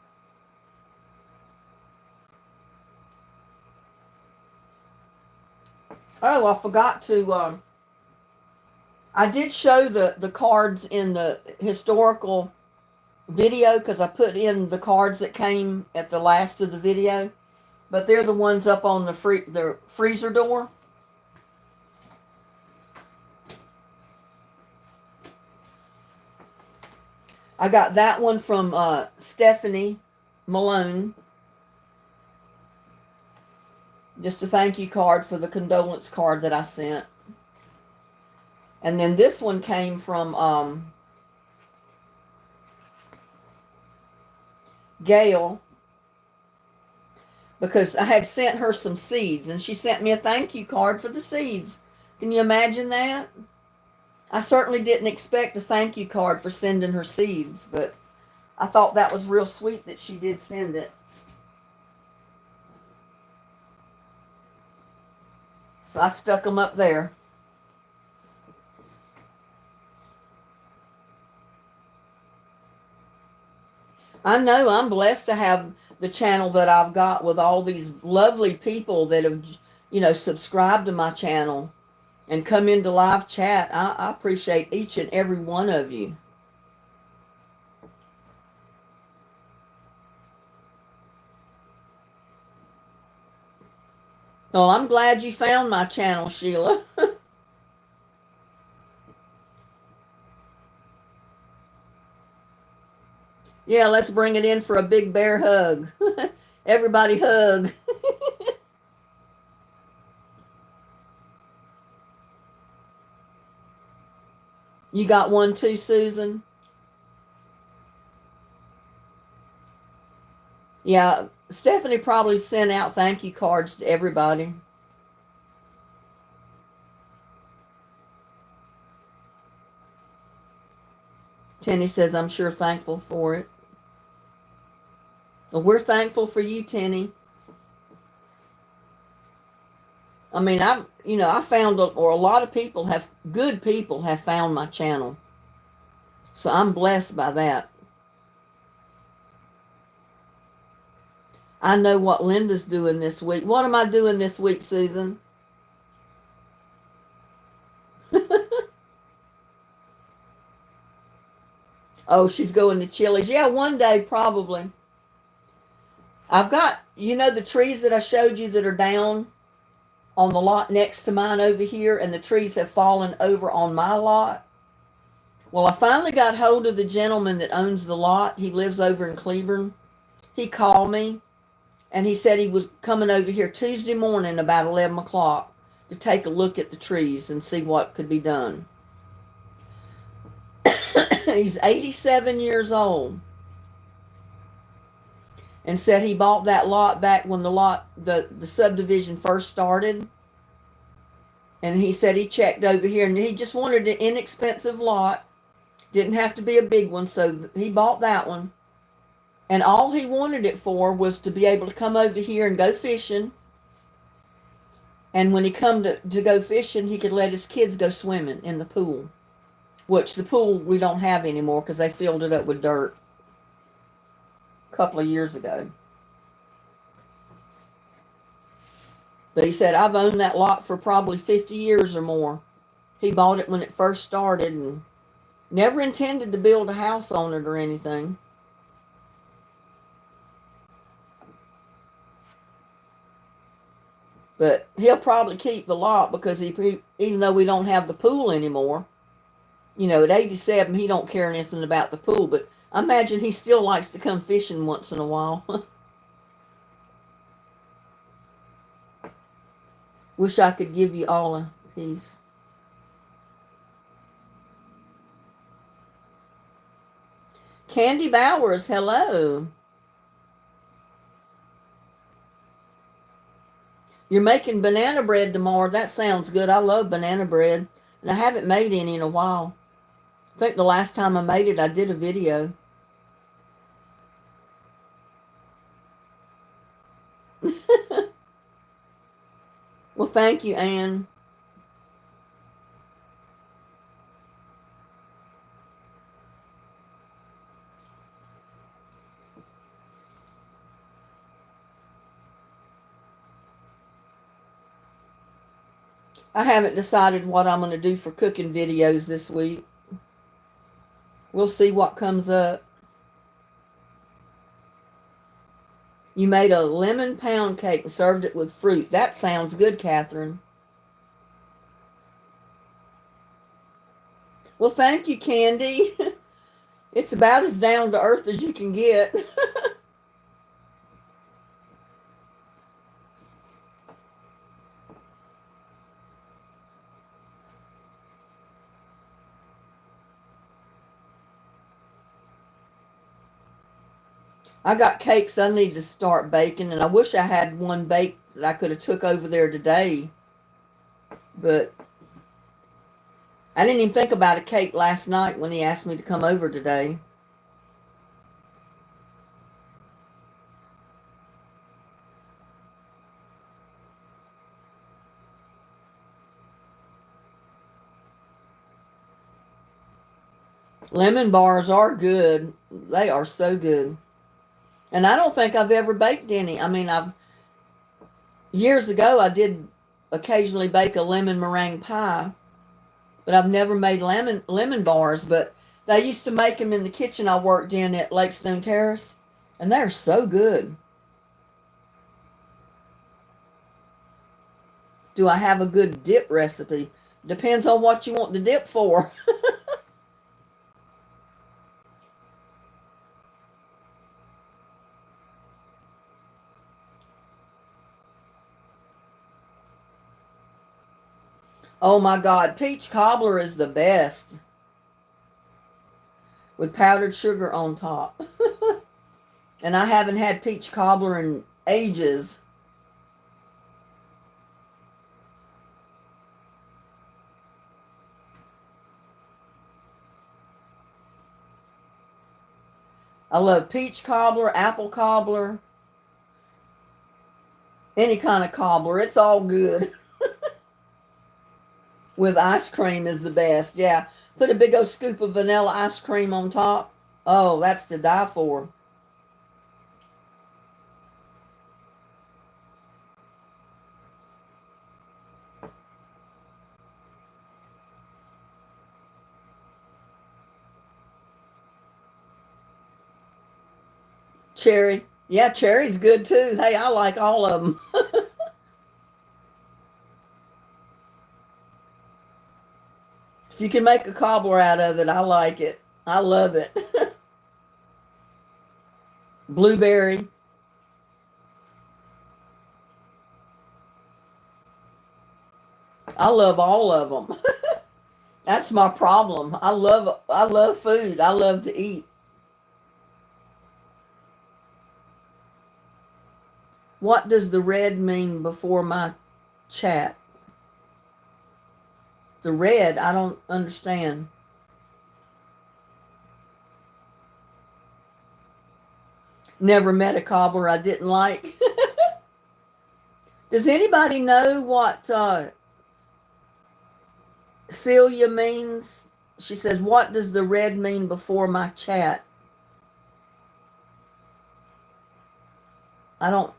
Oh, I forgot to, I did show the cards in the historical video because I put in the cards that came at the last of the video. But they're the ones up on the freezer door. I got that one from Stephanie Malone. Just a thank you card for the condolence card that I sent. And then this one came from Gail, because I had sent her some seeds and she sent me a thank you card for the seeds. Can you imagine that? I certainly didn't expect a thank you card for sending her seeds, but I thought that was real sweet that she did send it. So I stuck them up there. I know I'm blessed to have the channel that I've got with all these lovely people that have, subscribed to my channel and come into live chat. I appreciate each and every one of you. Well, I'm glad you found my channel, Sheila. Yeah, let's bring it in for a big bear hug. Everybody hug. You got one too, Susan? Yeah, Stephanie probably sent out thank you cards to everybody. Tenny says, I'm sure thankful for it. Well, we're thankful for you, Tenny. I mean, I found, or a lot of people good people have found my channel. So I'm blessed by that. I know what Linda's doing this week. What am I doing this week, Susan? Oh, she's going to Chili's. Yeah, one day probably. I've got, the trees that I showed you that are down on the lot next to mine over here, and the trees have fallen over on my lot. Well, I finally got hold of the gentleman that owns the lot. He lives over in Cleburne. He called me and he said he was coming over here Tuesday morning about 11 o'clock to take a look at the trees and see what could be done. He's 87 years old and said he bought that lot back when the subdivision first started. And he said he checked over here and he just wanted an inexpensive lot. Didn't have to be a big one, so he bought that one. And all he wanted it for was to be able to come over here and go fishing. And when he come to go fishing, he could let his kids go swimming in the pool. Which the pool we don't have anymore because they filled it up with dirt a couple of years ago. But he said, I've owned that lot for probably 50 years or more. He bought it when it first started and never intended to build a house on it or anything. But he'll probably keep the lot because even though we don't have the pool anymore, at 87, he don't care anything about the pool. But I imagine he still likes to come fishing once in a while. Wish I could give you all a piece. Candy Bowers, hello. You're making banana bread tomorrow. That sounds good. I love banana bread. And I haven't made any in a while. I think the last time I made it, I did a video. Well, thank you, Anne. I haven't decided what I'm going to do for cooking videos this week. We'll see what comes up. You made a lemon pound cake and served it with fruit. That sounds good, Catherine. Well, thank you, Candy. It's about as down to earth as you can get. I got cakes I need to start baking, and I wish I had one baked that I could have took over there today. But I didn't even think about a cake last night when he asked me to come over today. Lemon bars are good. They are so good. And I don't think I've ever baked any. I mean, years ago I did occasionally bake a lemon meringue pie, but I've never made lemon bars. But they used to make them in the kitchen I worked in at Lakestone Terrace, and they're so good. Do I have a good dip recipe? Depends on what you want the dip for. Oh my God, peach cobbler is the best with powdered sugar on top. And I haven't had peach cobbler in ages. I love peach cobbler, apple cobbler, any kind of cobbler. It's all good. With ice cream is the best. Yeah. Put a big old scoop of vanilla ice cream on top. Oh, that's to die for. Cherry. Yeah, cherry's good too. Hey, I like all of them. If you can make a cobbler out of it, I like it. I love it. Blueberry. I love all of them. That's my problem. I love food. I love to eat. What does the red mean before my chat? The red, I don't understand. Never met a cobbler I didn't like. Does anybody know what Celia means? She says, what does the red mean before my chat? I don't.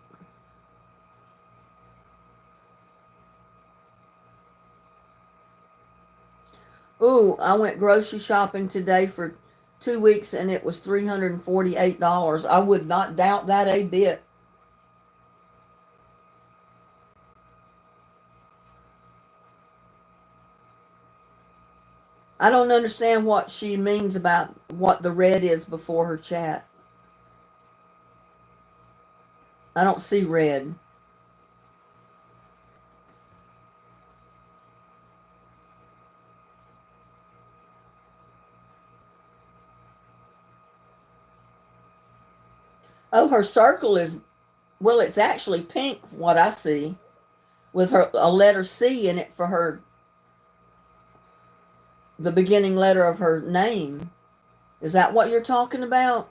Ooh, I went grocery shopping today for 2 weeks and it was $348. I would not doubt that a bit. I don't understand what she means about what the red is before her chat. I don't see red. Oh, her circle is, well, it's actually pink, what I see, with a letter C in it for her, the beginning letter of her name. Is that what you're talking about?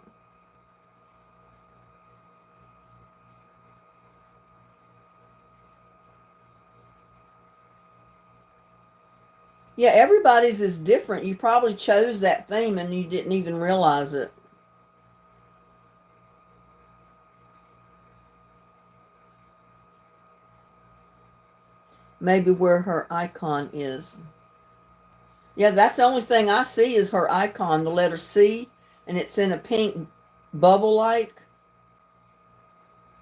Yeah, everybody's is different. You probably chose that theme and you didn't even realize it. Maybe where her icon is. Yeah, that's the only thing I see is her icon, the letter C, and it's in a pink bubble like.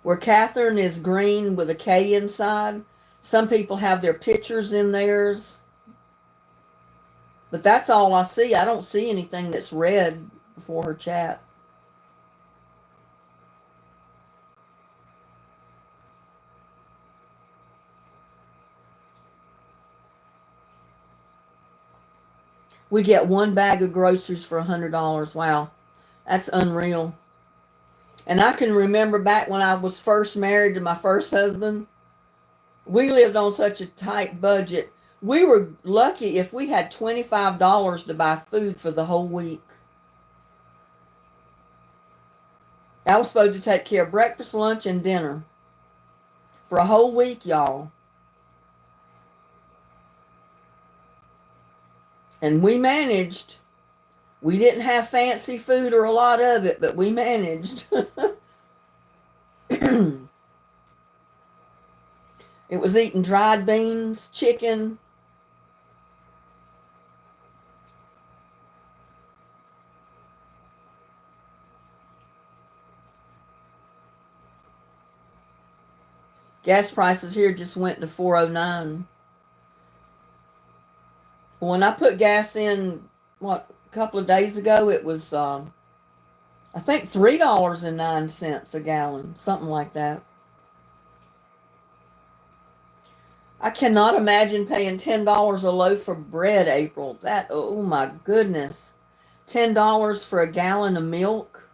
Where Catherine is green with a K inside. Some people have their pictures in theirs. But that's all I see. I don't see anything that's red before her chat. We get one bag of groceries for $100. Wow, that's unreal. And I can remember back when I was first married to my first husband, we lived on such a tight budget. We were lucky if we had $25 to buy food for the whole week. I was supposed to take care of breakfast, lunch, and dinner for a whole week, y'all. And we managed. We didn't have fancy food or a lot of it, but we managed. It was eating dried beans, chicken. Gas prices here just went to $4.09. When I put gas in, a couple of days ago, it was, I think $3.09 a gallon, something like that. I cannot imagine paying $10 a loaf for bread, April. That, oh my goodness. $10 for a gallon of milk.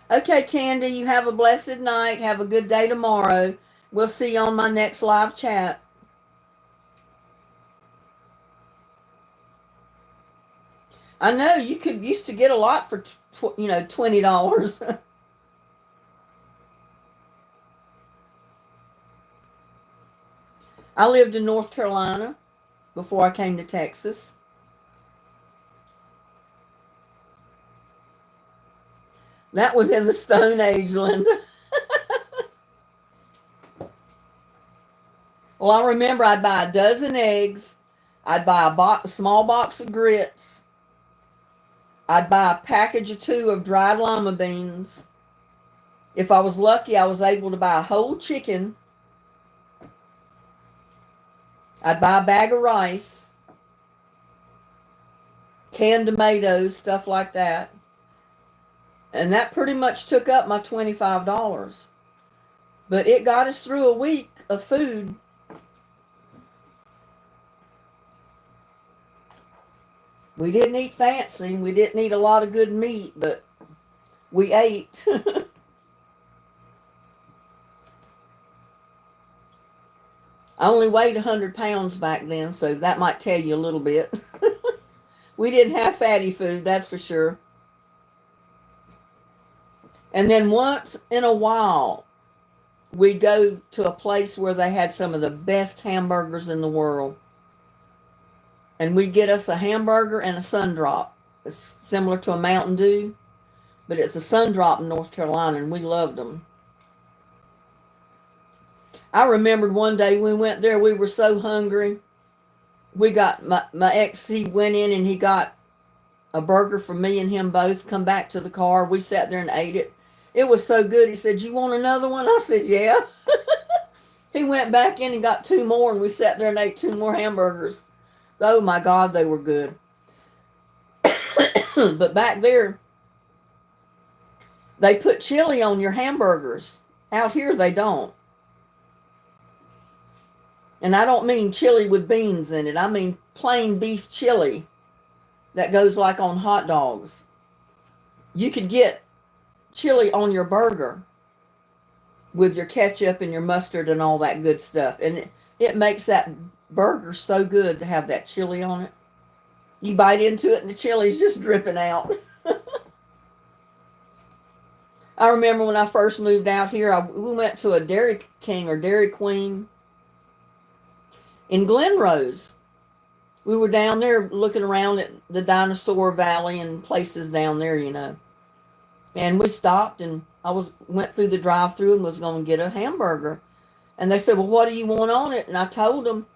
Okay, Candy, you have a blessed night. Have a good day tomorrow. We'll see you on my next live chat. I know you used to get a lot for $20. I lived in North Carolina before I came to Texas. That was in the Stone Age, Linda. Well, I remember I'd buy a dozen eggs. I'd buy a small box of grits. I'd buy a package or two of dried lima beans. If I was lucky, I was able to buy a whole chicken. I'd buy a bag of rice, canned tomatoes, stuff like that. And that pretty much took up my $25. But it got us through a week of food. We didn't eat fancy. We didn't eat a lot of good meat, but we ate. I only weighed 100 pounds back then, so that might tell you a little bit. We didn't have fatty food, that's for sure. And then once in a while, we'd go to a place where they had some of the best hamburgers in the world. And we'd get us a hamburger and a Sundrop. It's similar to a Mountain Dew, but it's a Sundrop in North Carolina, and we loved them. I remembered one day we went there, we were so hungry. We got, my ex, he went in and he got a burger for me and him both, come back to the car. We sat there and ate it. It was so good. He said, "You want another one?" I said, "Yeah." He went back in and got 2 more, and we sat there and ate 2 more hamburgers. Oh my God, they were good. But back there, they put chili on your hamburgers. Out here, they don't. And I don't mean chili with beans in it. I mean plain beef chili that goes like on hot dogs. You could get chili on your burger with your ketchup and your mustard and all that good stuff. And it makes that burger so good to have that chili on it. You bite into it and the chili's just dripping out. I remember when I first moved out here, we went to a Dairy King or Dairy Queen in Glen Rose. We were down there looking around at the Dinosaur Valley and places down there, you know. And we stopped, and I went through the drive-thru and was going to get a hamburger. And they said, "Well, what do you want on it?" And I told them.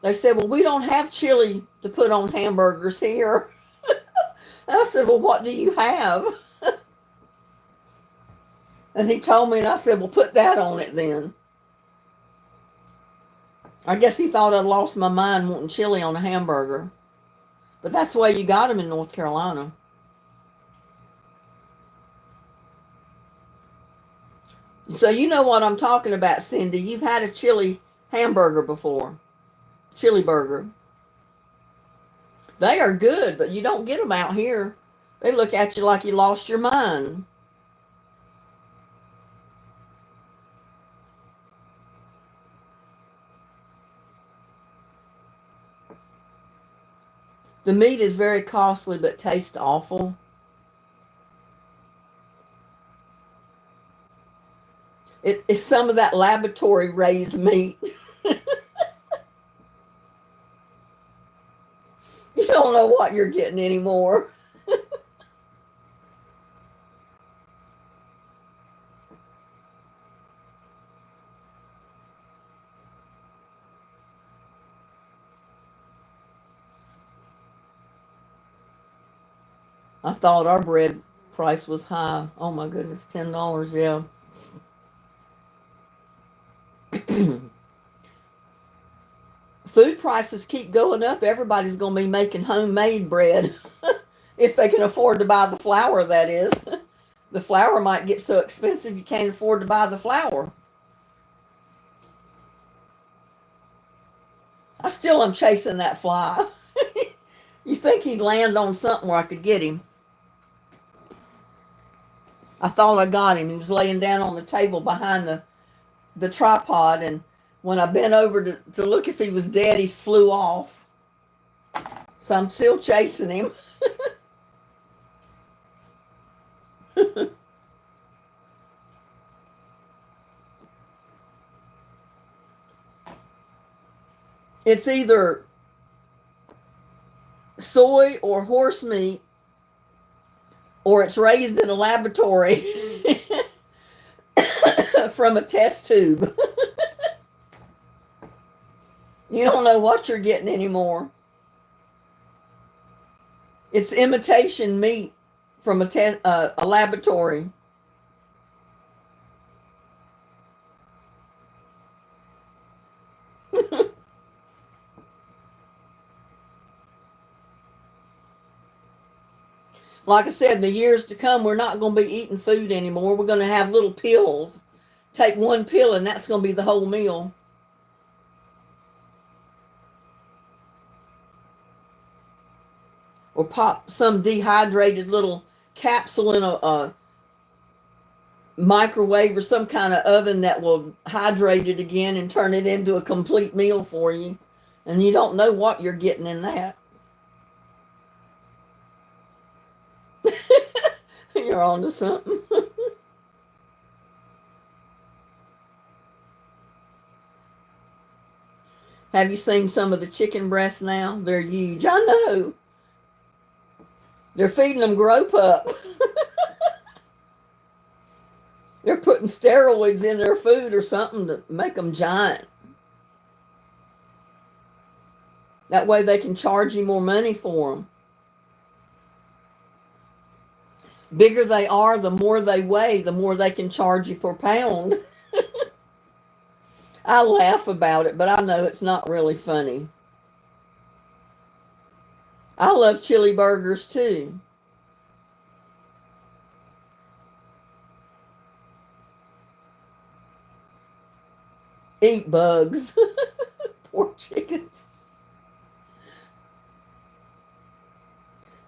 They said, "Well, we don't have chili to put on hamburgers here." And I said, "Well, what do you have?" And he told me, and I said, "Well, put that on it then." I guess he thought I'd lost my mind wanting chili on a hamburger. But that's the way you got them in North Carolina. So you know what I'm talking about, Cindy. You've had a chili hamburger before. Chili burger. They are good, but you don't get them out here. They look at you like you lost your mind. The meat is very costly, but tastes awful. It's some of that laboratory raised meat. You don't know what you're getting anymore. I thought our bread price was high. Oh my goodness, $10, yeah. Food prices keep going up. Everybody's going to be making homemade bread. If they can afford to buy the flour, that is. The flour might get so expensive you can't afford to buy the flour. I still am chasing that fly. You think he'd land on something where I could get him. I thought I got him. He was laying down on the table behind the tripod, and when I bent over to look if he was dead, he flew off. So I'm still chasing him. It's either soy or horse meat, or it's raised in a laboratory from a test tube. You don't know what you're getting anymore. It's imitation meat from a laboratory. Like I said, in the years to come, we're not going to be eating food anymore. We're going to have little pills. Take one pill, and that's going to be the whole meal. Or pop some dehydrated little capsule in a microwave or some kind of oven that will hydrate it again and turn it into a complete meal for you. And you don't know what you're getting in that. You're on to something. Have you seen some of the chicken breasts now? They're huge. I know. They're feeding them grope up. They're putting steroids in their food or something to make them giant. That way they can charge you more money for them. Bigger they are, the more they weigh, the more they can charge you per pound. I laugh about it, but I know it's not really funny. I love chili burgers too. Eat bugs. Poor chickens.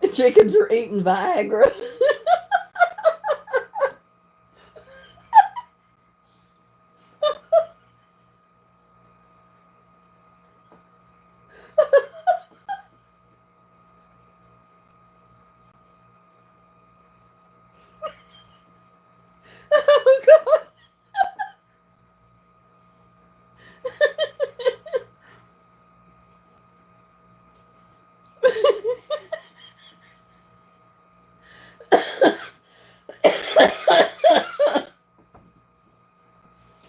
The chickens are eating Viagra. Oh, God.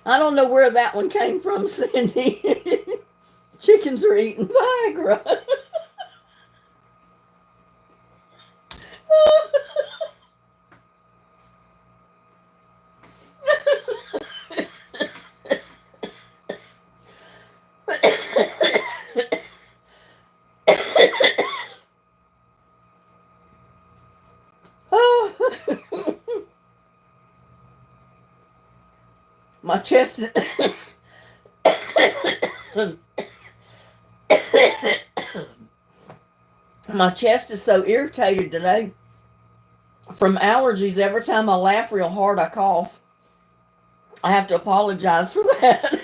I don't know where that one came from, Cindy. Chickens are eating Viagra. Oh. My chest is my chest is so irritated today from allergies. Every time I laugh real hard, I cough. I have to apologize for that.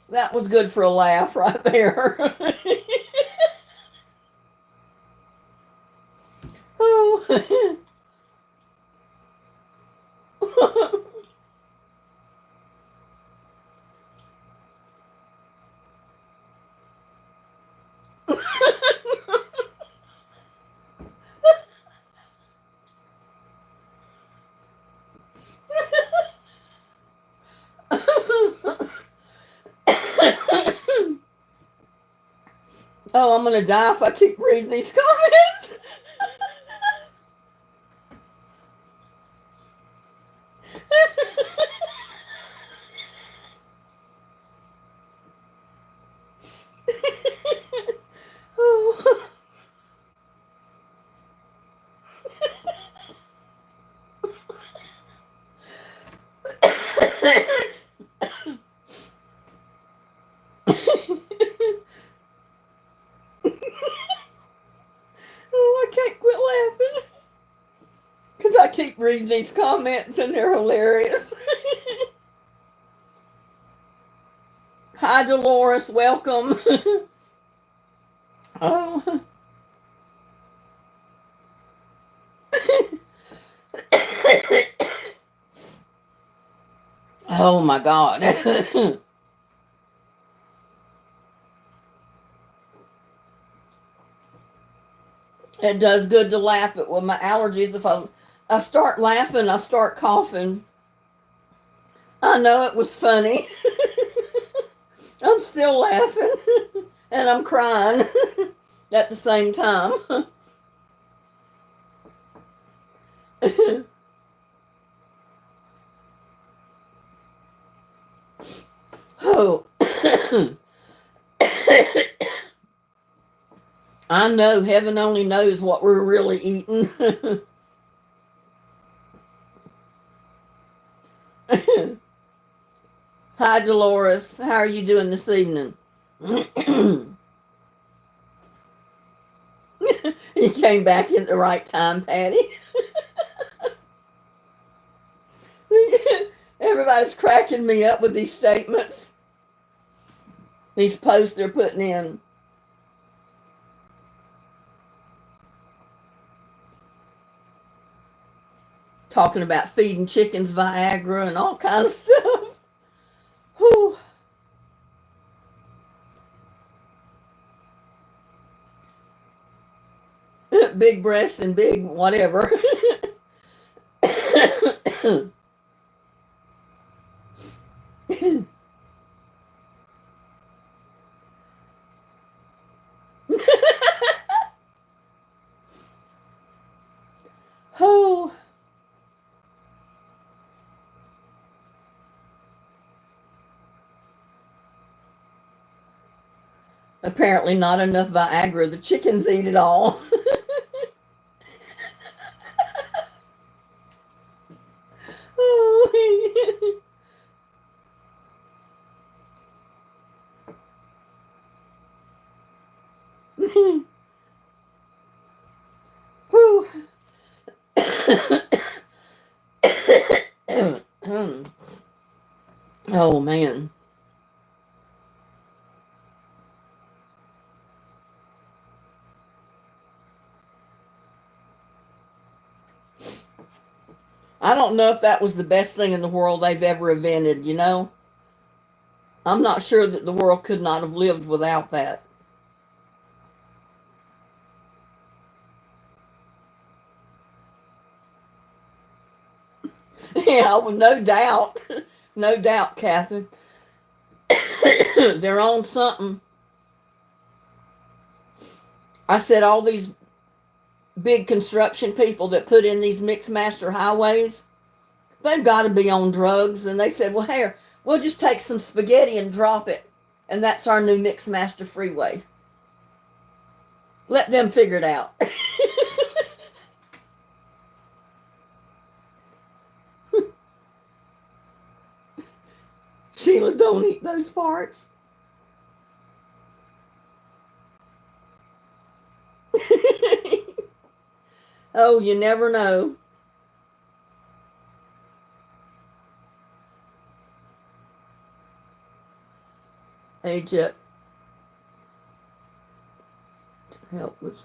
That was good for a laugh right there. Oh. Oh, I'm going to die if I keep reading these comments. Oh. Oh, I can't quit laughing because I keep reading these comments and they're hilarious. Hi, Dolores. Welcome. Oh. Oh, my God. It does good to laugh at with my allergies. If I start laughing, I start coughing. I know it was funny. I'm still laughing and I'm crying at the same time. Oh. I know heaven only knows what we're really eating. Hi, Dolores. How are you doing this evening? You came back at the right time, Patty. Everybody's cracking me up with these statements, these posts they're putting in. Talking about feeding chickens Viagra and all kind of stuff. Whew. Big breast and big whatever. Oh, apparently not enough Viagra. The chickens eat it all. Oh. Whew. Oh man. I don't know if that was the best thing in the world they've ever invented, you know? I'm not sure that the world could not have lived without that. Yeah, well, no doubt. No doubt, Catherine. They're on something. I said all these big construction people that put in these mixed master highways, they've got to be on drugs. And they said, well, here, we'll just take some spaghetti and drop it. And that's our new mixed master freeway. Let them figure it out. Sheila, don't eat those parts. Oh, you never know. AJ, help with.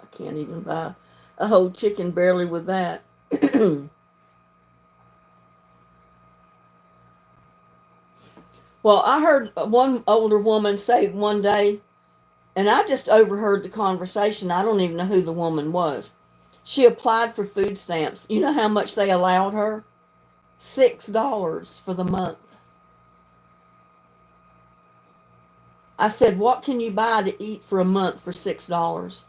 I can't even buy a whole chicken barely with that. Well, I heard one older woman say one day, and I just overheard the conversation. I don't even know who the woman was. She applied for food stamps. You know how much they allowed her? $6 for the month. I said, what can you buy to eat for a month for $6?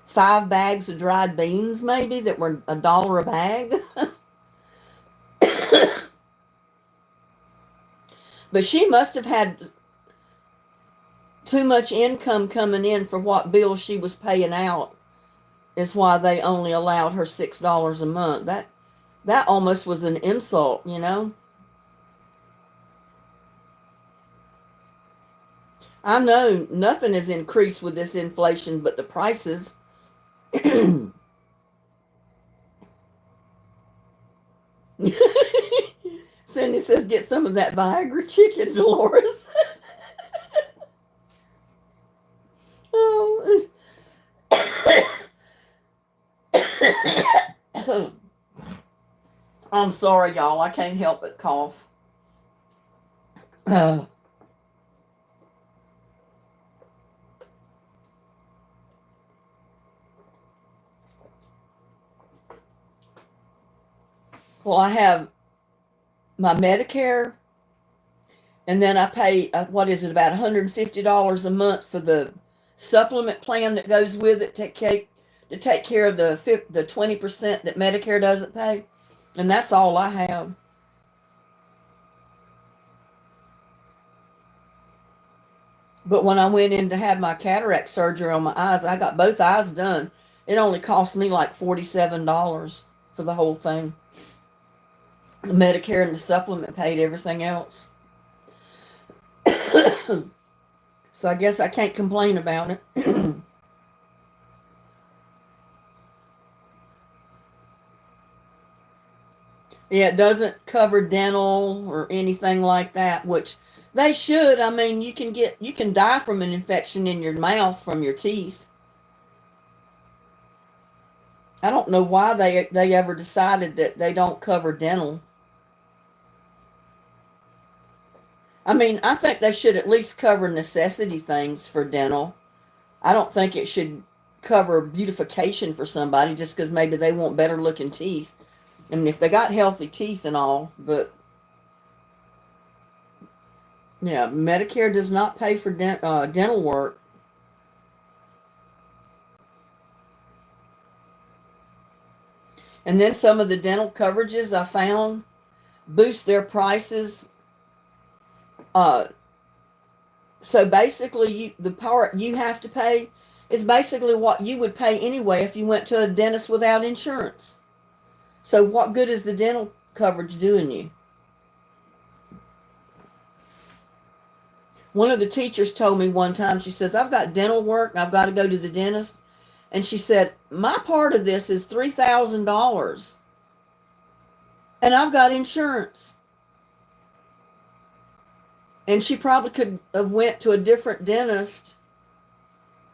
5 bags of dried beans, maybe, that were $1 a bag. But she must have had too much income coming in for what bills she was paying out. Is why they only allowed her $6 a month. That almost was an insult, you know. I know nothing has increased with this inflation but the prices. Cindy says, get some of that Viagra chicken, Dolores. Oh. I'm sorry, y'all. I can't help but cough. Uh, well, I have my Medicare, and then I pay, what is it, about $150 a month for the supplement plan that goes with it to take care of the 20% that Medicare doesn't pay. And that's all I have. But when I went in to have my cataract surgery on my eyes, I got both eyes done. It only cost me like $47 for the whole thing. The Medicare and the supplement paid everything else. So I guess I can't complain about it. Yeah, it doesn't cover dental or anything like that, which they should. I mean, you can die from an infection in your mouth from your teeth. I don't know why they ever decided that they don't cover dental. I mean, I think they should at least cover necessity things for dental. I don't think it should cover beautification for somebody just because maybe they want better looking teeth. I mean, if they got healthy teeth and all, but yeah, Medicare does not pay for dental work. And then some of the dental coverages I found boost their prices. Uh, so basically, the part you have to pay is basically what you would pay anyway if you went to a dentist without insurance. So what good is the dental coverage doing you? One of the teachers told me one time, she says, I've got dental work and I've got to go to the dentist. And she said, my part of this is $3,000 and I've got insurance. And she probably could have went to a different dentist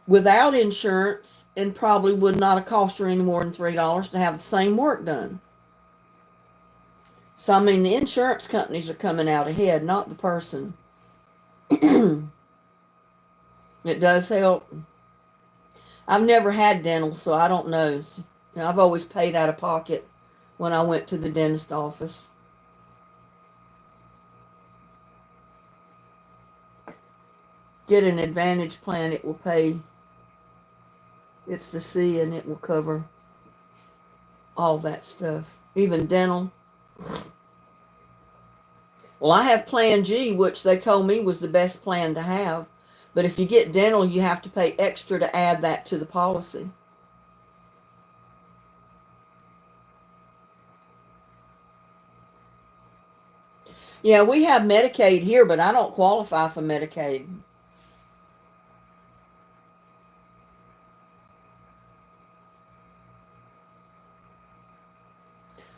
without insurance and probably would not have cost her any more than $3 to have the same work done. So, I mean, the insurance companies are coming out ahead, not the person. It does help. I've never had dental, so I don't know. I've always paid out of pocket when I went to the dentist office. Get an Advantage plan, it will pay. It's the C and it will cover all that stuff, even dental. Well, I have Plan G, which they told me was the best plan to have. But if you get dental, you have to pay extra to add that to the policy. Yeah, we have Medicaid here, but I don't qualify for Medicaid.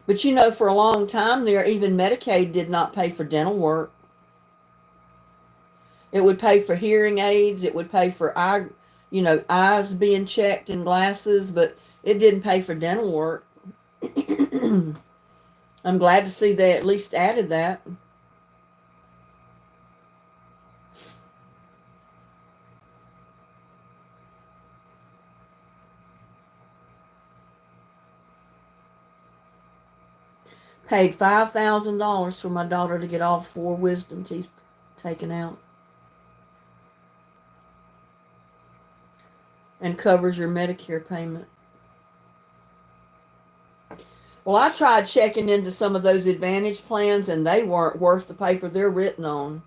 But you know, for a long time there, even Medicaid did not pay for dental work. It would pay for hearing aids. It would pay for eyes being checked and glasses, but it didn't pay for dental work. I'm glad to see they at least added that. Paid $5,000 for my daughter to get all 4 wisdom teeth taken out. And covers your Medicare payment. Well, I tried checking into some of those Advantage plans and they weren't worth the paper they're written on.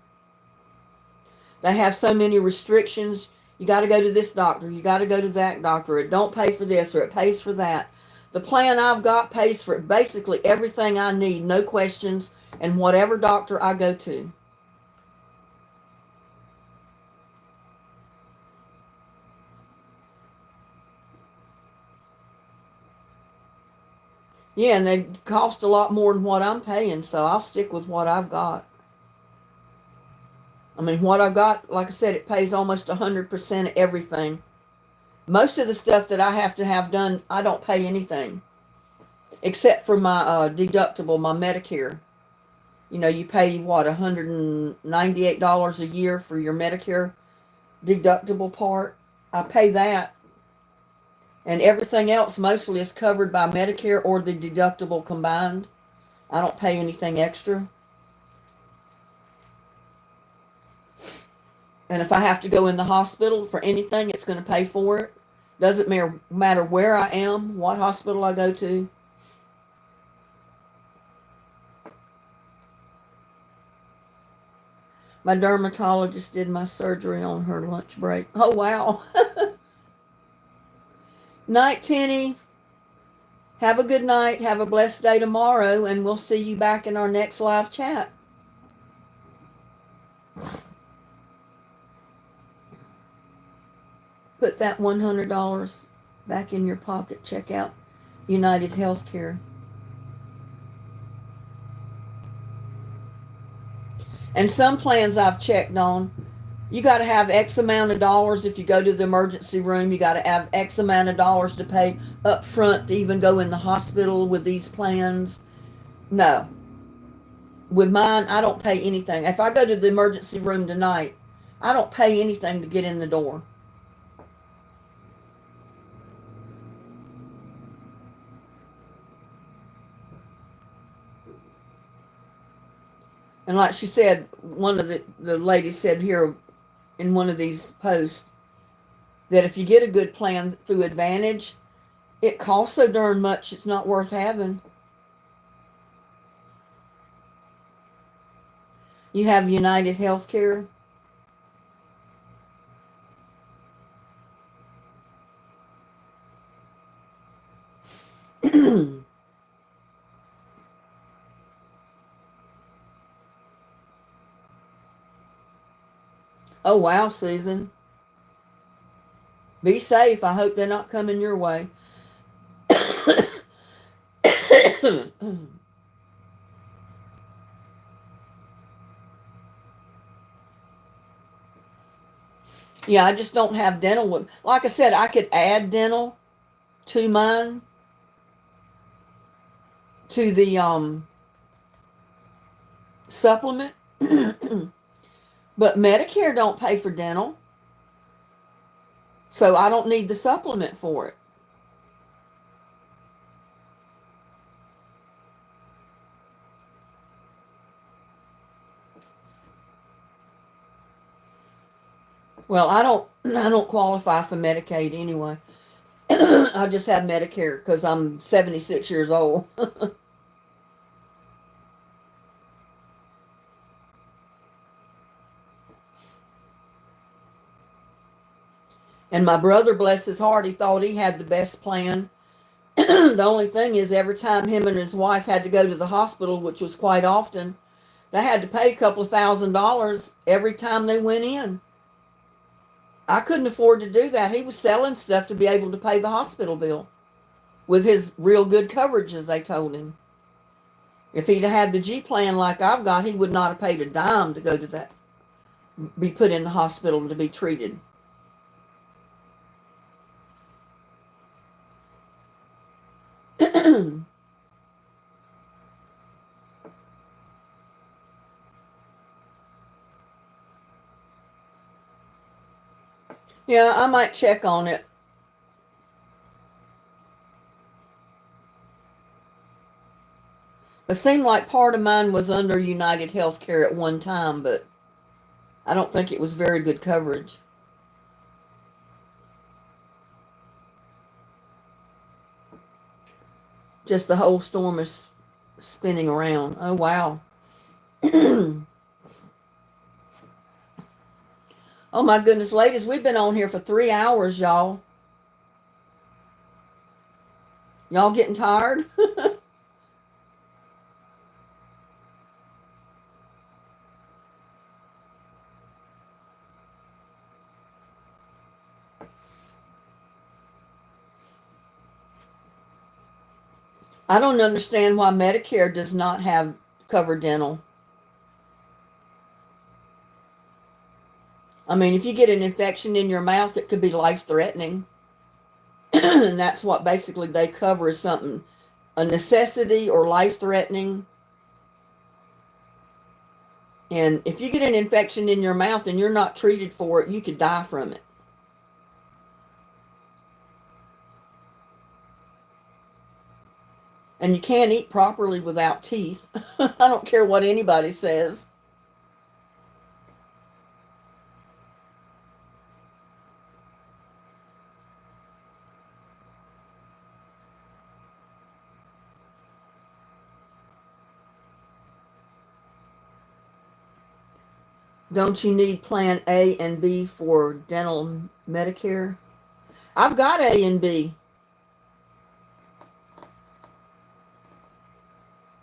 They have so many restrictions. You got to go to this doctor. You got to go to that doctor. It don't pay for this or it pays for that. The plan I've got pays for basically everything I need, no questions, and whatever doctor I go to. Yeah, and they cost a lot more than what I'm paying, so I'll stick with what I've got. I mean, what I've got, like I said, it pays almost 100% of everything. Most of the stuff that I have to have done, I don't pay anything. Except for my deductible, my Medicare. You know, you pay, what, $198 a year for your Medicare deductible part. I pay that. And everything else mostly is covered by Medicare or the deductible combined. I don't pay anything extra. And if I have to go in the hospital for anything, it's going to pay for it. Doesn't matter where I am, what hospital I go to. My dermatologist did my surgery on her lunch break. Oh, wow. Night, Tenny. Have a good night. Have a blessed day tomorrow, and we'll see you back in our next live chat. Put that $100 back in your pocket. Check out United Healthcare. And some plans I've checked on, you got to have X amount of dollars if you go to the emergency room. You got to have X amount of dollars to pay up front to even go in the hospital with these plans. No. With mine, I don't pay anything. If I go to the emergency room tonight, I don't pay anything to get in the door. And like she said, one of the ladies said here in one of these posts that if you get a good plan through Advantage, it costs so darn much it's not worth having. You have United Healthcare. Oh, wow, Susan. Be safe. I hope they're not coming your way. Yeah, I just don't have dental. Like I said, I could add dental to mine, to the supplement. But Medicare don't pay for dental, so I don't need the supplement for it. Well, I don't qualify for Medicaid anyway. I just have Medicare because I'm 76 years old. And my brother, bless his heart, he thought he had the best plan. The only thing is, every time him and his wife had to go to the hospital, which was quite often, they had to pay a couple of $1,000s every time they went in. I couldn't afford to do that. He was selling stuff to be able to pay the hospital bill with his real good coverage, as they told him. If he'd have had the G plan like I've got, he would not have paid a dime to go to that, be put in the hospital to be treated. Yeah, I might check on it. It seemed like part of mine was under United Healthcare at one time, but I don't think it was very good coverage. Just the whole storm is spinning around. Oh, wow. Oh, my goodness, ladies, we've been on here for 3 hours, y'all. Y'all getting tired? I don't understand why Medicare does not have cover dental. I mean, if you get an infection in your mouth, it could be life-threatening. And that's what basically they cover, is something, a necessity or life-threatening. And if you get an infection in your mouth and you're not treated for it, you could die from it. And you can't eat properly without teeth. I don't care what anybody says. Don't you need Plan A and B for dental Medicare? I've got A and B.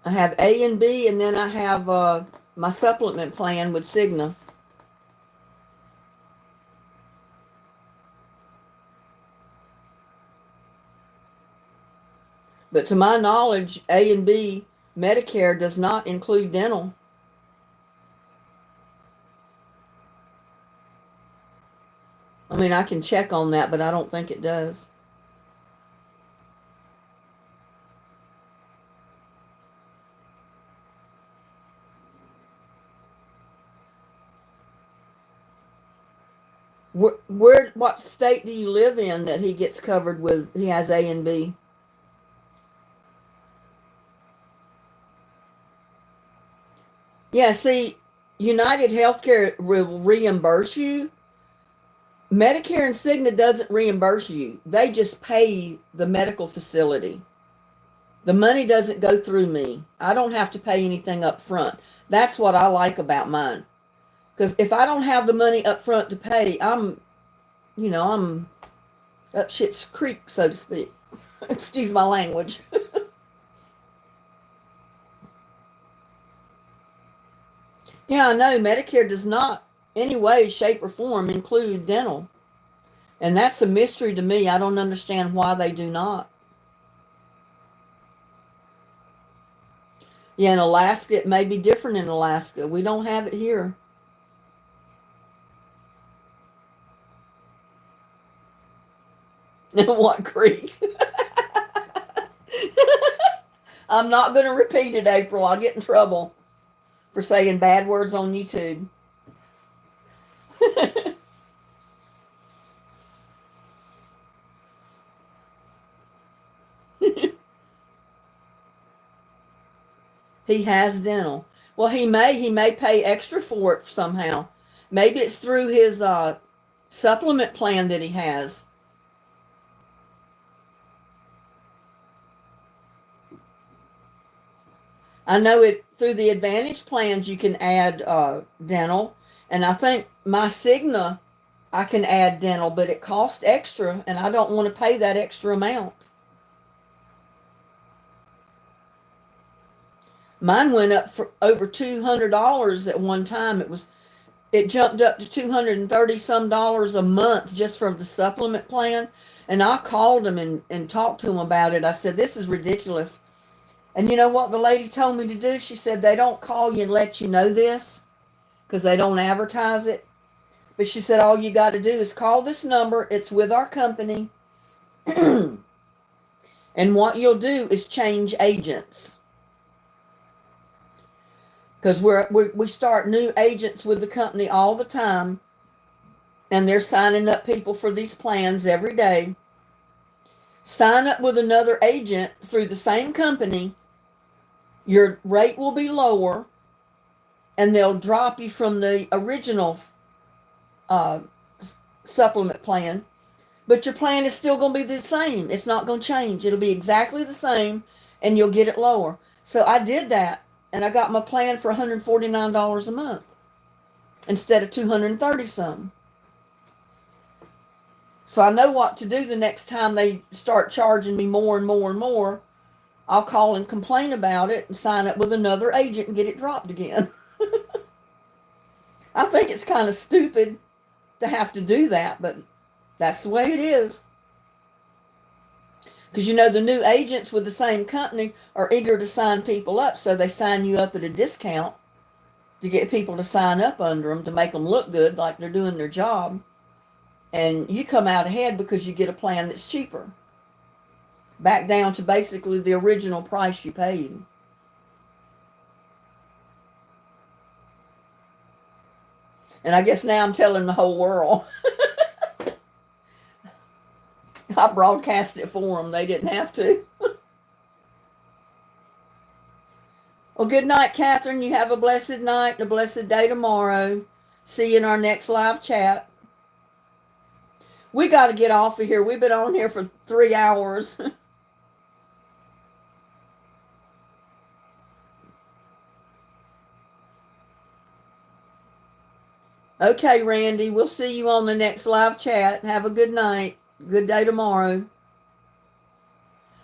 I have A and B, and then I have my supplement plan with Cigna. But to my knowledge, A and B Medicare does not include dental. I mean, I can check on that, but I don't think it does. What state do you live in that he gets covered with? He has A and B. Yeah, see, United Healthcare will reimburse you. Medicare and Cigna doesn't reimburse you. They just pay the medical facility. The money doesn't go through me. I don't have to pay anything up front. That's what I like about mine. Because if I don't have the money up front to pay, I'm up shit's creek, so to speak. Excuse my language. Yeah, I know Medicare does not, any way, shape, or form include dental. And that's a mystery to me. I don't understand why they do not. Yeah, in Alaska, it may be different in Alaska. We don't have it here. What creek? I'm not going to repeat it, April. I'll get in trouble for saying bad words on YouTube. He has dental. Well, he may pay extra for it somehow. Maybe it's through his supplement plan that he has. I know it through the Advantage plans you can add dental, and I think my Cigna I can add dental, but it costs extra, and I don't want to pay that extra amount. Mine went up for over $200 at one time. It jumped up to 230 some dollars a month just for the supplement plan. And I called them and talked to them about it. I said, this is ridiculous. And you know what the lady told me to do? She said, they don't call you and let you know this because they don't advertise it. But she said, all you got to do is call this number. It's with our company. And what you'll do is change agents. Because we start new agents with the company all the time, and they're signing up people for these plans every day. Sign up with another agent through the same company. Your rate will be lower, and they'll drop you from the original uh, supplement plan. But your plan is still going to be the same. It's not going to change. It'll be exactly the same, and you'll get it lower. So I did that. And I got my plan for $149 a month instead of 230 some. So I know what to do the next time they start charging me more and more and more. I'll call and complain about it and sign up with another agent and get it dropped again. I think it's kind of stupid to have to do that, but that's the way it is. Because the new agents with the same company are eager to sign people up, so they sign you up at a discount to get people to sign up under them to make them look good like they're doing their job. And you come out ahead because you get a plan that's cheaper. Back down to basically the original price you paid. And I guess now I'm telling the whole world. I broadcast it for them. They didn't have to. Well, good night, Catherine. You have a blessed night and a blessed day tomorrow. See you in our next live chat. We got to get off of here. We've been on here for 3 hours. Okay, Randy, we'll see you on the next live chat. Have a good night. Good day tomorrow.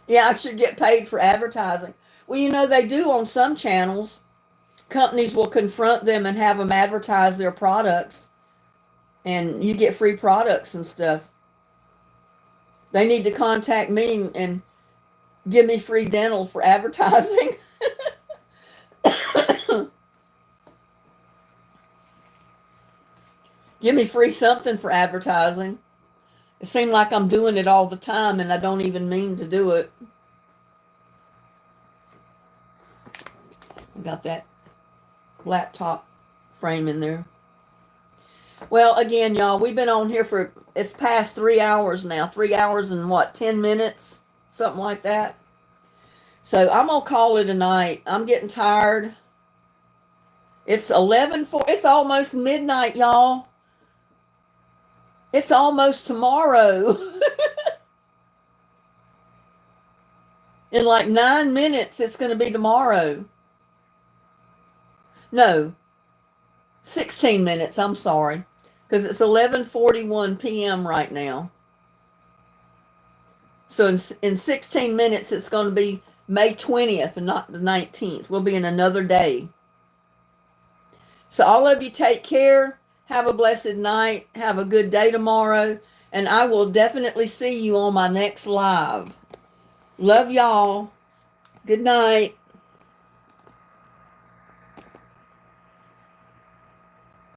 Yeah, I should get paid for advertising. Well, you know, they do on some channels. Companies will confront them and have them advertise their products, and you get free products and stuff. They need to contact me and give me free dental for advertising. Give me free something for advertising. It seems like I'm doing it all the time and I don't even mean to do it. I got that laptop frame in there. Well, again, y'all, we've been on here for, it's past 3 hours now. 3 hours and what, 10 minutes? Something like that. So I'm going to call it a night. I'm getting tired. It's 11:04. It's almost midnight, y'all. It's almost tomorrow. In like 9 minutes, it's going to be tomorrow. No, 16 minutes. I'm sorry. Because it's 11:41 p.m. right now. So in 16 minutes, it's going to be May 20th and not the 19th. We'll be in another day. So all of you take care. Have a blessed night. Have a good day tomorrow. And I will definitely see you on my next live. Love y'all. Good night.